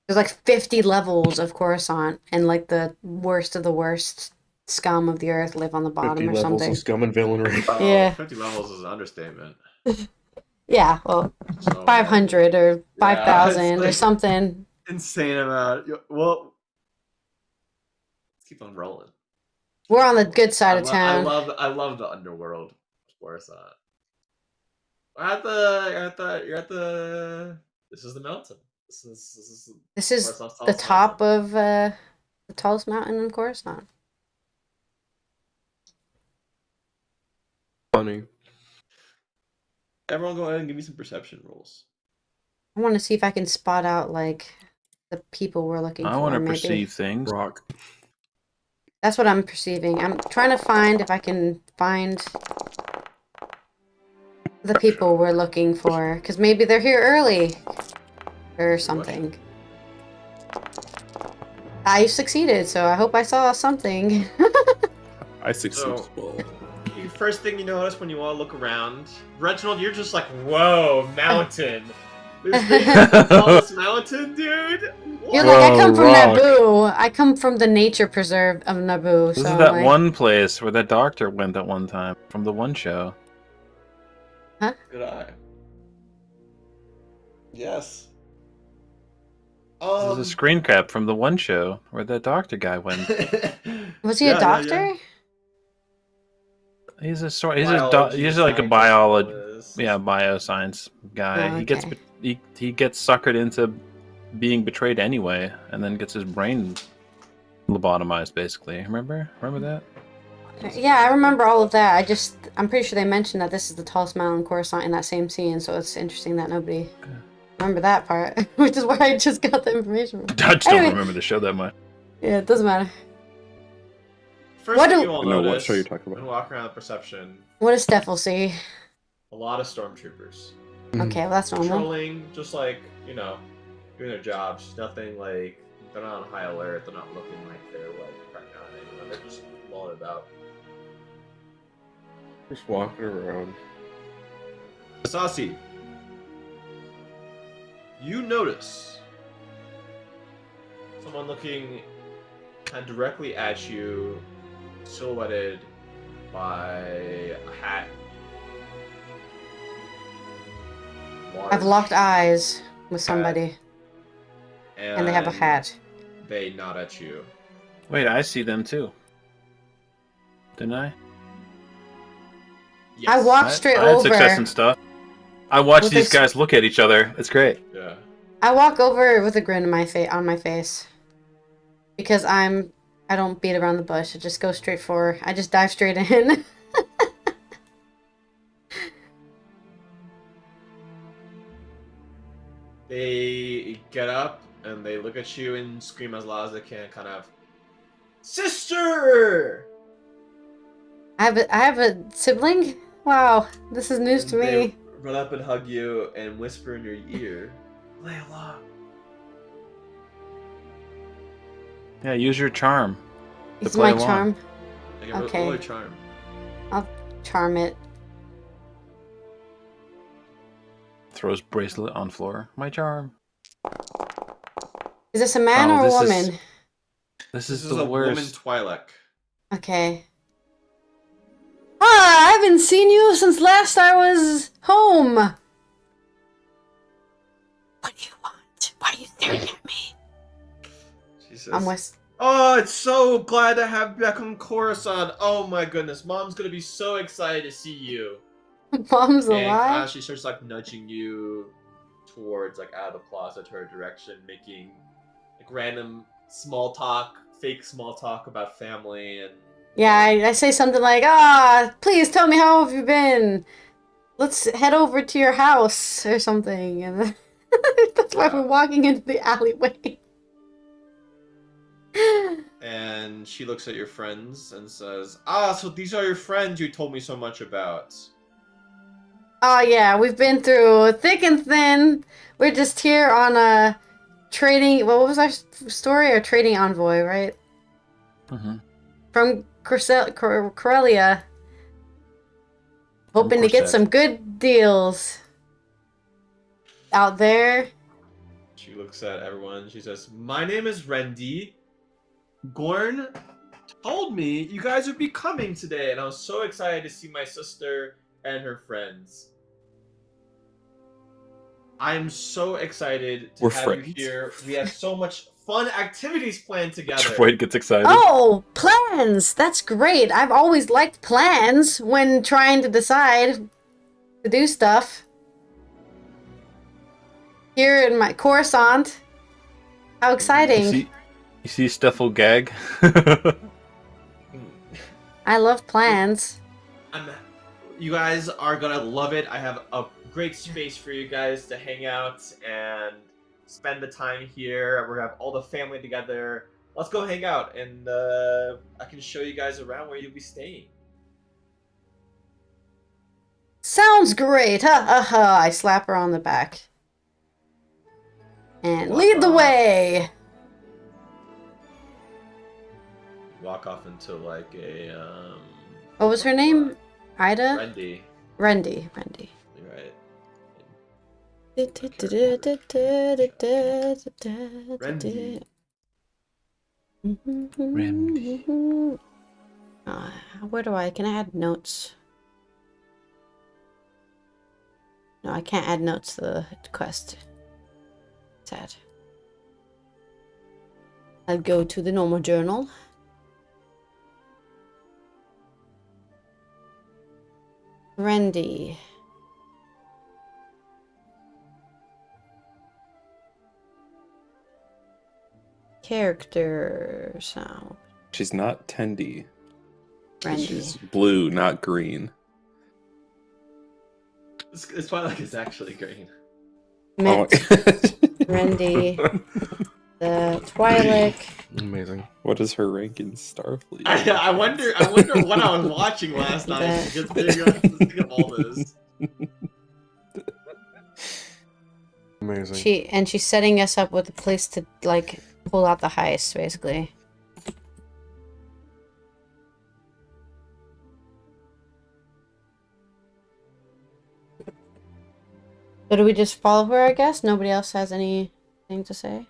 There's like 50 levels of Coruscant, and like the worst of the worst scum of the earth live on the 50 bottom or levels something. of scum and villainy. Yeah. 50 levels is an understatement. Yeah, well, So, 500 or 5,000 or like- something. insane amount. Well, let's keep on rolling. We're on the good side of town. I love the underworld of Coruscant. You're at the. This is the mountain. This is This is Coruscant's the tallest top mountain. of the tallest mountain in Coruscant. Funny. Everyone, go ahead and give me some perception rolls. I want to see if I can spot out like the people we're looking I for. want to Maybe perceive things. Rock. that's what I'm perceiving. I'm trying to find if I can find the people we're looking for, because maybe they're here early or something. I succeeded, so I hope I saw something. I succeeded. So- Well, The first thing you notice when you all look around, Reginald, you're just like, whoa, mountain. This thing is the tallest mountain, dude. You're What? like, I Whoa, come from rock. Naboo. I come from the nature preserve of Naboo. This So is I'm that like, one place where that doctor went at one time from the one show. Good eye. Yes. This is a screen cap from the one show where that doctor guy went. was he a doctor? He's a Biology, he's like a scientist. bioscience guy. Oh, He gets okay. he gets suckered into being betrayed anyway, and then gets his brain lobotomized. Basically, remember that? Yeah, I remember all of that. I'm pretty sure they mentioned that this is the tallest mountain in Coruscant in that same scene, so it's interesting that nobody remember that part, which is where I just got the information from. I just Anyway. don't remember the show that much. Yeah, it doesn't matter. First What thing do- you all I know what notice show you're talking when about. walk around the perception, What does Steffel see? a lot of stormtroopers. Okay, well that's normal. Patrolling, just like, doing their jobs. Nothing like, they're not on high alert, they're not looking like they're like cracking out on anyone. They're just mulling about. Just walking around. Sasi, you notice someone looking kind of directly at you, silhouetted by a hat. I've locked eyes with somebody, and they have a and hat. They nod at you. Wait, I see them too. Didn't I? Yes. I walked straight I had over. success and stuff. I watched With these this- guys look at each other. It's great. Yeah. I walk over with a grin on my face, because I don't beat around the bush. I just go straight for. I just dive straight in. They get up and they look at you and scream as loud as they can, kind of, "Sister!" I have a sibling? Wow, this is news to They me. run up and hug you and whisper in your ear, "Layla." Yeah, use your charm. to It's play my along. charm. Like a Okay. roller charm. I'll charm it. Throws bracelet on floor. My charm. Is this a man Oh, or a this is- woman? This This is is the a woman worst. Twi'lek. Okay. Ah, I haven't seen you since last I was home. What do you want? Why are you staring at me? She says, I'm West. "Oh, it's so glad to have you back on Coruscant. Oh my goodness, Mom's gonna be so excited to see you." Mom's And alive. she starts like nudging you towards like out of the plaza to her direction, making like random small talk, fake small talk about family and Yeah, I say something like, "Ah, please tell me how have you been? Let's head over to your house or something." And then that's why Yeah. we're walking into the alleyway. and she looks at your friends and says, "Ah, so these are your friends you told me so much about." Oh yeah, we've been through thick and thin. We're just here on a trading. What was our story? A trading envoy, right? Mm-hmm. From Corellia. Hoping to get Corset. some good deals out there. She looks at everyone. She says, "My name is Rendy. Gorn told me you guys would be coming today, and I was so excited to see my sister and her friends. I'm so excited to We're have friends. you here. We have so much fun activities planned together." Dwight gets excited. Oh, plans! That's great. I've always liked plans when trying to decide to do stuff. Here in my Coruscant. How exciting. You see Steffel gag? I love plans. You guys are gonna love it. I have a great space for you guys to hang out and spend the time here. We're gonna have all the family together. Let's go hang out, and I can show you guys around where you'll be staying. Sounds great. Ha ha ha. I slap her on the back. And Walk lead the off. way. Walk off into like a What was her name? Ida? Rendy. Rendy. You're right. Rendy. Rendy. Where do I? Can I add notes? No, I can't add notes to the quest. Sad. I'll go to the normal journal. Rendy. Character sound. She's not Tendy. Rendy. She's blue, not green. It's probably like it's actually green. Oh my Met Rendy. The Twi'lek. Amazing. What is her rank in Starfleet? I wonder what I was watching last night to just think of all this. Amazing. She's setting us up with a place to like pull out the heist, basically. So do we just follow her, I guess? Nobody else has anything to say?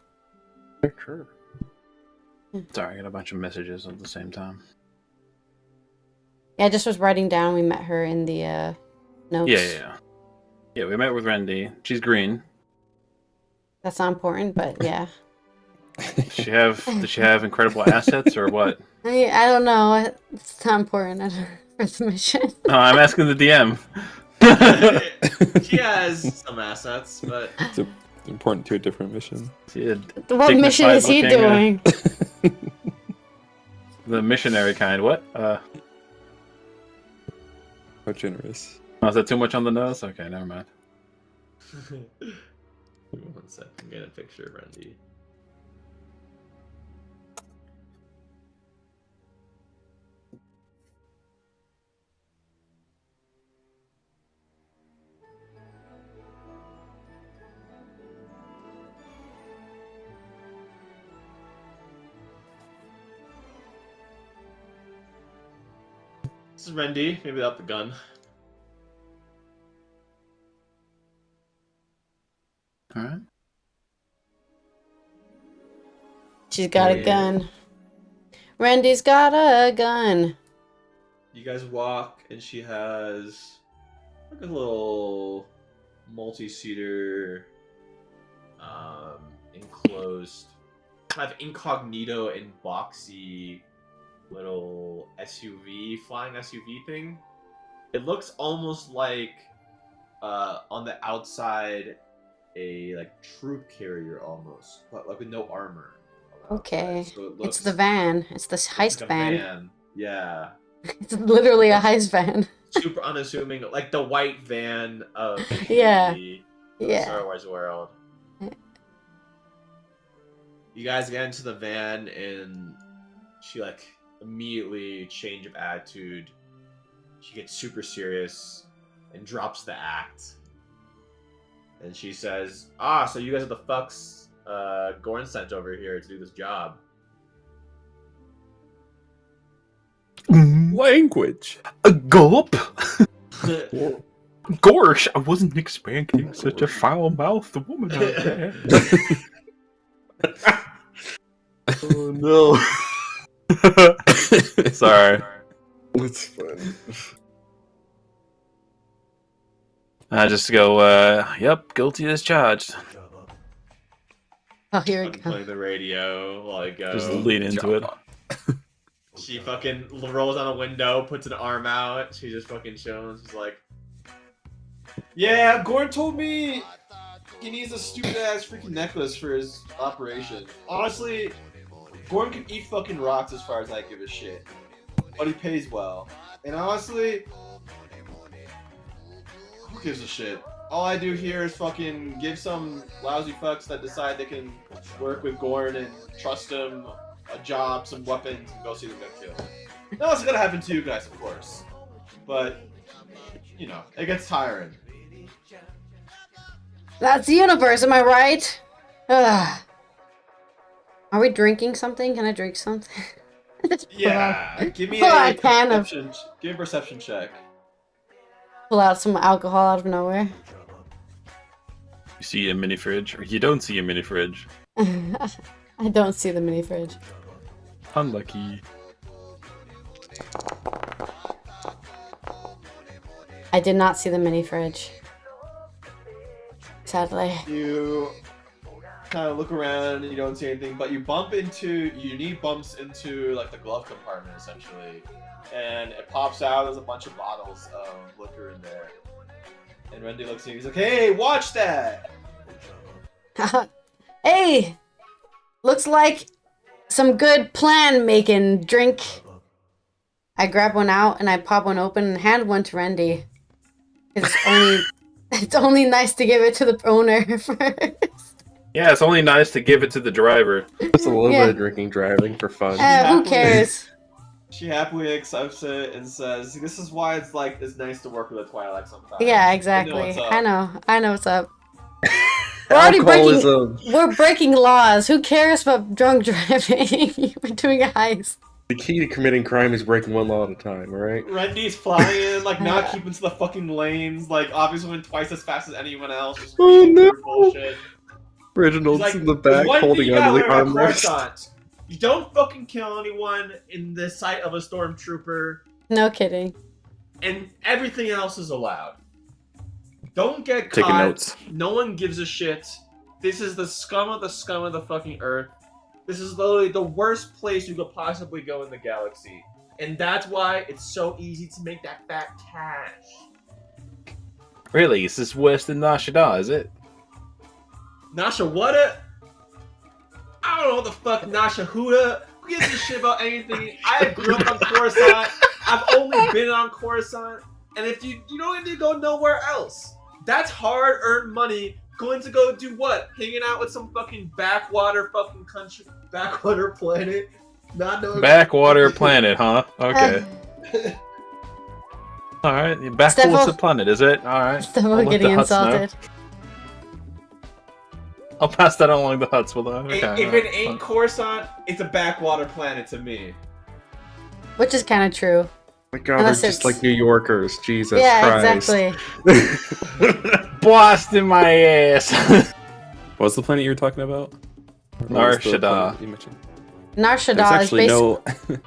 Sure. Sorry, I got a bunch of messages at the same time. Yeah, I just was writing down we met her in the notes. Yeah. Yeah, we met with Rendy. She's green. That's not important, but yeah. Does she have incredible assets or what? I don't know. It's not important. I don't know for the mission. No, I'm asking the DM. She has some assets, but It's important to a different mission. She had What mission is he dignified-looking, doing? the missionary kind. What? How generous. Oh, is that too much on the nose? Okay, never mind. Give me 1 second. I'm getting a picture of Randy. This is Randy, maybe without the gun. All right. She's got a Yeah. gun. Randy's got a gun. You guys walk, and she has like a little multi-seater, enclosed, kind of incognito and boxy little SUV, flying SUV thing. It looks almost like on the outside a like troop carrier almost, but like with no armor. on the Okay. outside. So It's the van. It's the heist like a van. Yeah. It's literally a heist van. Super unassuming, like the white van of Yeah. the Yeah. Star Wars world. You guys get into the van, and she like immediately change of attitude. She gets super serious and drops the act. And she says, "Ah, so you guys are the fucks Gorn sent over here to do this job." Language. A gulp. Gosh, I wasn't expecting such a foul-mouthed woman out there. Oh no. Sorry. It's fun. I just go, yep, guilty as charged. Oh, here we Fucking go. play the radio, like Just lean into it. she fucking rolls on a window, puts an arm out. She just fucking shows. She's like, "Yeah, Gorn told me he needs a stupid ass freaking necklace for his operation. Honestly, Gorn can eat fucking rocks as far as I give a shit, but he pays well. And honestly, who gives a shit? All I do here is fucking give some lousy fucks that decide they can work with Gorn and trust him a job, some weapons, and go see them get killed. No, it's gonna happen to you guys, of course. But, you know, it gets tiring." That's the universe, am I right? Ugh. Are we drinking something? Can I drink something? Yeah, give me Pull out a a can of- perception. Give me a perception check. Pull out some alcohol out of nowhere. You see a mini fridge, or you don't see a mini fridge. I don't see the mini fridge. Unlucky. I did not see the mini fridge. Sadly. You kind of look around and you don't see anything, but you bump into, your knee bumps into like the glove compartment essentially, and it pops out. There's a bunch of bottles of liquor in there. And Randy looks at you. He's like, "Hey, watch that!" Hey! Looks like some good plan making drink. I grab one out and I pop one open and hand one to Randy. It's only nice to give it to the owner first. Yeah, it's only nice to give it to the driver. Just a little Yeah. bit of drinking, driving for fun. Who cares? She happily accepts it and says, "This is why it's nice to work with a Twilight sometimes." Yeah, You know exactly. what's up. I know what's up. We're already Alcoholism. We're breaking laws. Who cares about drunk driving? We're doing a heist. The key to committing crime is breaking one law at a time, alright? Randy's flying, like not keeping to the fucking lanes, like obviously went twice as fast as anyone else. Just Oh, speeding no. through bullshit. Reginald's He's like, in the "There's back one thing holding you onto gotta the learn about armrest. Coruscant. You don't fucking kill anyone in the sight of a stormtrooper, No kidding. and everything else is allowed. Don't get Taking caught. notes. No one gives a shit. This is the scum of the fucking earth. This is literally the worst place you could possibly go in the galaxy. And that's why it's so easy to make that fat cash. Really? Is this worse than Nashada, is it? Nasha what? I don't know what the fuck Nasha Huda. Who gives a shit about anything? I grew up on Coruscant. I've only been on Coruscant. And if you don't need to go nowhere else. That's hard-earned money Going to go do what? Hanging out with some fucking backwater fucking country, backwater planet? Not knowing. Backwater planet, huh? Okay. All right. Backwater planet, is it? All right. Stefan getting insulted. I'll pass that along the huts. Well, okay. If it ain't Coruscant, it's a backwater planet to me. Which is kind of true. My God, Unless they're just it's- like New Yorkers. Jesus Yeah, Christ. exactly. Blasting my ass. What was the planet you were talking about? Nar What was the Shaddaa. planet you mentioned? Nar There's Shaddaa is actually basically...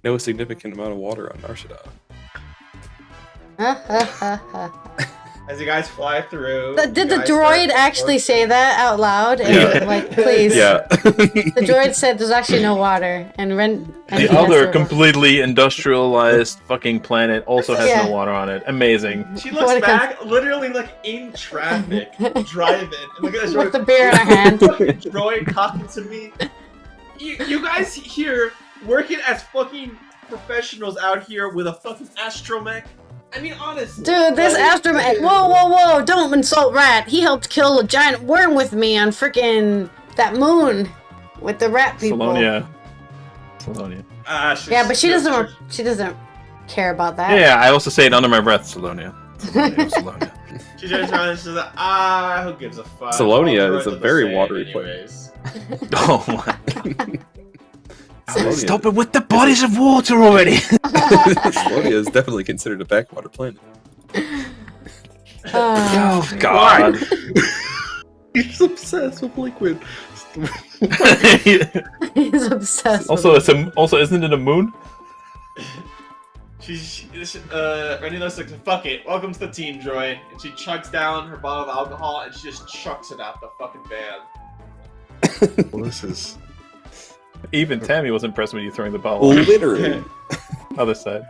no significant amount of water on Nar Shaddaa. As you guys fly through. Did the you guys droid start- actually say that out loud? And, Yeah. like, please. Yeah. The droid said there's actually no water, and Ren. And he The has other to- completely industrialized fucking planet also has Yeah. no water on it. Amazing. She What looks it comes- back, literally like in traffic, driving, and look at this With droid. the beer in her hand. Fucking droid talking to me. You guys here working as fucking professionals out here with a fucking astromech. I mean, honestly. Dude, this like- astromech. Whoa! Don't insult Rat. He helped kill a giant worm with me on freaking that moon with the rat people. Salonia. Yeah, but she doesn't. She doesn't care about that. Yeah, I also say it under my breath, Salonia. Salonia. She turns around and she's like, who gives a fuck? Salonia All is a droids are the very same watery anyways. Oh my. Salonia. Stop it with the bodies of water already! Salonia is definitely considered a backwater planet. Oh god. He's obsessed with liquid. He's obsessed. also, with also, isn't it a moon? Randy looks like, fuck it, welcome to the team, droid. And she chugs down her bottle of alcohol and she just chucks it out the fucking van. Well, this is. Even Tammy was impressed when you throwing the bottle. Literally. Other side.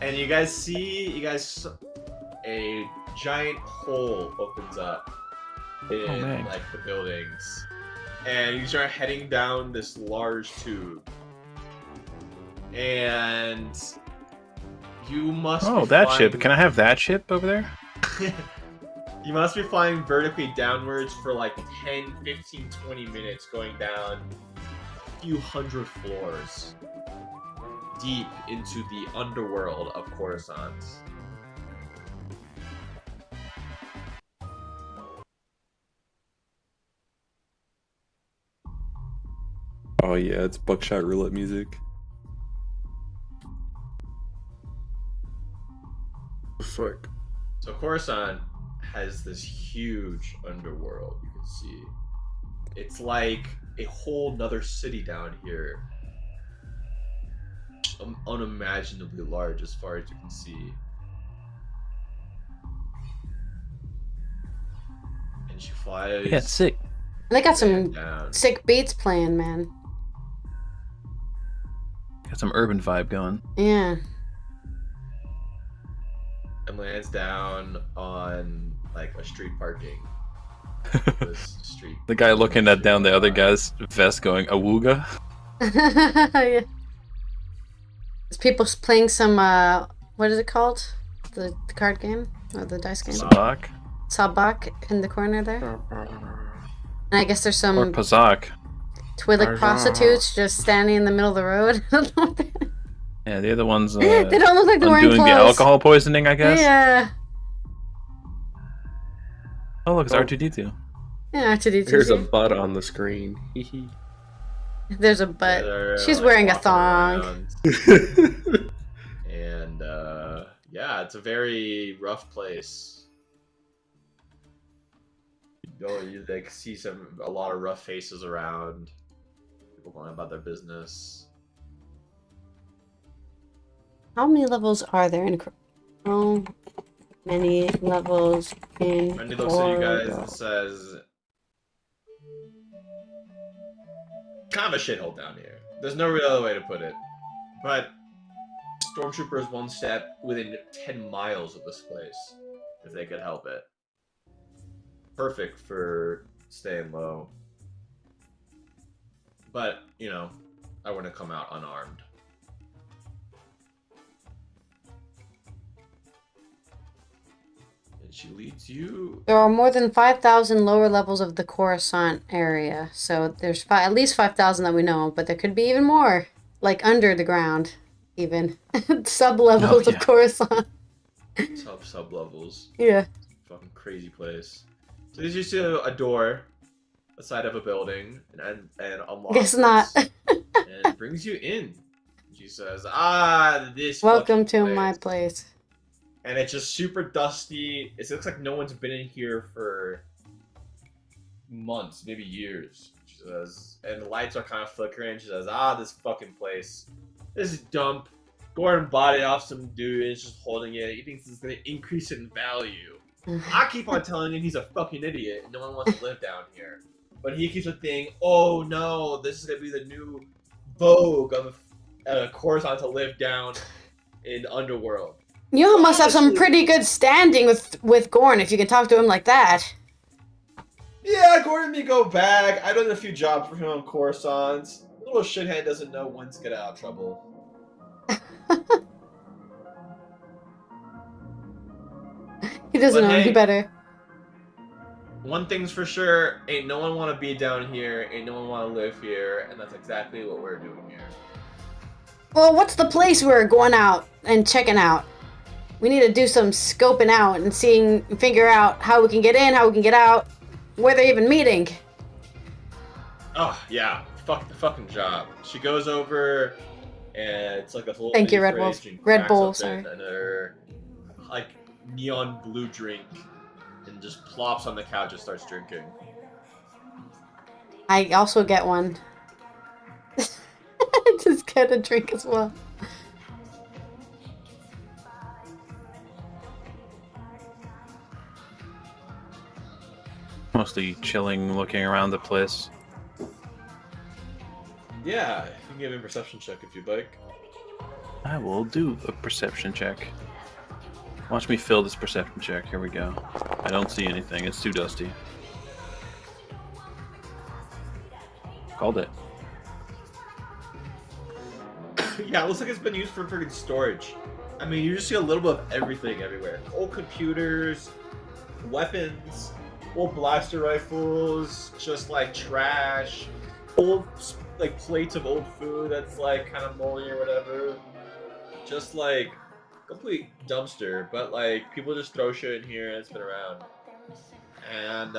And you guys see, a giant hole opens up in man. like the buildings, and you start heading down this large tube, and you must. Oh, be that flying- ship. Can I have that ship over there? You must be flying vertically downwards for like 10, 15, 20 minutes, going down a few hundred floors deep into the underworld of Coruscant. Oh yeah, it's buckshot roulette music. Fuck. So Coruscant has this huge underworld, you can see. It's like a whole nother city down here. Unimaginably large as far as you can see. And she flies Yeah, it's sick. They got some down. sick beats playing, man. Got some urban vibe going. Yeah. And lands down on like a street parking. This street. The guy looking at down the other guy's vest going, awooga? Yeah. There's people playing some, what is it called? The card game? Or the dice game? Sabak? Sabak in the corner there. And I guess there's Or some Pazak. Twi'lek prostitutes just standing in the middle of the road. Yeah, they're the ones They don't look like they're wearing undoing clothes. the alcohol poisoning, I guess. Yeah. Oh, look, it's R2D2. Yeah, R2D2. There's a butt on the screen. Hee There's a butt. They're, She's like, wearing a walking thong. around. And yeah, it's a very rough place. You like see a lot of rough faces around. People going about their business. How many levels are there in? How many levels in? Randy looks at you guys Corridor? and says, "Kind of a shithole down here. There's no real other way to put it. But stormtroopers one step within 10 miles of this place, if they could help it. Perfect for staying low. But, you know, I wouldn't come out unarmed." And She leads you. There are more than 5,000 lower levels of the Coruscant area, so there's at least 5,000 that we know, but there could be even more, like under the ground, even sub-levels of Coruscant. Sub levels. Yeah. Fucking crazy place. So there's just a door, the side of a building, and unlocks. Guess not. And brings you in. She says, this Welcome fucking to my place. And it's just super dusty. It looks like no one's been in here for months, maybe years. She says, and the lights are kind of flickering. She says, this fucking place. This is dump. Gordon bought it off some dude and is just holding it. He thinks it's going to increase in value. I keep on telling him he's a fucking idiot and no one wants to live down here. But he keeps on thinking, oh no, this is going to be the new vogue of Coruscant to live down in Underworld. You must have some pretty good standing with Gorn if you can talk to him like that. Yeah, Gordon may go back. I've done a few jobs for him on Coruscant. Little shithead doesn't know when to get out of trouble. He doesn't know any better. One thing's for sure, ain't no one want to be down here, ain't no one want to live here, and that's exactly what we're doing here. Well, what's the place we're going out and checking out? We need to do some scoping out and figure out how we can get in, how we can get out, where they're even meeting. Oh, yeah. Fuck the fucking job. She goes over, and it's like a whole Thank you, Red Bull. Red Bull, sorry. Another, like, neon blue drink, and just plops on the couch and starts drinking. I also get one. Just get a drink as well. Mostly chilling, looking around the place. Yeah, you can give me a perception check if you'd like. I will do a perception check. Watch me fill this perception check. Here we go. I don't see anything. It's too dusty. Called it. Yeah, it looks like it's been used for freaking storage. I mean, you just see a little bit of everything everywhere. Old computers, weapons, old blaster rifles, just like trash, old like plates of old food that's like kind of moldy or whatever. Just like complete dumpster, but like people just throw shit in here and it's been around. And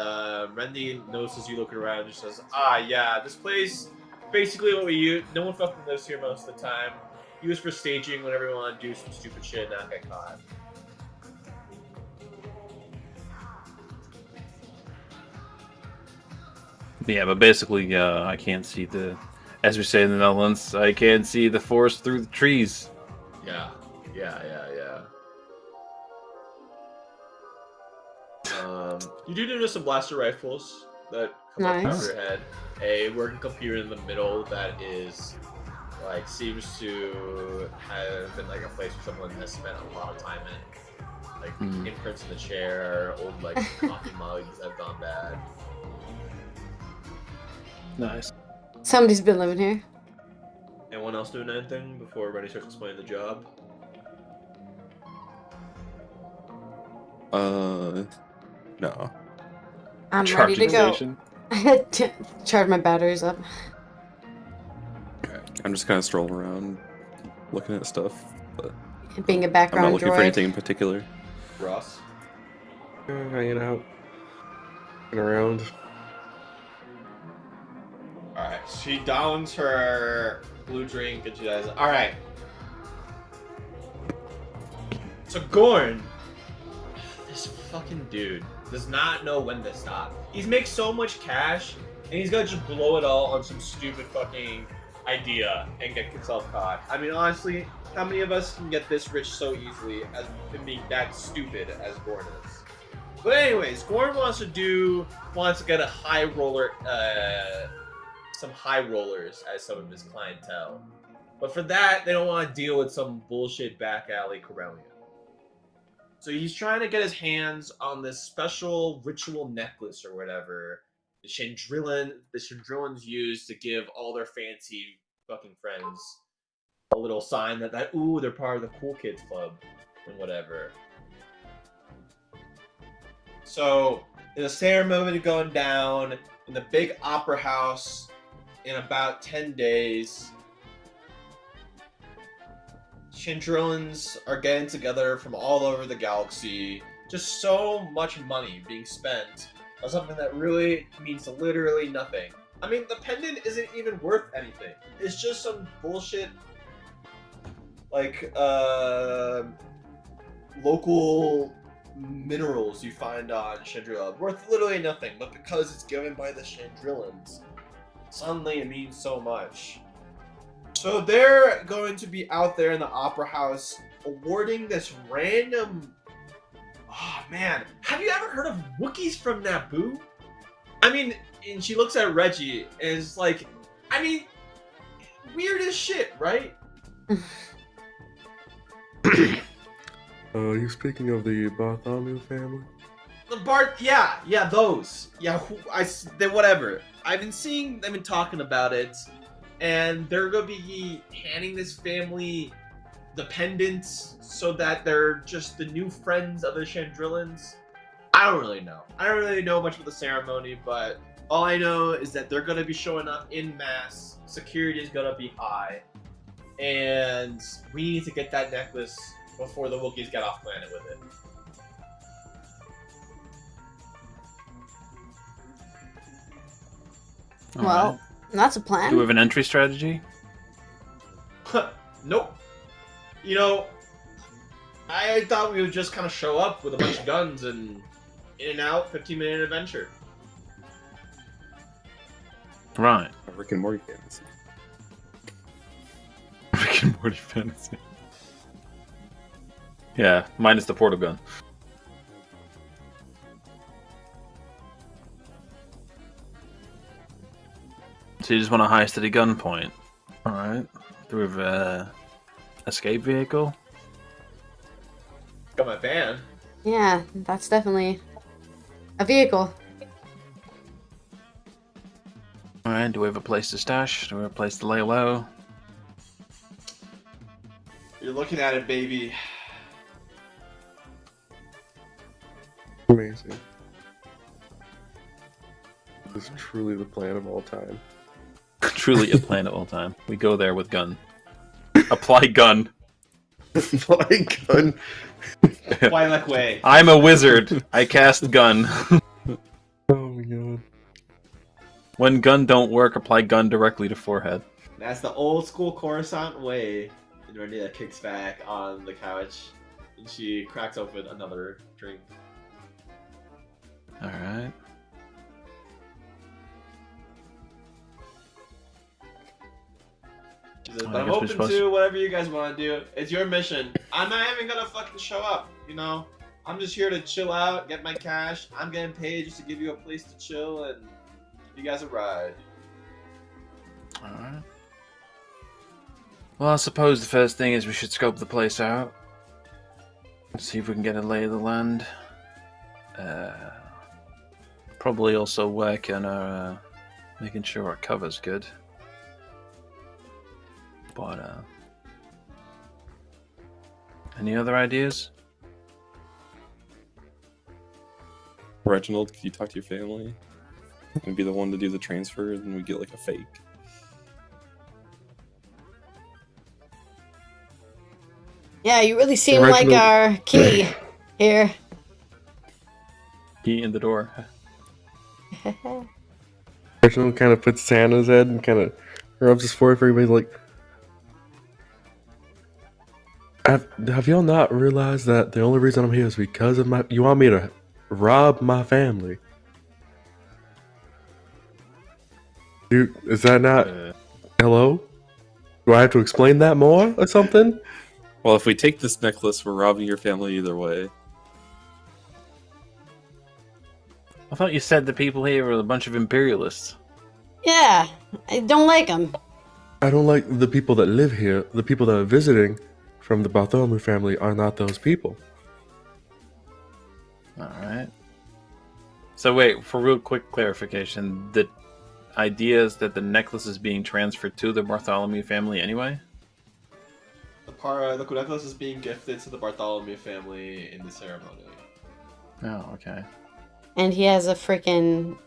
Rendy notices you looking around and just says, yeah, this place, basically what we use, no one fucking lives here most of the time. Used for staging whenever we want to do some stupid shit and not get caught. Yeah, but basically, I can't see as we say in the Netherlands, I can't see the forest through the trees. Yeah. You do notice some blaster rifles that come up over your head. A working computer in the middle that is, like, seems to have been, like, a place where someone has spent a lot of time in. Like, imprints in the chair, old, like, coffee mugs that have gone bad. Nice. Somebody's been living here. Anyone else doing anything before Rennie starts explaining the job? No. I'm ready to go. Charge my batteries up. I'm just kind of strolling around, looking at stuff, but being a I'm background not looking droid. for anything in particular. Ross? Hanging out. Looking around. Alright, she downs her blue drink and she says, alright. So Gorn, this fucking dude, does not know when to stop. He's makes so much cash, and he's gonna just blow it all on some stupid fucking idea and get himself caught. I mean, honestly, how many of us can get this rich so easily as being that stupid as Gorn is? But anyways, Gorn wants to get a high roller, some high rollers as some of his clientele. But for that, they don't want to deal with some bullshit back alley Corellian. So he's trying to get his hands on this special ritual necklace or whatever the Chandrillans use to give all their fancy fucking friends a little sign that ooh, they're part of the cool kids club and whatever. So, in a ceremony going down in the big opera house in about 10 days, Chandrillans are getting together from all over the galaxy. Just so much money being spent on something that really means literally nothing. I mean, the pendant isn't even worth anything. It's just some bullshit, like, local minerals you find on Chandrilla. Worth literally nothing, but because it's given by the Chandrillans, suddenly it means so much. So they're going to be out there in the Opera House awarding this random... Oh, man. Have you ever heard of Wookiees from Naboo? I mean, and she looks at Reggie and is like, I mean, weird as shit, right? You speaking of the Bartholomew family? The Bart, yeah, those. Yeah, whatever. I've been seeing them and talking about it, and they're gonna be handing this family the pendants so that they're just the new friends of the Chandrillans. I don't really know. I don't really know much about the ceremony, but all I know is that they're gonna be showing up in mass. Security is gonna be high, and we need to get that necklace before the Wookiees get off planet with it. Well, that's a plan. Do we have an entry strategy? Nope. You know, I thought we would just kind of show up with a bunch of guns and in and out, 15-minute adventure. Right. A Rick and Morty fantasy. Rick and Morty fantasy. Yeah, minus the portal gun. So you just want a high steady gunpoint. Alright. Do we have a escape vehicle? Got my van. Yeah, that's definitely a vehicle. Alright, do we have a place to stash? Do we have a place to lay low? You're looking at it, baby. Amazing. This is truly the plan of all time. Truly a plan at all time. We go there with gun. Apply gun. My gun. Twi'lek way. I'm a wizard. I cast gun. Oh my god. When gun don't work, apply gun directly to forehead. That's the old school Coruscant way. And Renea kicks back on the couch, and she cracks open another drink. Alright. She says, I but I'm guess we're open supposed to whatever you guys want to do. It's your mission. I'm not even gonna fucking show up, you know? I'm just here to chill out, get my cash. I'm getting paid just to give you a place to chill and give you guys a ride. Alright. Well, I suppose the first thing is we should scope the place out. See if we can get a lay of the land. Probably also work on our making sure our cover's good. But any other ideas? Reginald, can you talk to your family? And be the one to do the transfer, and we get like a fake. Yeah, you really seem like Reginald- our key here. Key in the door. Reginald kind of puts his hand on his head and kind of rubs his forehead for everybody. Like, have y'all not realized that the only reason I'm here is because of my? You want me to rob my family? Dude, is that not? Hello? Do I have to explain that more or something? Well, if we take this necklace, we're robbing your family either way. I thought you said the people here were a bunch of imperialists. Yeah, I don't like them. I don't like the people that live here. The people that are visiting from the Bartholomew family are not those people. Alright. So wait, for real quick clarification, the idea is that the necklace is being transferred to the Bartholomew family anyway? The necklace is being gifted to the Bartholomew family in the ceremony. Oh, okay. and he has a freaking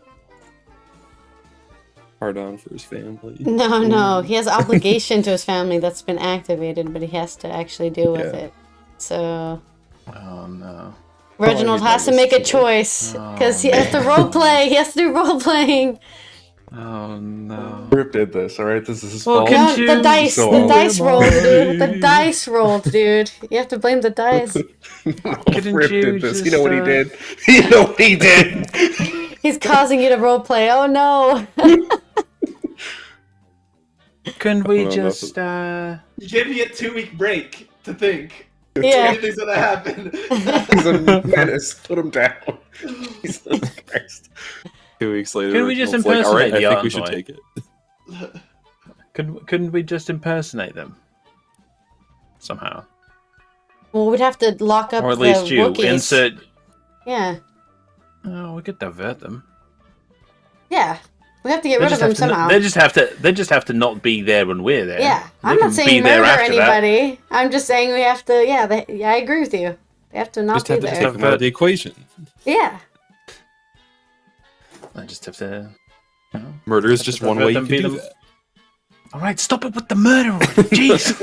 Hard on for his family. no, he has obligation to his family that's been activated, but he has to actually deal with it. So Oh no. Reginald has to make a choice because he has to roleplay. He has to do role playing. Oh no. Rip did this, alright? This is his Well, fault. can No, you- the dice, So the dice am rolled, I. dude. The dice rolled, dude. You have to blame the dice. Couldn't Rip you did this. just, You know what he did? You know what he did? He's causing you to roleplay. Oh no. Couldn't we Well, just You gave me a 2-week break to think. Yeah. Anything's gonna happen. He's a menace. Put him down. Jesus Christ. 2 weeks later, Can we just Reginald's like, all right, impersonate the I think we should envoy? take it. couldn't we just impersonate them? Somehow. Well, we'd have to lock up Or at the least you. Wookiees. Insert Yeah. Oh, we could divert them. Yeah. We have to get rid of just them have to somehow. They just have to not be there when we're there. Yeah. They I'm can not be saying there murder after that. anybody. I'm just saying we have to. Yeah. I agree with you. They have to not Just be have to there. take them out of the equation. Yeah. I just have to. You know. Murder is just one way you can do that. All right, stop it with the murder. Jeez.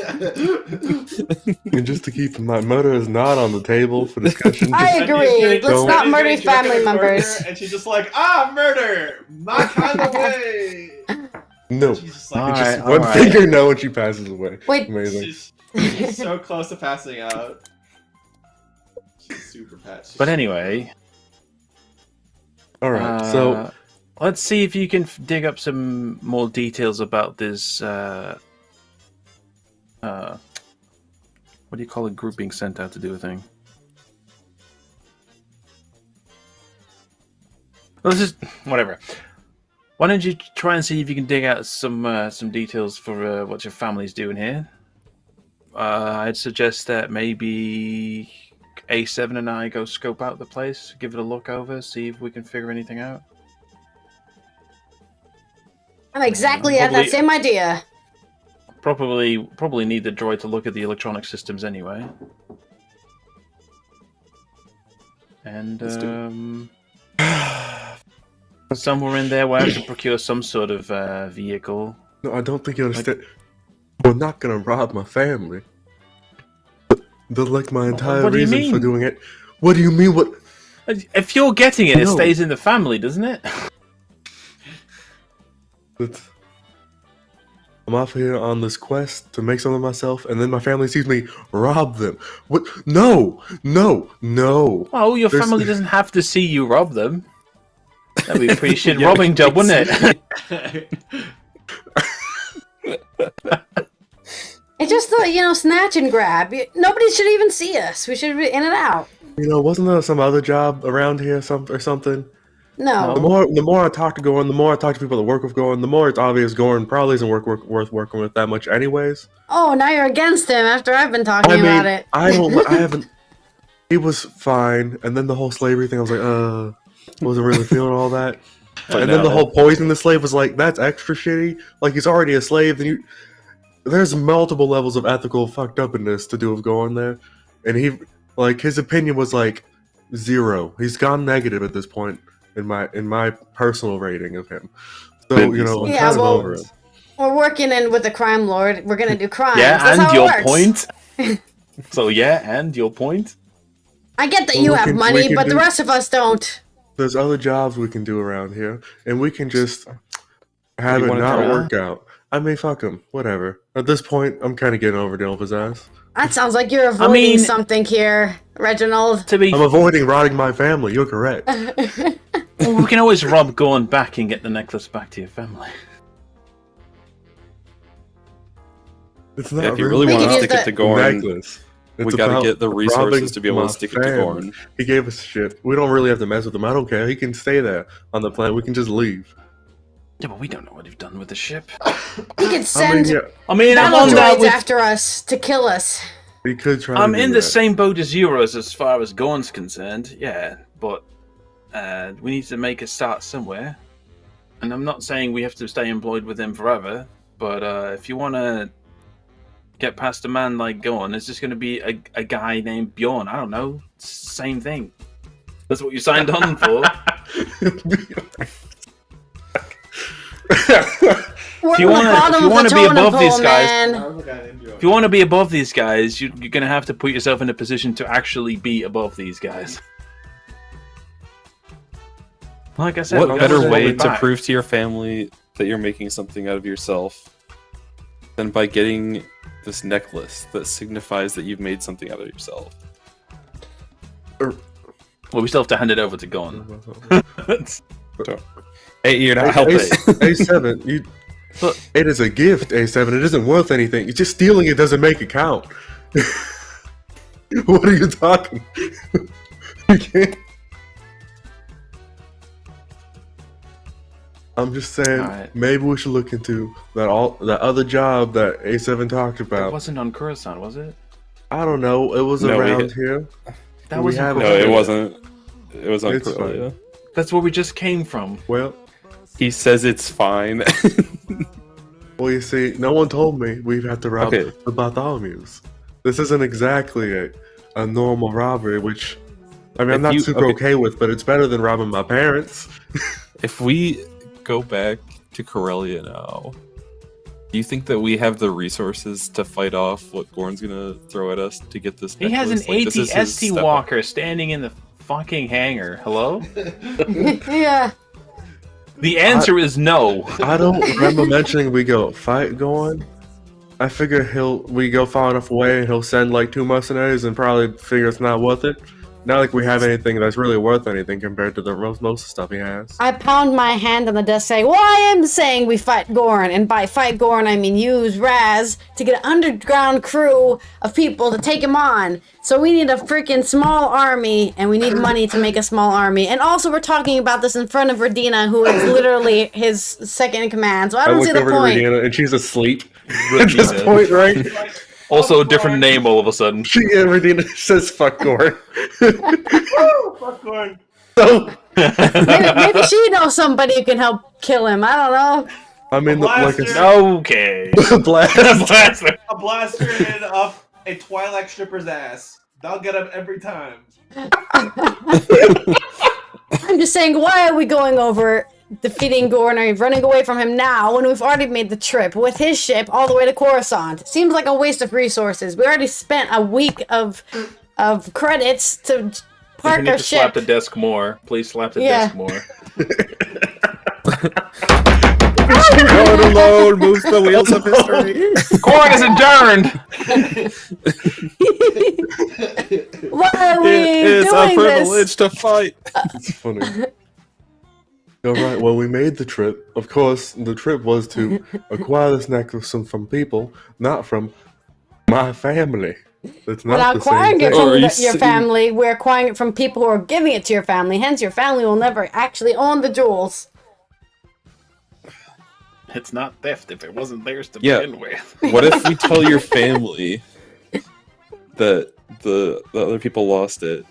And just to keep in mind, murder is not on the table for discussion. I agree. Let's Don't- not murder She's drinking family a corner, members. And she's just like, murder! My kind of way! No. She's just like, All Just right, one all right. finger no and she passes away. Wait. Amazing. she's so close to passing out. She's super patchy. But anyway, Alright, so let's see if you can dig up some more details about this. What do you call a group being sent out to do a thing? Well, this is whatever. Why don't you try and see if you can dig out some details for what your family's doing here? I'd suggest that maybe A7 and I go scope out the place, give it a look over, see if we can figure anything out. I'm exactly at that Probably- same idea. Probably need the droid to look at the electronic systems anyway. And Let's do somewhere in there, we'll have to procure some sort of vehicle. no, I don't think you understand. We're not gonna rob my family. They're like my entire what do you reason for mean? doing it. What do you mean? What? If you're getting it, it No. stays in the family, doesn't it? It's- I'm off here on this quest to make something of myself, and then my family sees me rob them. What? No! No! No! Well, your There's- family doesn't have to see you rob them. That'd be a pretty shit Yeah, robbing job, wouldn't it? It's just the, snatch and grab. Nobody should even see us. We should be in and out. You know, wasn't there some other job around here, or something? No. The more I talk to Goran, the more I talk to people that work with Goran, the more it's obvious Goran probably isn't worth working with that much, anyways. Oh, now you're against him after I've been talking I mean, about it. I haven't. He was fine, and then the whole slavery thing, I was like, wasn't really feeling all that. And then the whole poisoning the slave was like, that's extra shitty. Like, he's already a slave, then there's multiple levels of ethical fucked up in this to do with going there. And his opinion was like 0. He's gone negative at this point in my personal rating of him. So, I'm Yeah, kind of well- over it. We're working in with the crime lord. We're gonna do crimes. Yeah, That's and how your it works. point. So yeah, and your point. I get that Well, you we have can- we money, can but the do- rest of us don't. There's other jobs we can do around here, and we can just have You it wanna not try? work out. I mean, fuck him. Whatever. At this point, I'm kind of getting over dealing with his ass. That sounds like you're avoiding mean- something here, Reginald. To be, I'm avoiding rotting my family. You're correct. well, we can always rob Gorn back and get the necklace back to your family. It's not Yeah, if you really really We want could to use stick it to the Goran, necklace. we It's gotta about get the resources robbing to be able my to stick it to fam. Goran. He gave us shit. We don't really have to mess with him. I don't care. He can stay there on the planet. We can just leave. Yeah, but we don't know what you've done with the ship. We could send yeah, I mean, I'm battle on that droids with. after us to kill us. we could try. I'm to do in the that. same boat as Euros as far as Gorn's concerned. Yeah, but we need to make a start somewhere. And I'm not saying we have to stay employed with him forever, but if you want to get past a man like Gorn, it's just going to be a guy named Bjorn. I don't know. Same thing. That's what you signed on for. If you want to be above these guys, Man. if you want to be above these guys, you're gonna have to put yourself in a position to actually be above these guys. Like I said, What better gotta way hold it to back. prove to your family that you're making something out of yourself than by getting this necklace that signifies that you've made something out of yourself? Well, we still have to hand it over to Gon. Hey, you're not helping. A7, Look. it is a gift, A7. It isn't worth anything. Just stealing it doesn't make it count. What are you talking? You can't. I'm just saying, Alright. maybe we should look into that other job that A7 talked It about. wasn't on Coruscant, was it? I don't know. It was No, around here. That We wasn't have- No, Coruscant. it wasn't. It was on It's Corellia. That's where we just came from. Well, He says it's fine. well, you see, no one told me we'd have to rob Okay. the Bartholomew's. This isn't exactly a normal robbery, which I mean, I'm If not you- super okay. okay with, but it's better than robbing my parents. If we go back to Corellia now, do you think that we have the resources to fight off what Gorn's gonna throw at us to get this He has an necklace? Like, this is his AT-ST step up. walker standing in the fucking hangar. Hello? Yeah. The answer is no. I don't remember mentioning we go fight going. I figure we go far enough away and he'll send like 2 mercenaries and probably figure it's not worth it. Not like we have anything that's really worth anything compared to the most stuff he has. I pound my hand on the desk saying, well, I am saying we fight Gorn, and by fight Gorn I mean use Raz to get an underground crew of people to take him on. So we need a freaking small army, and we need money to make a small army. And also we're talking about this in front of Radina, who is literally his second in command, so I don't see the over point. to Regina and she's asleep at this point, right? Also a different name all of a sudden. Regina says fuck Gorn. Fuck Gorn. So, Maybe she knows somebody who can help kill him. I don't know. I mean, like Blaster. Okay. a blast. Blaster. A blaster and up a Twilight stripper's ass. That'll get him every time. I'm just saying, why are we going over defeating Gorn or running away from him now when we've already made the trip with his ship all the way to Coruscant? Seems like a waste of resources. We already spent a week of credits to If park you need our to slap ship. the desk more, please slap the Yeah. desk more. Going alone moves the wheels of history. Corn is adjourned! Why are we It's a doing privilege this? to fight. It's funny. All right. Well, we made the trip. Of course, the trip was to acquire this necklace from people, not from my family. It's We're not not the same acquiring it thing. Or from are you your saying- family. We're acquiring it from people who are giving it to your family. Hence, your family will never actually own the jewels. It's not theft if it wasn't theirs to Yeah. begin with. What if we tell your family that the other people lost it,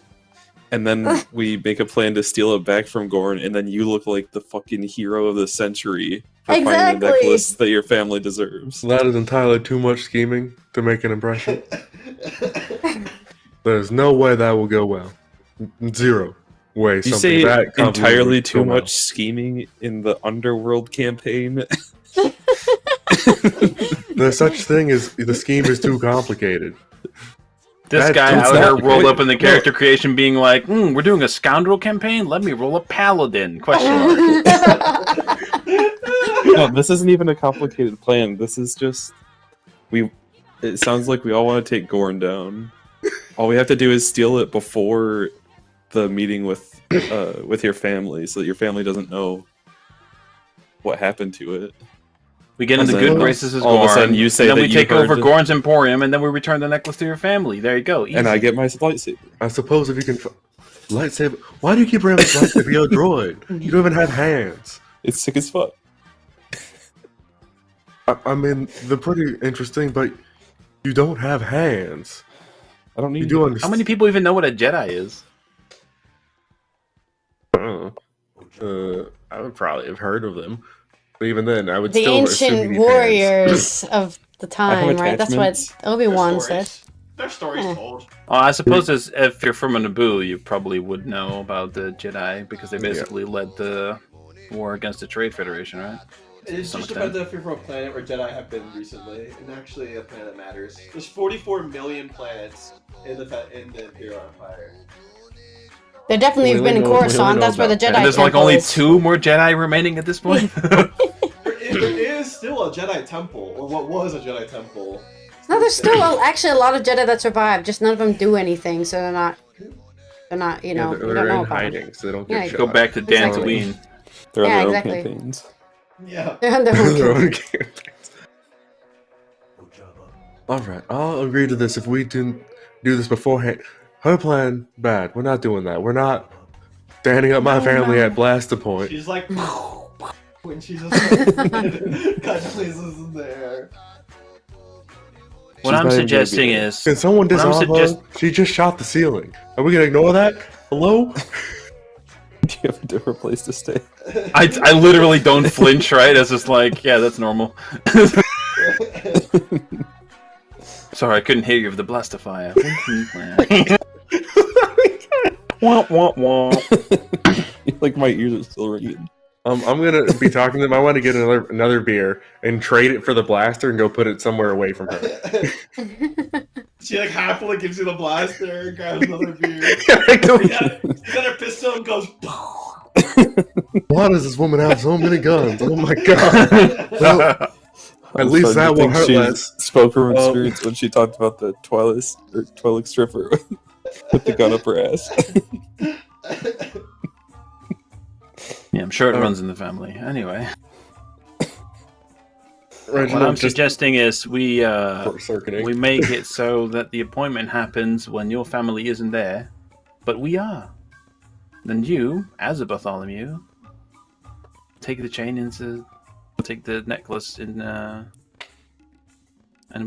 and then we make a plan to steal it back from Gorn, and then you look like the fucking hero of the century for finding Exactly. the necklace that your family deserves? That is entirely too much scheming to make an impression. There's no way that will go well. Zero way. You something say that convoluted entirely would too go well. much scheming in the Underworld campaign. There's such thing as the scheme is too complicated. This That guy dude's out here not- rolled wait, up in the no. character creation being like, we're doing a scoundrel campaign? Let me roll a paladin. Question mark. No, this isn't even a complicated plan. This is just it sounds like we all want to take Gorn down. All we have to do is steal it before the meeting with your family, so that your family doesn't know what happened to it. We get in the And good then graces of all of a Gorn, sudden you say and then that we you take heard over the- Gorn's Emporium, and then we return the necklace to your family. There you go. Easy. And I get my lightsaber. I suppose if you can. Lightsaber. Why do you keep bringing up this lightsaber? You're a droid. You don't even have hands. It's sick as fuck. I mean, they're pretty interesting, but you don't have hands. I don't You need. do How understand. many people even know what a Jedi is? I would probably have heard of them. But even then, I would The still assume you ancient need warriors of the I have time, right? That's what attachments. Obi-Wan said. Their story's Yeah. told. I suppose if you're from a Naboo, you probably would know about the Jedi because they basically led the war against the Trade Federation, right? It Some just extent. depends if you're from a planet where Jedi have been recently, and actually a planet matters. There's 44 million planets in the Imperial Empire. There definitely have We been in know- we Coruscant. know That's where the about Jedi that. And there's like temple only is. 2 more Jedi remaining at this point. There is still a Jedi temple, or what was a Jedi temple. No, there's still actually a lot of Jedi that survive. Just none of them do anything, so they're not. You know, you they're don't know in about them. hiding, so they don't Yeah, get shot. Go back to Exactly. Dantooine. They're on Yeah, their exactly. own campaigns. Yeah. They're on their Their own. own campaigns. Alright, I'll agree to this if we didn't do this beforehand. Her plan, bad. We're not doing that. We're not standing up my family at Blaster Point. She's like, when she's just like, cut places in the air. What She's I'm not even gonna be suggesting there. is, Can someone What I'm disarm suggest- her? She just shot the ceiling. Are we gonna ignore that? Hello? Do you have a different place to stay? I literally don't flinch, right? It's just like, yeah, that's normal. Sorry, I couldn't hear you with the blaster fire. Wah, wah, wah. Like my ears are still ringing. I'm gonna be talking to them. I want to get another beer and trade it for the blaster and go put it somewhere away from her. She like happily gives you the blaster, grabs another beer. I don't- He's got her pistol and goes. Why does this woman have so many guns? Oh my god! Well, at I'm least starting that to will think hurt she less. spoke from Um, experience when she talked about the Twi'lek stripper with the gun up her ass. Yeah, I'm sure it runs in the family. Anyway, what Reginald I'm just suggesting is we circuiting. make it so that the appointment happens when your family isn't there, but we are. Then you, as a Bartholomew, take the chain take the necklace in, and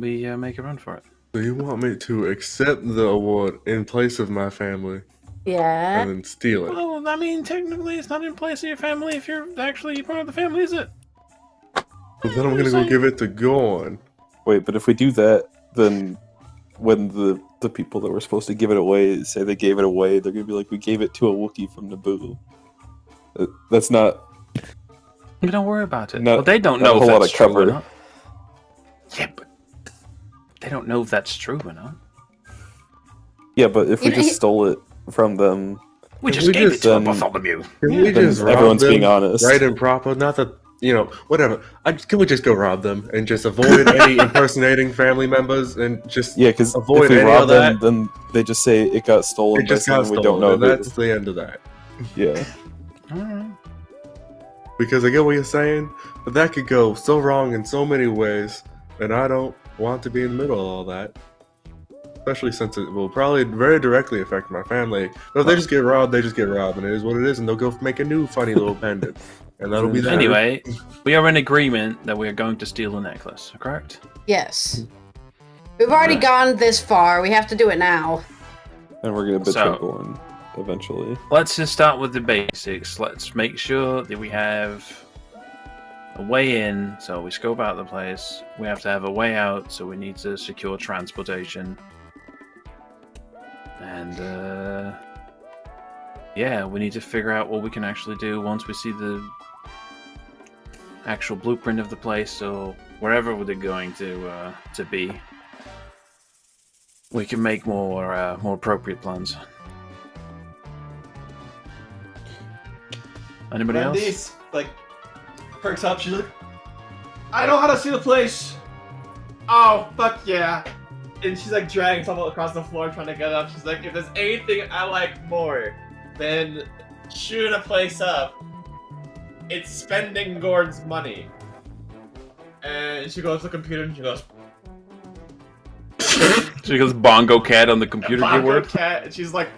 we make a run for it. So you want me to accept the award in place of my family Yeah. and then steal it? Well, I mean, technically, it's not in place of your family if you're actually part of the family, is it? But then I'm gonna go give it to Gorn. Wait, but if we do that, then when the people that were supposed to give it away say they gave it away, they're gonna be like, we gave it to a Wookiee from Naboo. That's not. Don't worry about it. Not- Well, they don't not a know if whole lot that's of true cover. or not. Yeah, but they don't know if that's true or not. Yeah, but if we You know, just stole it from them, We If just we gave just, it to a then- Bartholomew. Can we then just rob everyone's them being honest. right and proper? Not that, whatever. Can we just go rob them and just avoid any impersonating family members and just Yeah, because Avoid if we any rob of them, that. then they just say it got stolen it by just got someone stolen? we don't know And who. that's the end of that. Yeah. Alright. Because I get what you're saying, but that could go so wrong in so many ways, and I don't want to be in the middle of all that. Especially since it will probably very directly affect my family. But if they just get robbed, they just get robbed, and it is what it is, and they'll go make a new funny little pendant. And that'll be that. Anyway, we are in agreement that we are going to steal the necklace, correct? Yes. We've already gone this far. We have to do it now. And we're gonna betray So- Gorn eventually. Let's just start with the basics. Let's make sure that we have a way in, so we scope out the place. We have to have a way out, so we need to secure transportation. And, yeah, we need to figure out what we can actually do once we see the actual blueprint of the place, or wherever they're going to be. We can make more appropriate plans. Anybody else? Wendy's like perks up. She's like, I know how to see the place. Oh fuck yeah! And she's like dragging someone across the floor trying to get up. She's like, if there's anything I like more than shooting a place up, it's spending Gordon's money. And she goes to the computer and she goes, She goes bongo cat on the computer Bongo keyboard. Cat, and she's like,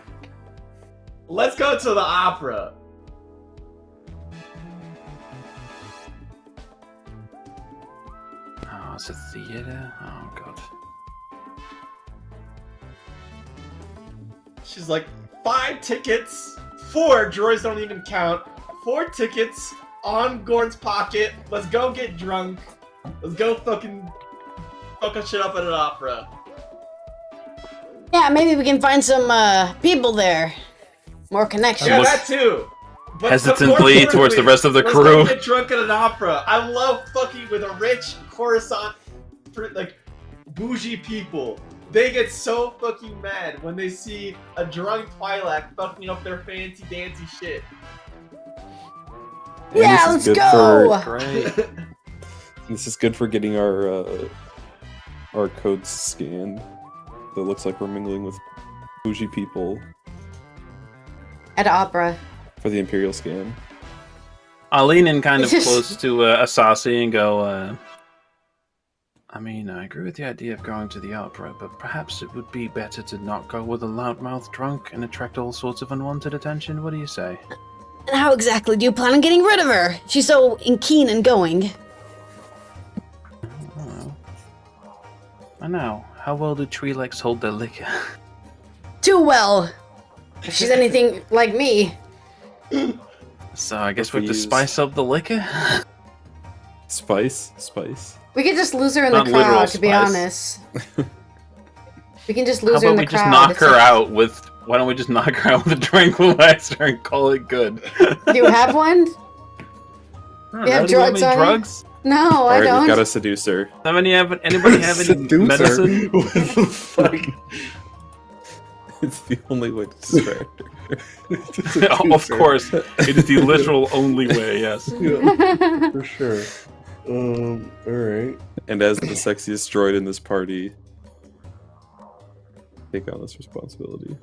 let's go to the opera. Oh, it's a theater? Oh, God. She's like, 5 tickets, 4 droids don't even count, 4 tickets on Gordon's pocket, let's go get drunk, let's go fucking fuck shit up at an opera. Yeah, maybe we can find some people there. More connections. Yeah, Look- that too. But hesitantly more towards the rest of the let's crew. go get drunk at an opera. I love fucking with a rich Coruscant, like bougie people. They get so fucking mad when they see a drunk Twi'lek fucking up their fancy dancy shit. And Yeah, this let's is good go! Great. This is good for getting our codes scanned. So it looks like we're mingling with bougie people At opera. for the Imperial scan. I'll lean in kind of close to Asasi and go, I mean, I agree with the idea of going to the opera, but perhaps it would be better to not go with a loudmouth drunk and attract all sorts of unwanted attention. What do you say? And how exactly do you plan on getting rid of her? She's so keen and going. Oh. I know. How well do Twi'leks hold their liquor? Too well. If she's anything like me. So I guess If we have we to use- spice up the liquor? Spice? We could just lose her in Not the literal crowd, to be spice. honest. We can just How lose her about in the we just crowd. knock It's her like- out with... Why don't we just knock her out with a tranquilizer and call it good? Do you have one? I don't You have know, do we drugs any on you? drugs? No, I Alright, don't. we've got a seducer. Anybody have any Seducer? medicine? What the fuck? It's the only way to distract her. Of course. It is the literal only way, yes. Yeah, for sure. Alright. And as the sexiest droid in this party, take on this responsibility.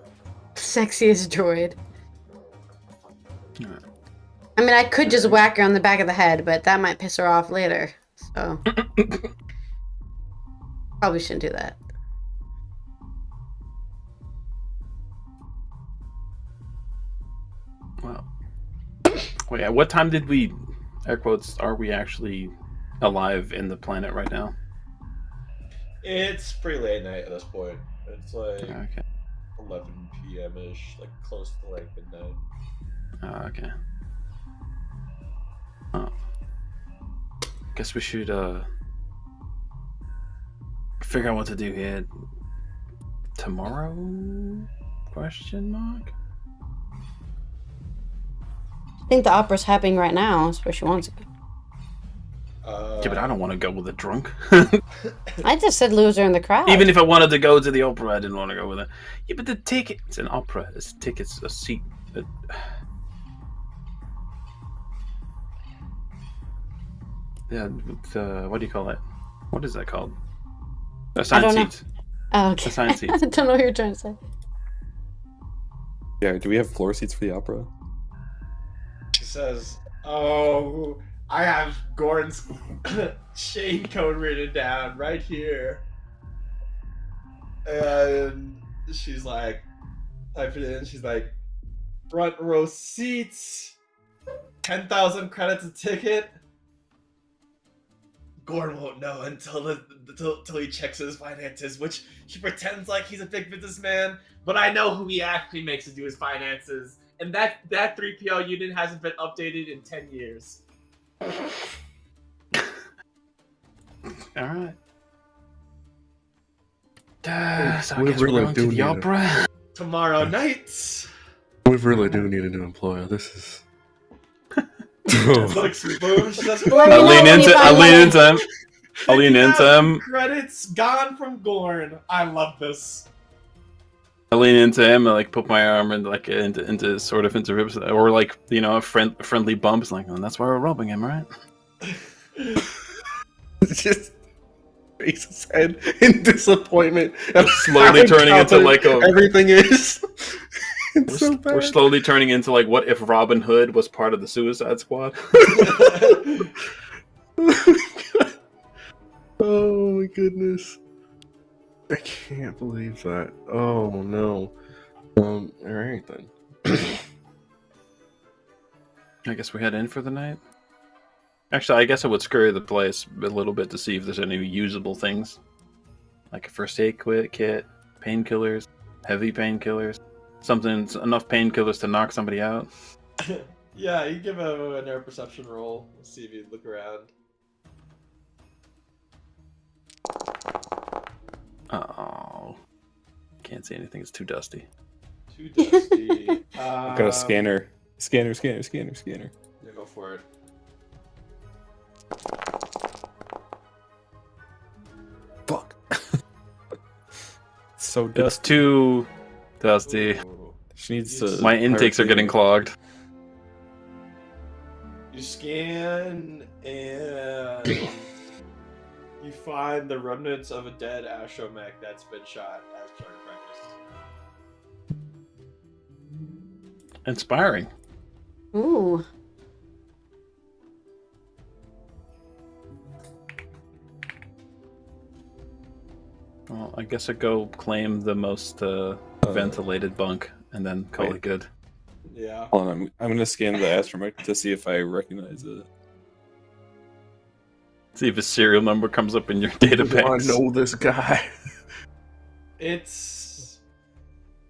Sexiest droid. Alright. I mean, I could just whack her on the back of the head, but that might piss her off later. So. Probably shouldn't do that. Wow. Wait, at what time did we, air quotes, are we actually alive in the planet right now? It's pretty late night at this point. It's like Okay. 11 p.m. ish, like close to like midnight. Oh, okay. Oh. Guess we should figure out what to do here tomorrow? Question mark? I think the opera's happening right now. That's where she wants to go. Yeah, but I don't want to go with a drunk. I just said lose her in the crowd. Even if I wanted to go to the opera, I didn't want to go with it. Yeah, but the ticket, it's an opera. It's tickets, a seat. Yeah, what do you call it? What is that called? Assigned don't know. seats. Oh, okay. Assigned I seats. don't know what you're trying to say. Yeah, do we have floor seats for the opera? She says, "Oh, I have Gordon's chain code written down right here." And she's like, type it in. She's like, front row seats, 10,000 credits a ticket. Gordon won't know until he checks his finances, which he pretends like he's a big businessman. But I know who he actually makes to do his finances. And that 3PL unit hasn't been updated in 10 years. Alright. So I We guess we're really going do to the need it. opera. Tomorrow night. We really do need a new employer. This is. Looks boom. She says, Let me I know lean when you into find money. him. I lean into him. Credits gone from Gorn. I love this. I lean into him and like put my arm into sort of into ribs, or like, you know, a friendly bumps. Like, oh, that's why we're robbing him, right? Just shakes his head in disappointment. And Slowly turning into like a. everything is. It's so We're bad. slowly turning into like, what if Robin Hood was part of the Suicide Squad? Oh my goodness. I can't believe that. Oh no. Alright then. I guess we head in for the night. Actually, I guess I would scurry the place a little bit to see if there's any usable things, like a first aid kit, painkillers, heavy painkillers, something enough painkillers to knock somebody out. Yeah, you give him an air perception roll. Let's see if you look around. Oh, can't see anything. It's too dusty. Too dusty. I've got a scanner. Scanner. Yeah, go for it. Fuck. It's so dusty. It's too dusty. Ooh. She needs to. My intakes are getting clogged. You scan and you find the remnants of a dead astromech that's been shot as target practice. Inspiring. Ooh. Well, I guess I go claim the most ventilated bunk and then call wait. it good. Yeah. Hold on, I'm gonna scan the astromech to see if I recognize it. See if a serial number comes up in your I database. know this guy. It's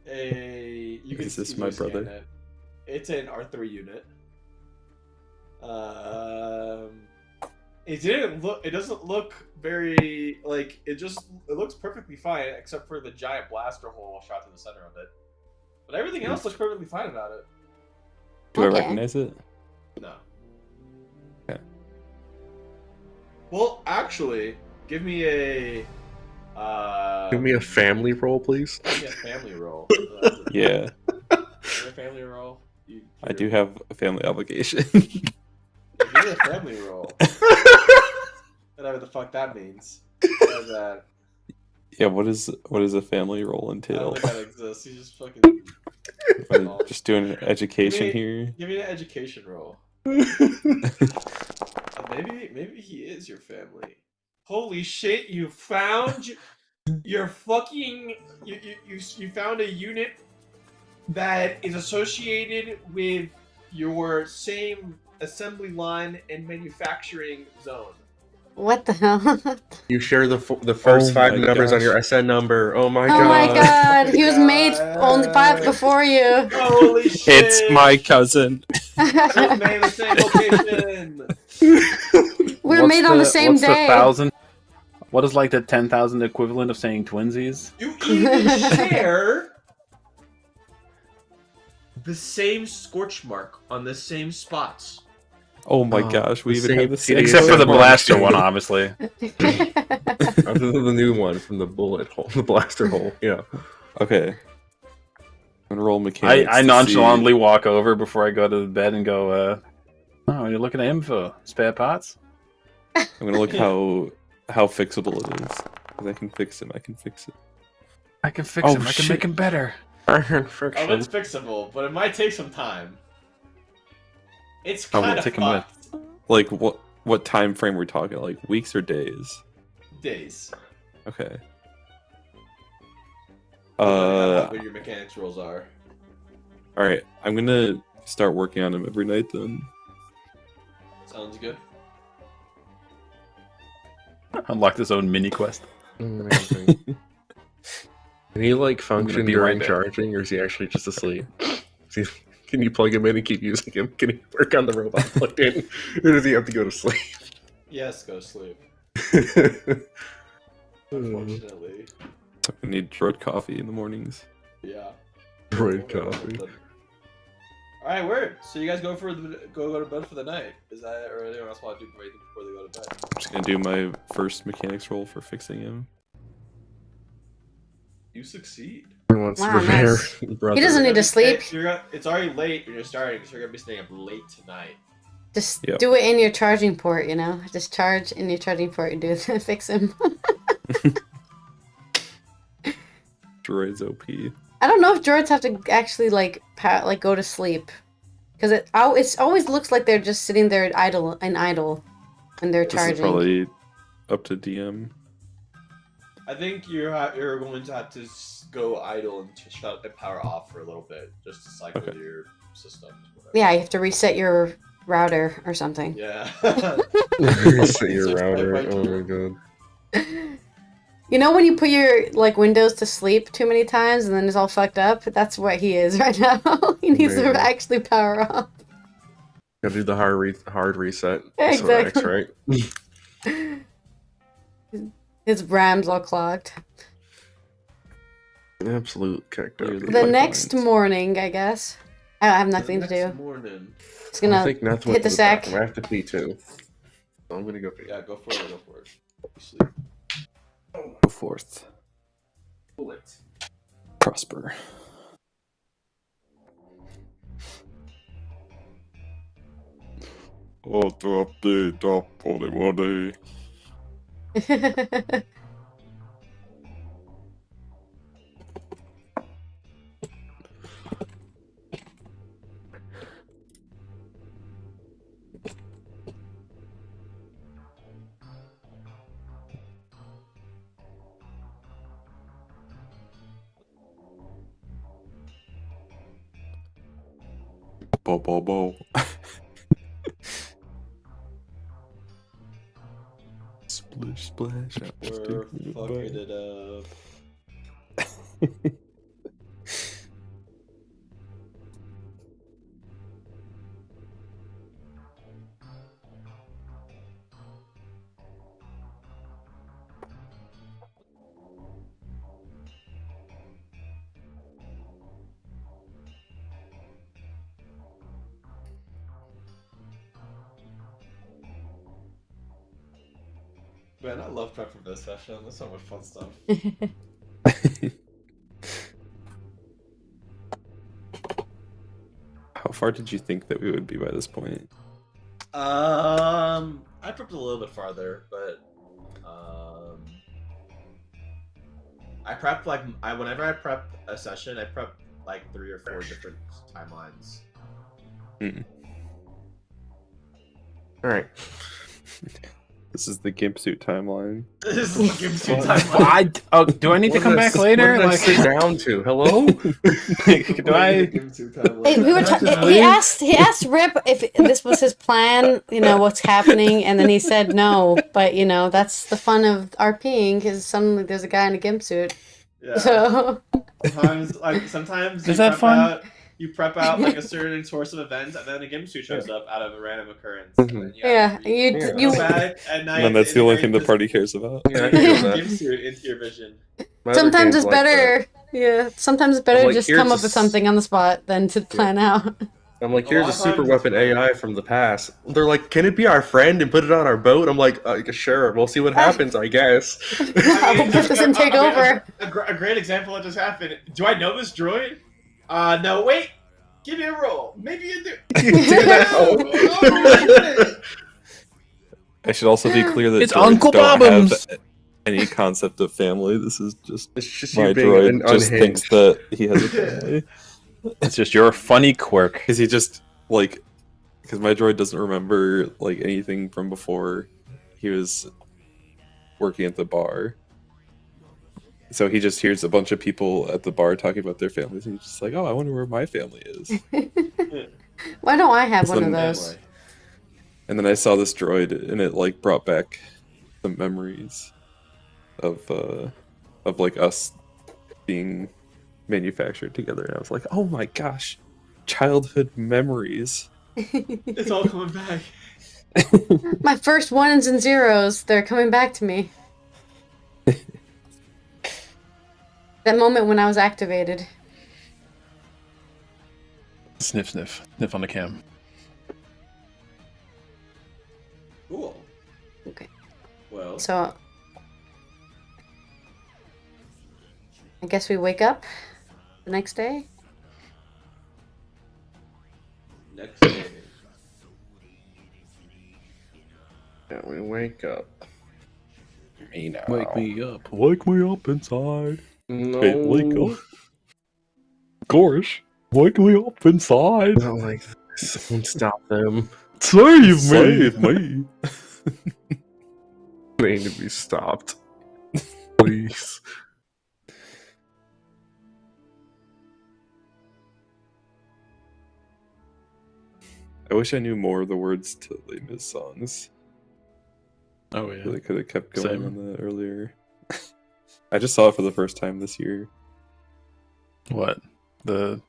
a. You can Is this easily my scan brother? it. It's an R3 unit. It didn't look. It doesn't look very like. It looks perfectly fine except for the giant blaster hole shot to the center of it. But everything else looks perfectly fine about it. Do I Okay. recognize it? No. Okay. Well, actually, give me a. Give me a family roll, please. Give me a family roll. Yeah, Give me a family roll. I do have a family obligation. Give me a family roll. Whatever the fuck that means. What is that? Yeah, what is a family role I entail? don't think that exists. He's just fucking. I'm just doing an education Give me- here. Give me an education roll. Maybe he is your family. Holy shit! You found your fucking you found a unit that is associated with your same assembly line and manufacturing zone. What the hell? You share the first Oh 5 my numbers on gosh. your SN number. Oh my Oh god. my god, he was made God. only 5 before you. Holy shit! It's my cousin. We're made the same location. We're made on the same what's day. The 1,000? What is like the 10,000 equivalent of saying twinsies? You even share the same scorch mark on the same spots. Oh my Oh, gosh, we the even same have the same. TDS Except for the mark. blaster one, obviously. Other than the new one from the bullet hole, the blaster hole. Yeah. Okay. I'm gonna roll mechanics. I to nonchalantly walk over before I go to bed and go, oh, you're looking at info. Spare parts? See, I'm gonna look how fixable it is. 'Cause I can fix him. I can fix it. I can fix Oh, him. I can shit. make him better. Iron Oh, friction. it's fixable, but it might take some time. It's Oh, we'll kind of take 'em with. fucked. Like what time frame we're talking? Like weeks or days? Days. Okay. How good your mechanics rolls are. All right. I'm gonna start working on him every night then. Sounds good. Unlock his own mini quest. Amazing. Can he like function be during right back. charging, or is he actually just asleep? See, can you plug him in and keep using him? Can he work on the robot plugged in, or does he have to go to sleep? Yes, go sleep. Hmm. Unfortunately. I need droid coffee in the mornings. Yeah. Droid coffee. Alright, word. So you guys go to bed for the night. Is that, or anyone else want to do anything before they go to bed? I'm just gonna do my first mechanics roll for fixing him. You succeed. He wants Wow, to repair nice. brother. He doesn't need to sleep. It's already late when you're starting, so you're gonna be staying up late tonight. Just Yep. do it in your charging port, you know? Just charge in your charging port and do it. Fix him. Droid's OP. I don't know if droids have to actually like go to sleep, because it always looks like they're just sitting there idle when they're This is charging. probably up to DM. I think you're going to have to go idle and to shut and power off for a little bit, just to cycle Okay. your systems. Whatever. Yeah, you have to reset your router or something. Yeah. Reset your So router. I might Oh do- my god. You know when you put your like Windows to sleep too many times and then it's all fucked up? That's what he is right now. He needs Amazing. to actually power off. Gotta do the hard reset. Yeah, So that's exactly. right. His RAM's all clogged. An absolute cacti. Clearly. The My next point. morning, I guess. I have nothing to Next do. morning. Just I gonna think Nath hit went the to the sack. bathroom. I have to pee too. So I'm gonna go pee. Yeah, go for it. Go for it. Sleep. Go forth. Prosper. Oh, drop day, drop only one day. Bo bo bo. Splish splash. We're fucking it up. Man, I love prep for this session. There's so much fun stuff. How far did you think that we would be by this point? I prepped a little bit farther, but I prepped whenever I prep a session, I prep like 3 or 4 different timelines. All right. This is the Gimp suit timeline. This is fucking two timelines. Do I need to come back What later? did I Like, sit down to? Hello? do I? Hey, we were he asked Rip if this was his plan, what's happening, and then he said no. But that's the fun of RPing, because suddenly there's a guy in a gimp suit. Yeah. So Sometimes Is that fun? You prep out like a certain source of events, and then a gimp suit shows up out of a random occurrence. Mhm. you Go back at night. And that's the only thing the integrate party cares about. Yeah, I this can feel that. gimp suit into your vision. My other sometimes games it's like better. Yeah, sometimes it's better I'm to like, just here's come a up with something on the spot than to plan out. that. I'm like, A here's lot a of super times weapon it's AI from the past. They're like, can it be our friend and put it on our boat? I'm like, sure, we'll see what happens, I guess. I hope this doesn't take over. A great example that just happened. Do I know this droid? No, wait. Give me a roll. Maybe you do. You do that? I should also be clear that It's droids Uncle don't Bobbums. have any concept of family. This is just It's just my you being droid just thinks unhinged. that he has a family. It's just your funny quirk. Because he just, because my droid doesn't remember, anything from before he was working at the bar. So he just hears a bunch of people at the bar talking about their families, and he's just like, oh, I wonder where my family is. Why don't I have one of Some those? And then I saw this droid, and it brought back some memories of us being manufactured together, and I was like, oh my gosh, childhood memories. It's all coming back. My first ones and zeros, they're coming back to me. That moment when I was activated. Sniff, sniff. Sniff on the cam. Cool. Okay. Well, So, I guess we wake up the next day. next day. Yeah, we wake up. Me now. Wake me up. Wake me up inside. No. Wait, wake up. Gosh, wake me up inside. Not like this. Someone stop them. Save me. They need to be stopped. Please. I wish I knew more of the words to Les Mis songs. Oh yeah. Really could have kept going Same. on that earlier. I just saw it for the first time this year. What? The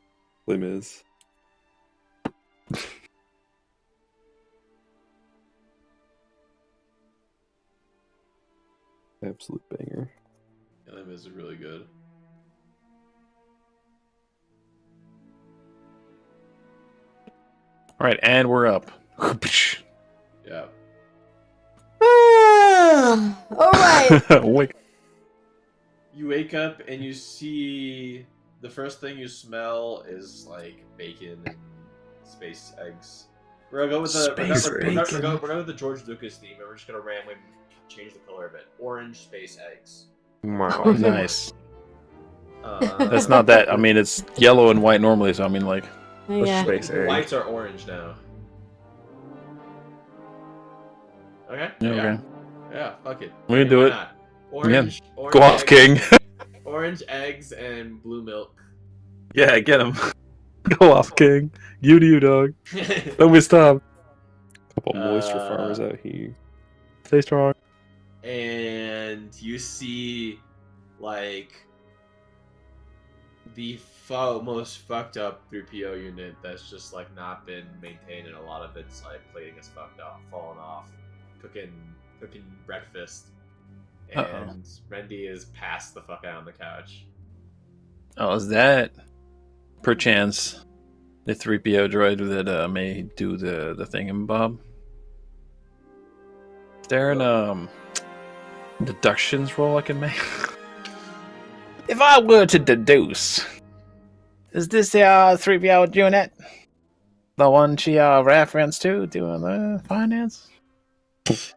Les Mis. Absolute banger. Yeah, that is really good. All right, and we're up. Yeah. All right. Wake. You wake up and you see the first thing you smell is like bacon and space eggs. We're gonna go with the we're going with the George Lucas theme, and we're just gonna randomly change the color of it. Orange space eggs. Wow. Nice. That's not that. I mean, it's yellow and white normally, so I mean, like, Yeah. Space The egg. whites are orange now. Okay. yeah, okay. Yeah. Fuck it. We can do why it. not? Orange. Orange Go off, eggs, King. Orange eggs and blue milk. Yeah, get him. Go off, King. You to you, dog. Don't be stopped. Couple moisture farmers out here. Stay strong. And you see like the most fucked up 3PO unit that's just like not been maintained, and a lot of it's like plating is fucked up, falling off, cooking breakfast, and Rendy is passed the fuck out on the couch. Oh, is that perchance the 3PO droid that may do the thingamabob? Is there an deductions roll I can make? If I were to deduce, is this the 3PO unit? The one she referenced to doing the finance?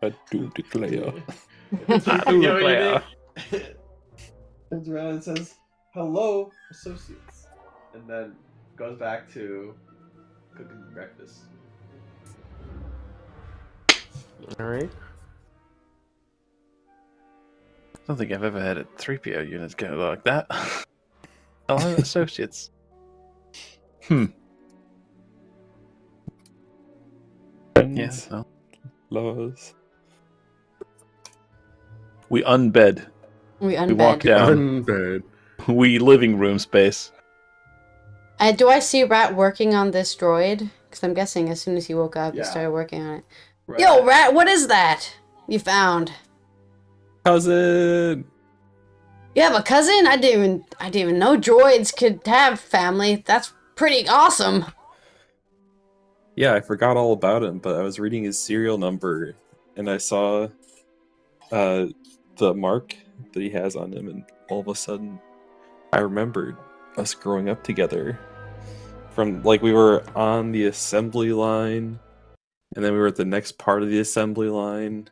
I do declare. Turns around and says, "Hello, associates," and then goes back to cooking breakfast. All right. I don't think I've ever had a 3PO unit go like that. Hello, associates. Friends, no. laws. We unbed. We We walk unbed. down. Unbed. We living room space. Do I see Rat working on this droid? Because I'm guessing as soon as he woke up, he Yeah. started working on it. Right. Yo, Rat, what is that you found? Cousin! You have a cousin? I didn't even know droids could have family. That's pretty awesome. Yeah, I forgot all about him, but I was reading his serial number, and I saw the mark that he has on him, and all of a sudden, I remembered us growing up together. From, like, we were on the assembly line, and then we were at the next part of the assembly line,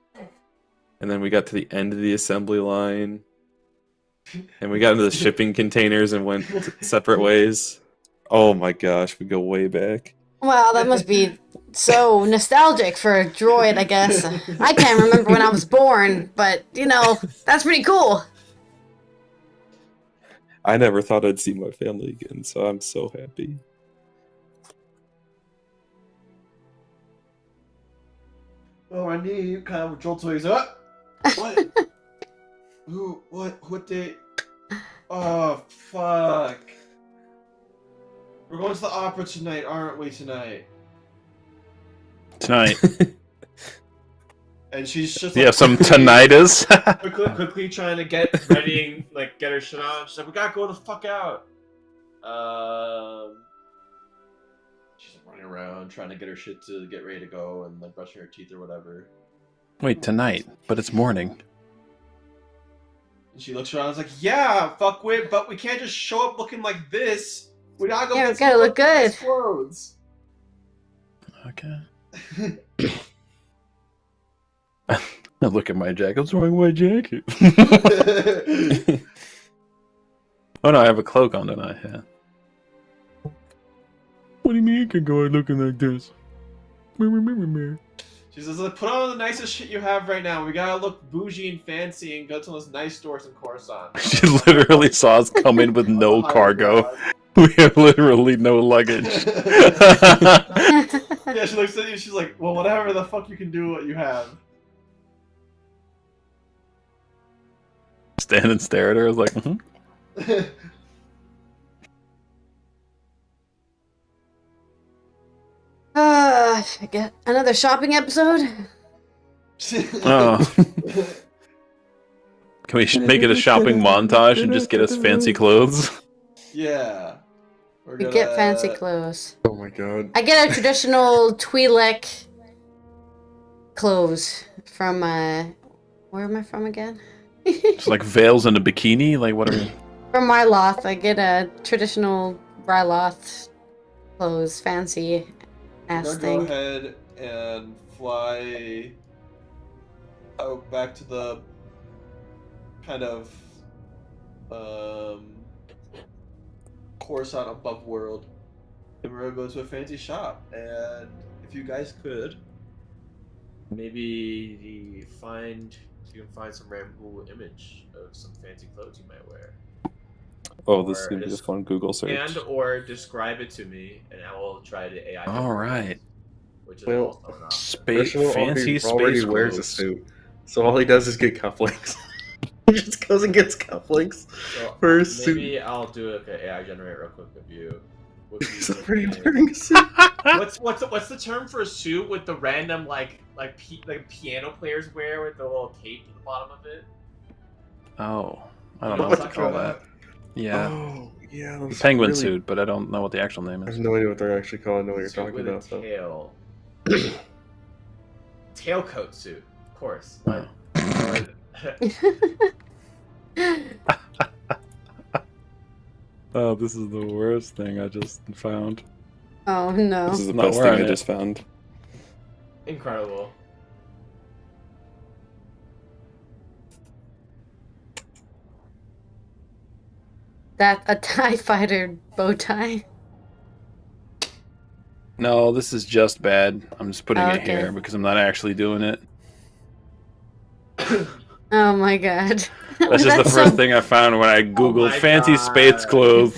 and then we got to the end of the assembly line, and we got into the shipping containers and went separate ways. Oh my gosh, we go way back. Wow, that must be so nostalgic for a droid, I guess. I can't remember when I was born, but, you know, that's pretty cool. I never thought I'd see my family again, so I'm so happy. Oh, I need you kind of jolt to his up. What? Who? What day? Oh, fuck. We're going to the opera tonight, aren't we, tonight? Tonight. And she's just You have some tinnitus? quickly trying to get ready and like get her shit on. She's like, "We gotta go the fuck out." She's running around trying to get her shit to get ready to go and like brushing her teeth or whatever. Wait, tonight. But it's morning. And she looks around and is like, "Yeah, fuckwit, but we can't just show up looking like this. We gotta go Yeah, get we gotta some look nice good." clothes." Okay. I look at my jacket. What's wrong with my jacket? Oh no, I have a cloak on, don't I? Yeah. What do you mean you can go out looking like this? She says, "Put on the nicest shit you have right now. We gotta look bougie and fancy and go to those nice stores in Coruscant." She literally saw us come in with no Oh my cargo. God. We have literally no luggage. Yeah, she looks at you. She's like, "Well, whatever the fuck you can do, what you have." Stand and stare at her. I was like, I get another shopping episode? oh. Can we make it a shopping montage and just get us fancy clothes? Yeah. We're We gonna get fancy clothes. Oh my god. I get a traditional Twi'lek clothes from where am I from again? It's like veils and a bikini. Like what are we? From Ryloth. I get a traditional Ryloth clothes, fancy We're ass gonna go thing. ahead and fly out back to the kind of Coruscant above world, and we're gonna go to a fancy shop. And if you guys could, maybe you can find some random cool image of some fancy clothes you might wear. Oh, this is Or gonna be a just- fun Google search. And or describe it to me, and I will try to AI. All right. Which is Well, also an option. Reginald Fancy already space wears a clothes. suit, so all he does is get cufflinks. He just goes and gets cufflinks So for his suit. maybe I'll do like an AI generate real quick of you. He's already wearing a suit. What's the term for a suit with the random like piano players wear with the little tape to the bottom of it? Oh, I don't You know what what to I'm call talking that. Yeah, Oh, yeah. the That's penguin really... suit, but I don't know what the actual name I have is. no idea what they're actually calling. I know what you're Suit talking with about, a though. tail. Tailcoat suit, of course. Oh. Oh, this is the worst thing I just found. Oh no. This is the Not best thing wearing I it. just found. Incredible. That a TIE fighter bow tie. No, this is just bad. I'm just putting Oh, it okay. here because I'm not actually doing it. Oh my god. That's just the first thing I found when I googled my fancy God. space clothes.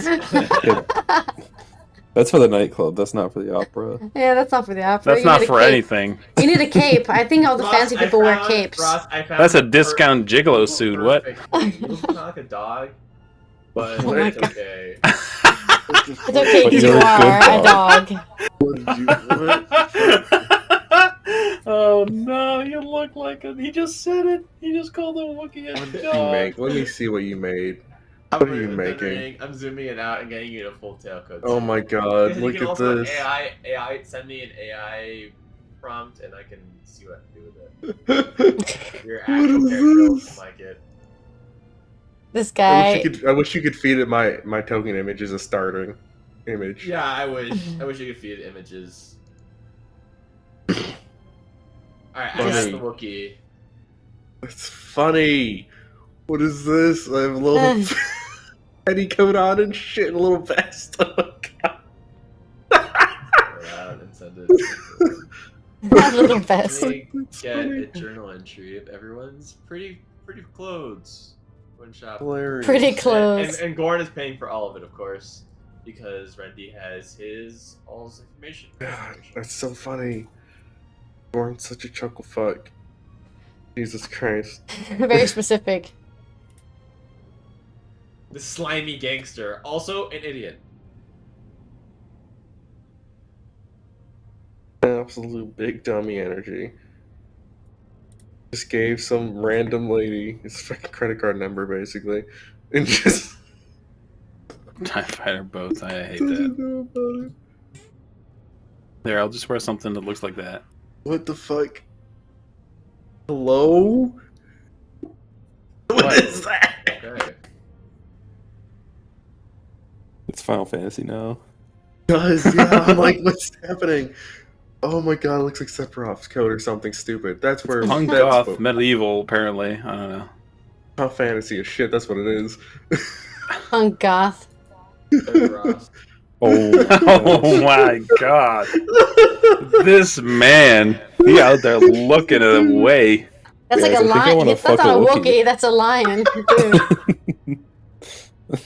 That's for the nightclub. That's not for the opera. Yeah, that's not for the opera. That's You not need a for cape. anything. You need a cape. I think all the Ross, fancy I people wear found- capes. Ross, I found That's a the discount gigolo suit. What? perfect thing. You look kind of like a dog, but Oh my it's God. okay. It's okay But because you're you a are good a dog. What did you... What? Oh no, you look like a. He just said it. He just called a Wookiee a What did you dog. make? Let me see what you made. I'm What are you making? rendering- I'm zooming it out and getting you a full tailcoat. Oh my god, You look can at also this. AI send me an AI prompt, and I can see what I can do with it. Your What actual is character will this? like it. This I guy. wish you could feed it my token image as a starting image. Yeah, I wish you could feed images. Alright, I got Funny. the Wookiee. It's funny. What is this? I have a little petticoat on and shit and a little vest. Oh my god. Put it out and send it. That little Let vest. me That's get funny. a journal entry of everyone's pretty clothes. One shop. Hilarious. Pretty close. And Gorn is paying for all of it, of course, because Rendy has all his information. God, that's so funny. Born's such a chuckle fuck. Jesus Christ. Very specific. The slimy gangster, also an idiot. Absolute big dummy energy. Just gave some random lady his fucking credit card number, basically. And just TIE fighter both. I hate doesn't that. know about it. There, I'll just wear something that looks like that. What the fuck? Hello? What is that? Okay. It's Final Fantasy now. Does, yeah, I'm like, what's happening? Oh my god, it looks like Sephiroth's code or something stupid. That's where Punk that's goth, what- medieval, apparently. I don't know. Final Fantasy is shit, that's what it is. Punk goth. Hey, Ross. Oh, Oh my god. This man, he out there looking at away. That's like Guys, a I think I lion. wanna That's fuck not a a Wookiee. Wookiee. That's a lion. Dude.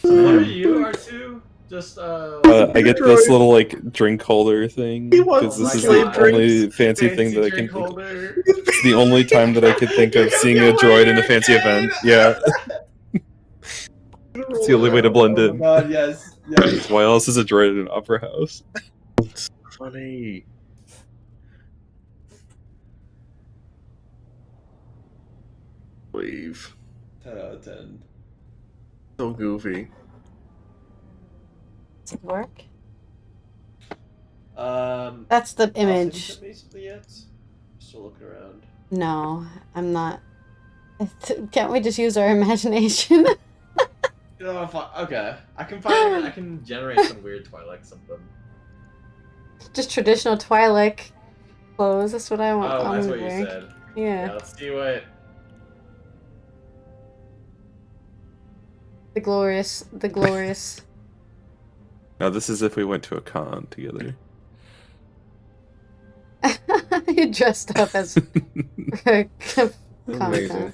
What are you, R2? Just I get this little like drink holder thing He wants because this to is slave the only drinks. fancy thing that I can drink think of. holder. It's the only time that I could think of seeing a droid in a fancy event. Yeah, it's the only way to blend Oh in. my god, yes. Yes. Why else is a droid in an opera house? It's funny. Leave. 10 out of 10. So goofy. Does it work? That's the image. Yet? Still looking around. No, I'm not. Can't we just use our imagination? Okay, I can generate some weird Twilight something. Just traditional Twilight clothes. That's what I want. Oh, that's what wearing. you said. Yeah. Let's see what. The glorious. Now this is if we went to a con together. You dressed up as Amazing.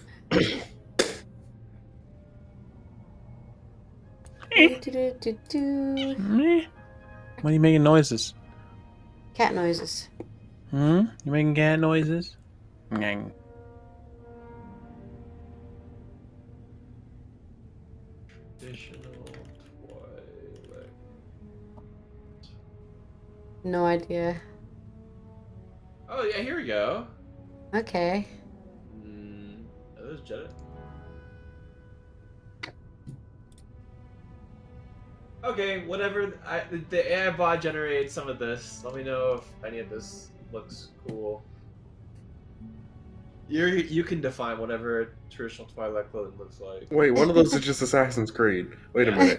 Why are you making noises? Cat noises. You making cat noises? Nyang. Traditional Twilight. No idea. Oh yeah, here we go. Okay. Are those Jedi? Okay, whatever. The AI bot generated some of this. Let me know if any of this looks cool. You can define whatever traditional Twilight clothing looks like. Wait, one of those is just Assassin's Creed. Wait a minute.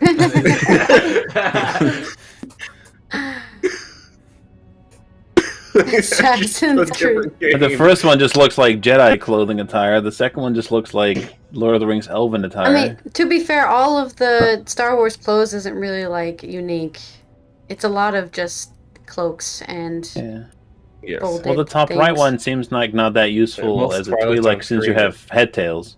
Assassin's Creed. The first one just looks like Jedi clothing attire. The second one just looks like Lord of the Rings elven attire. I mean, to be fair, all of the Star Wars clothes isn't really like unique. It's a lot of just cloaks and yeah. Yes. folded Well, the top things. right one seems like not that useful Most as a Twilight's Twi'lek on since you screen. have head tails.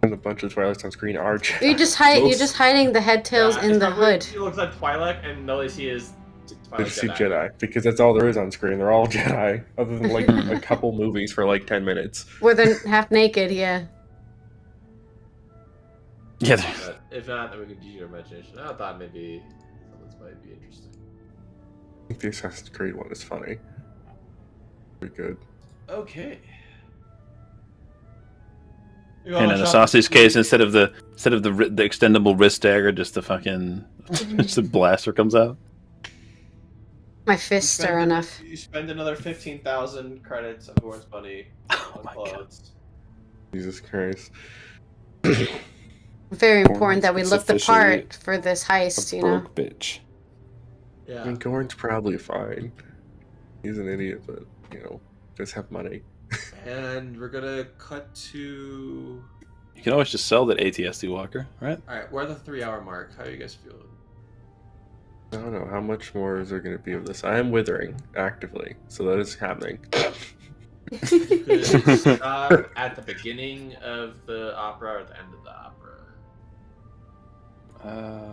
And a bunch of Twilights on screen are Jedi. You're just hiding the head tails in the hood. It looks like Twilight, and all they see is I Twilight just see Jedi. Jedi because that's all there is on screen. They're all Jedi, other than like a couple movies for like 10 minutes. Where they're half naked, yeah. Yeah. But if not, then we can use your imagination. I thought maybe some of this might be interesting. I think the Assassin's Creed one is funny. Pretty good. Okay. And in Asasi's case, instead of the extendable wrist dagger, just the fucking just the blaster comes out. My fists are enough. You spend another 15,000 credits of Warren's money on my God. clothes. Jesus Christ. Very important that we It's look the officially part for this heist, you know. Broke bitch. Yeah. I mean, Gorn's probably fine. He's an idiot, but, you know, does have money. And we're gonna cut to. You can always just sell that ATSD walker, right? Alright, we're at the 3-hour mark. How are you guys feeling? I don't know. How much more is there going to be of this? I am withering actively, so that is happening. Could stop at the beginning of the opera or the end of the opera?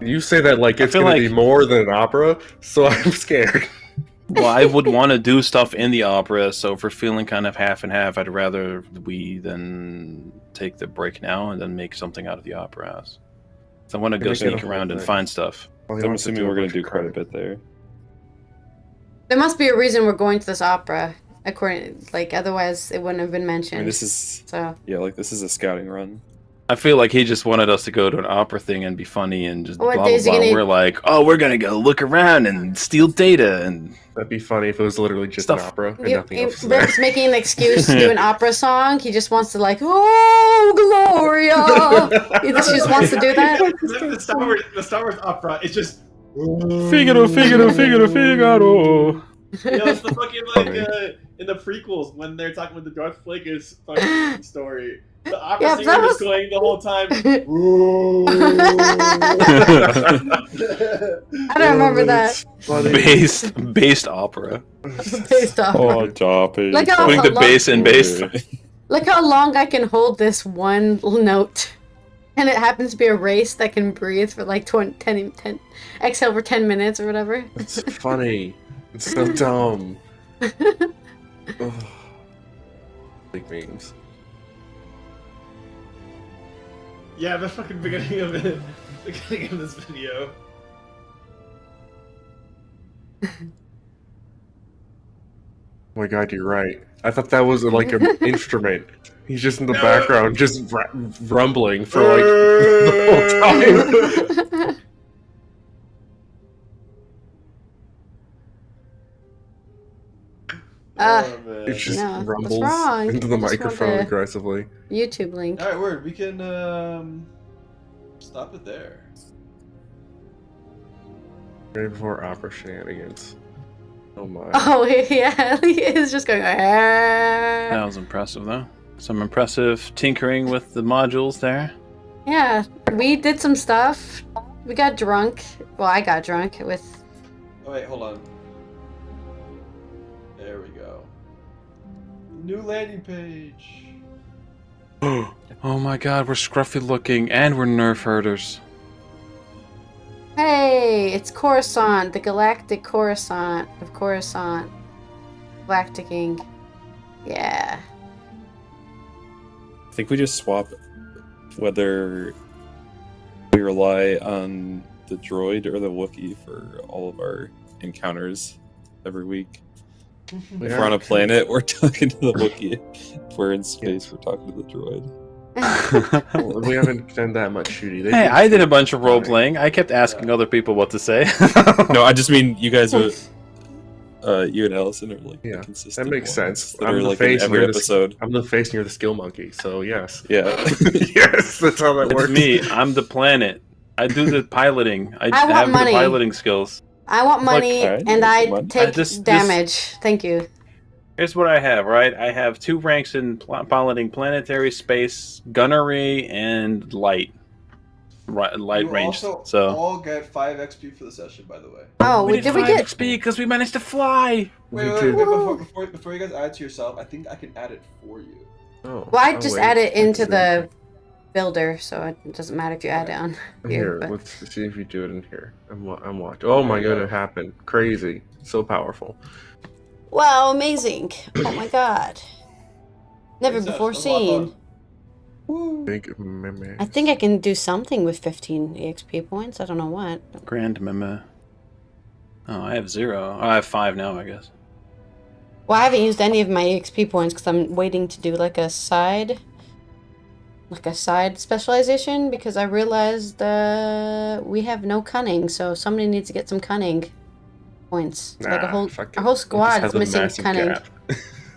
You say that like I it's feel going to be like- more than an opera, so I'm scared. Well, I would want to do stuff in the opera, so if we're feeling kind of half and half, I'd rather we then take the break now and then make something out of the opera house. So I want to go Maybe get a sneak whole around and thing. find stuff. Well, I'm assuming we're going to do quite a bit there. There must be a reason we're going to this opera. Otherwise it wouldn't have been I mentioned. mean, this is this is a scouting run. I feel like he just wanted us to go to an opera thing and be funny and just What blah days blah you blah. gonna- We're like, oh, we're gonna go look around and steal data and That'd be funny if it was literally just Stuff. an opera and You- nothing else. but he's making an excuse to do an opera song. He just wants to oh Gloria. He just wants to do that. The Star Wars opera is just. Figaro, Figaro, Figaro, Figaro. You know, it's the fucking in the prequels when they're talking with the Darth Plagueis fucking story. The opera Yeah, singer that just was- going the whole time. I don't remember that. Based opera. Based off. Oh, stop it. Look how Putting the long- bass in bass. Look how long I can hold this one note. And it happens to be a race that can breathe for like 10 exhale for 10 minutes or whatever. It's funny. It's so dumb. Ugh. Big memes. Yeah, the fucking beginning of it. Beginning of this video. Oh my god, you're right. I thought that was like an instrument. He's just in the background, just rumbling for like the whole time. Oh, man. It just No, that's rumbles wrong. into the I just want microphone the- aggressively. YouTube link. All right, word. We can stop it there. Right before opera shenanigans. Oh my. Oh yeah, he is just going. That was impressive, though. Some impressive tinkering with the modules there. Yeah, we did some stuff. We got drunk. Well, I got drunk with. Oh wait, hold on. There we go. New landing page. Oh my god, we're scruffy looking and we're nerf herders. Hey, it's Coruscant, the galactic Coruscant of Coruscant. Galacticing. Yeah. I think we just swap whether we rely on the droid or the Wookiee for all of our encounters every week. If we're on a planet, we're talking to the Wookiee. If we're in space, we're talking to the droid. Well, we haven't done that much shooty. They Hey, do I did a shoot bunch of role fine. playing. I kept asking other people what to say. No, I just mean you guys are, you and Allison are like Yeah, the consistent that makes ones sense. that I'm are the like in face, every you're the- episode. I'm the face and you're the skill monkey, so yes. Yeah. Yes, that's how that It's works. me. I'm the planet. I do the piloting. I want have money. the piloting skills. I want money Okay, and you I want money. take This- damage. Thank you. Here's what I have, right? I have 2 ranks in piloting planetary, space, gunnery, and light. Light You range. also So all get 5 XP for the session, by the way. Oh, did we 5 get? XP because we managed to fly. Wait, We did- before you guys add it to yourself, I think I can add it for you. Oh, Well, I oh, just wait. add it into Let's the builder, so it doesn't matter if you add it on see. here. Here, But... let's see if you do it in here. I'm watching. Oh my god, it happened. Crazy. So powerful. Wow, amazing! Oh my god, never Success. before That's a lot of seen. fun. Woo. Big meme. I think I can do something with 15 EXP points. I don't know what. Grand meme. Oh, I have 0. Oh, I have 5 now, I guess. Well, I haven't used any of my EXP points because I'm waiting to do like a side specialization because I realized we have no cunning, so somebody needs to get some cunning points. Like fuck our it. whole It squad just has is a missing massive cunning. gap.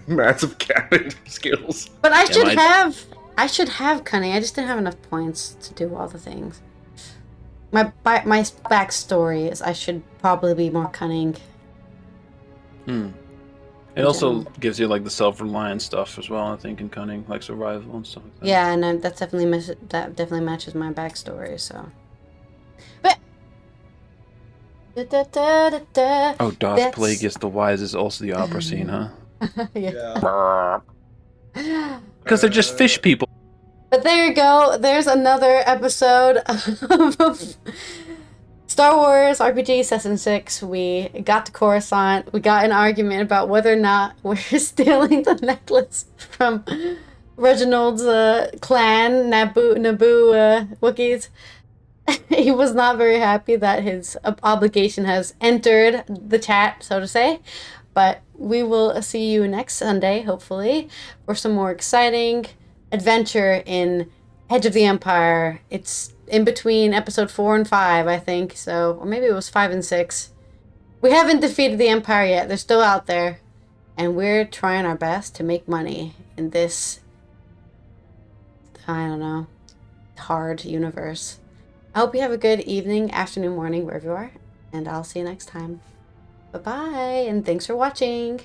Massive gap in skills. But I Yeah, should have cunning. I just didn't have enough points to do all the things. My backstory is I should probably be more cunning. It also gives you like the self-reliant stuff as well, I think, in cunning, like survival and stuff like that. Yeah, and that definitely matches my backstory. So, but Oh, Darth That's- Plagueis the Wise is also the opera scene, huh? yeah. Yeah. Because they're just fish people. But there you go. There's another episode of Star Wars RPG Season 6. We got to Coruscant. We got an argument about whether or not we're stealing the necklace from Reginald's clan, Naboo Wookiees. He was not very happy that his obligation has entered the chat, so to say. But we will see you next Sunday, hopefully, for some more exciting adventure in Edge of the Empire. It's in between episode 4 and 5, I think. So, or maybe it was 5 and 6. We haven't defeated the Empire yet. They're still out there. And we're trying our best to make money in this, I don't know, hard universe. I hope you have a good evening, afternoon, morning, wherever you are. And I'll see you next time. Bye-bye, and thanks for watching.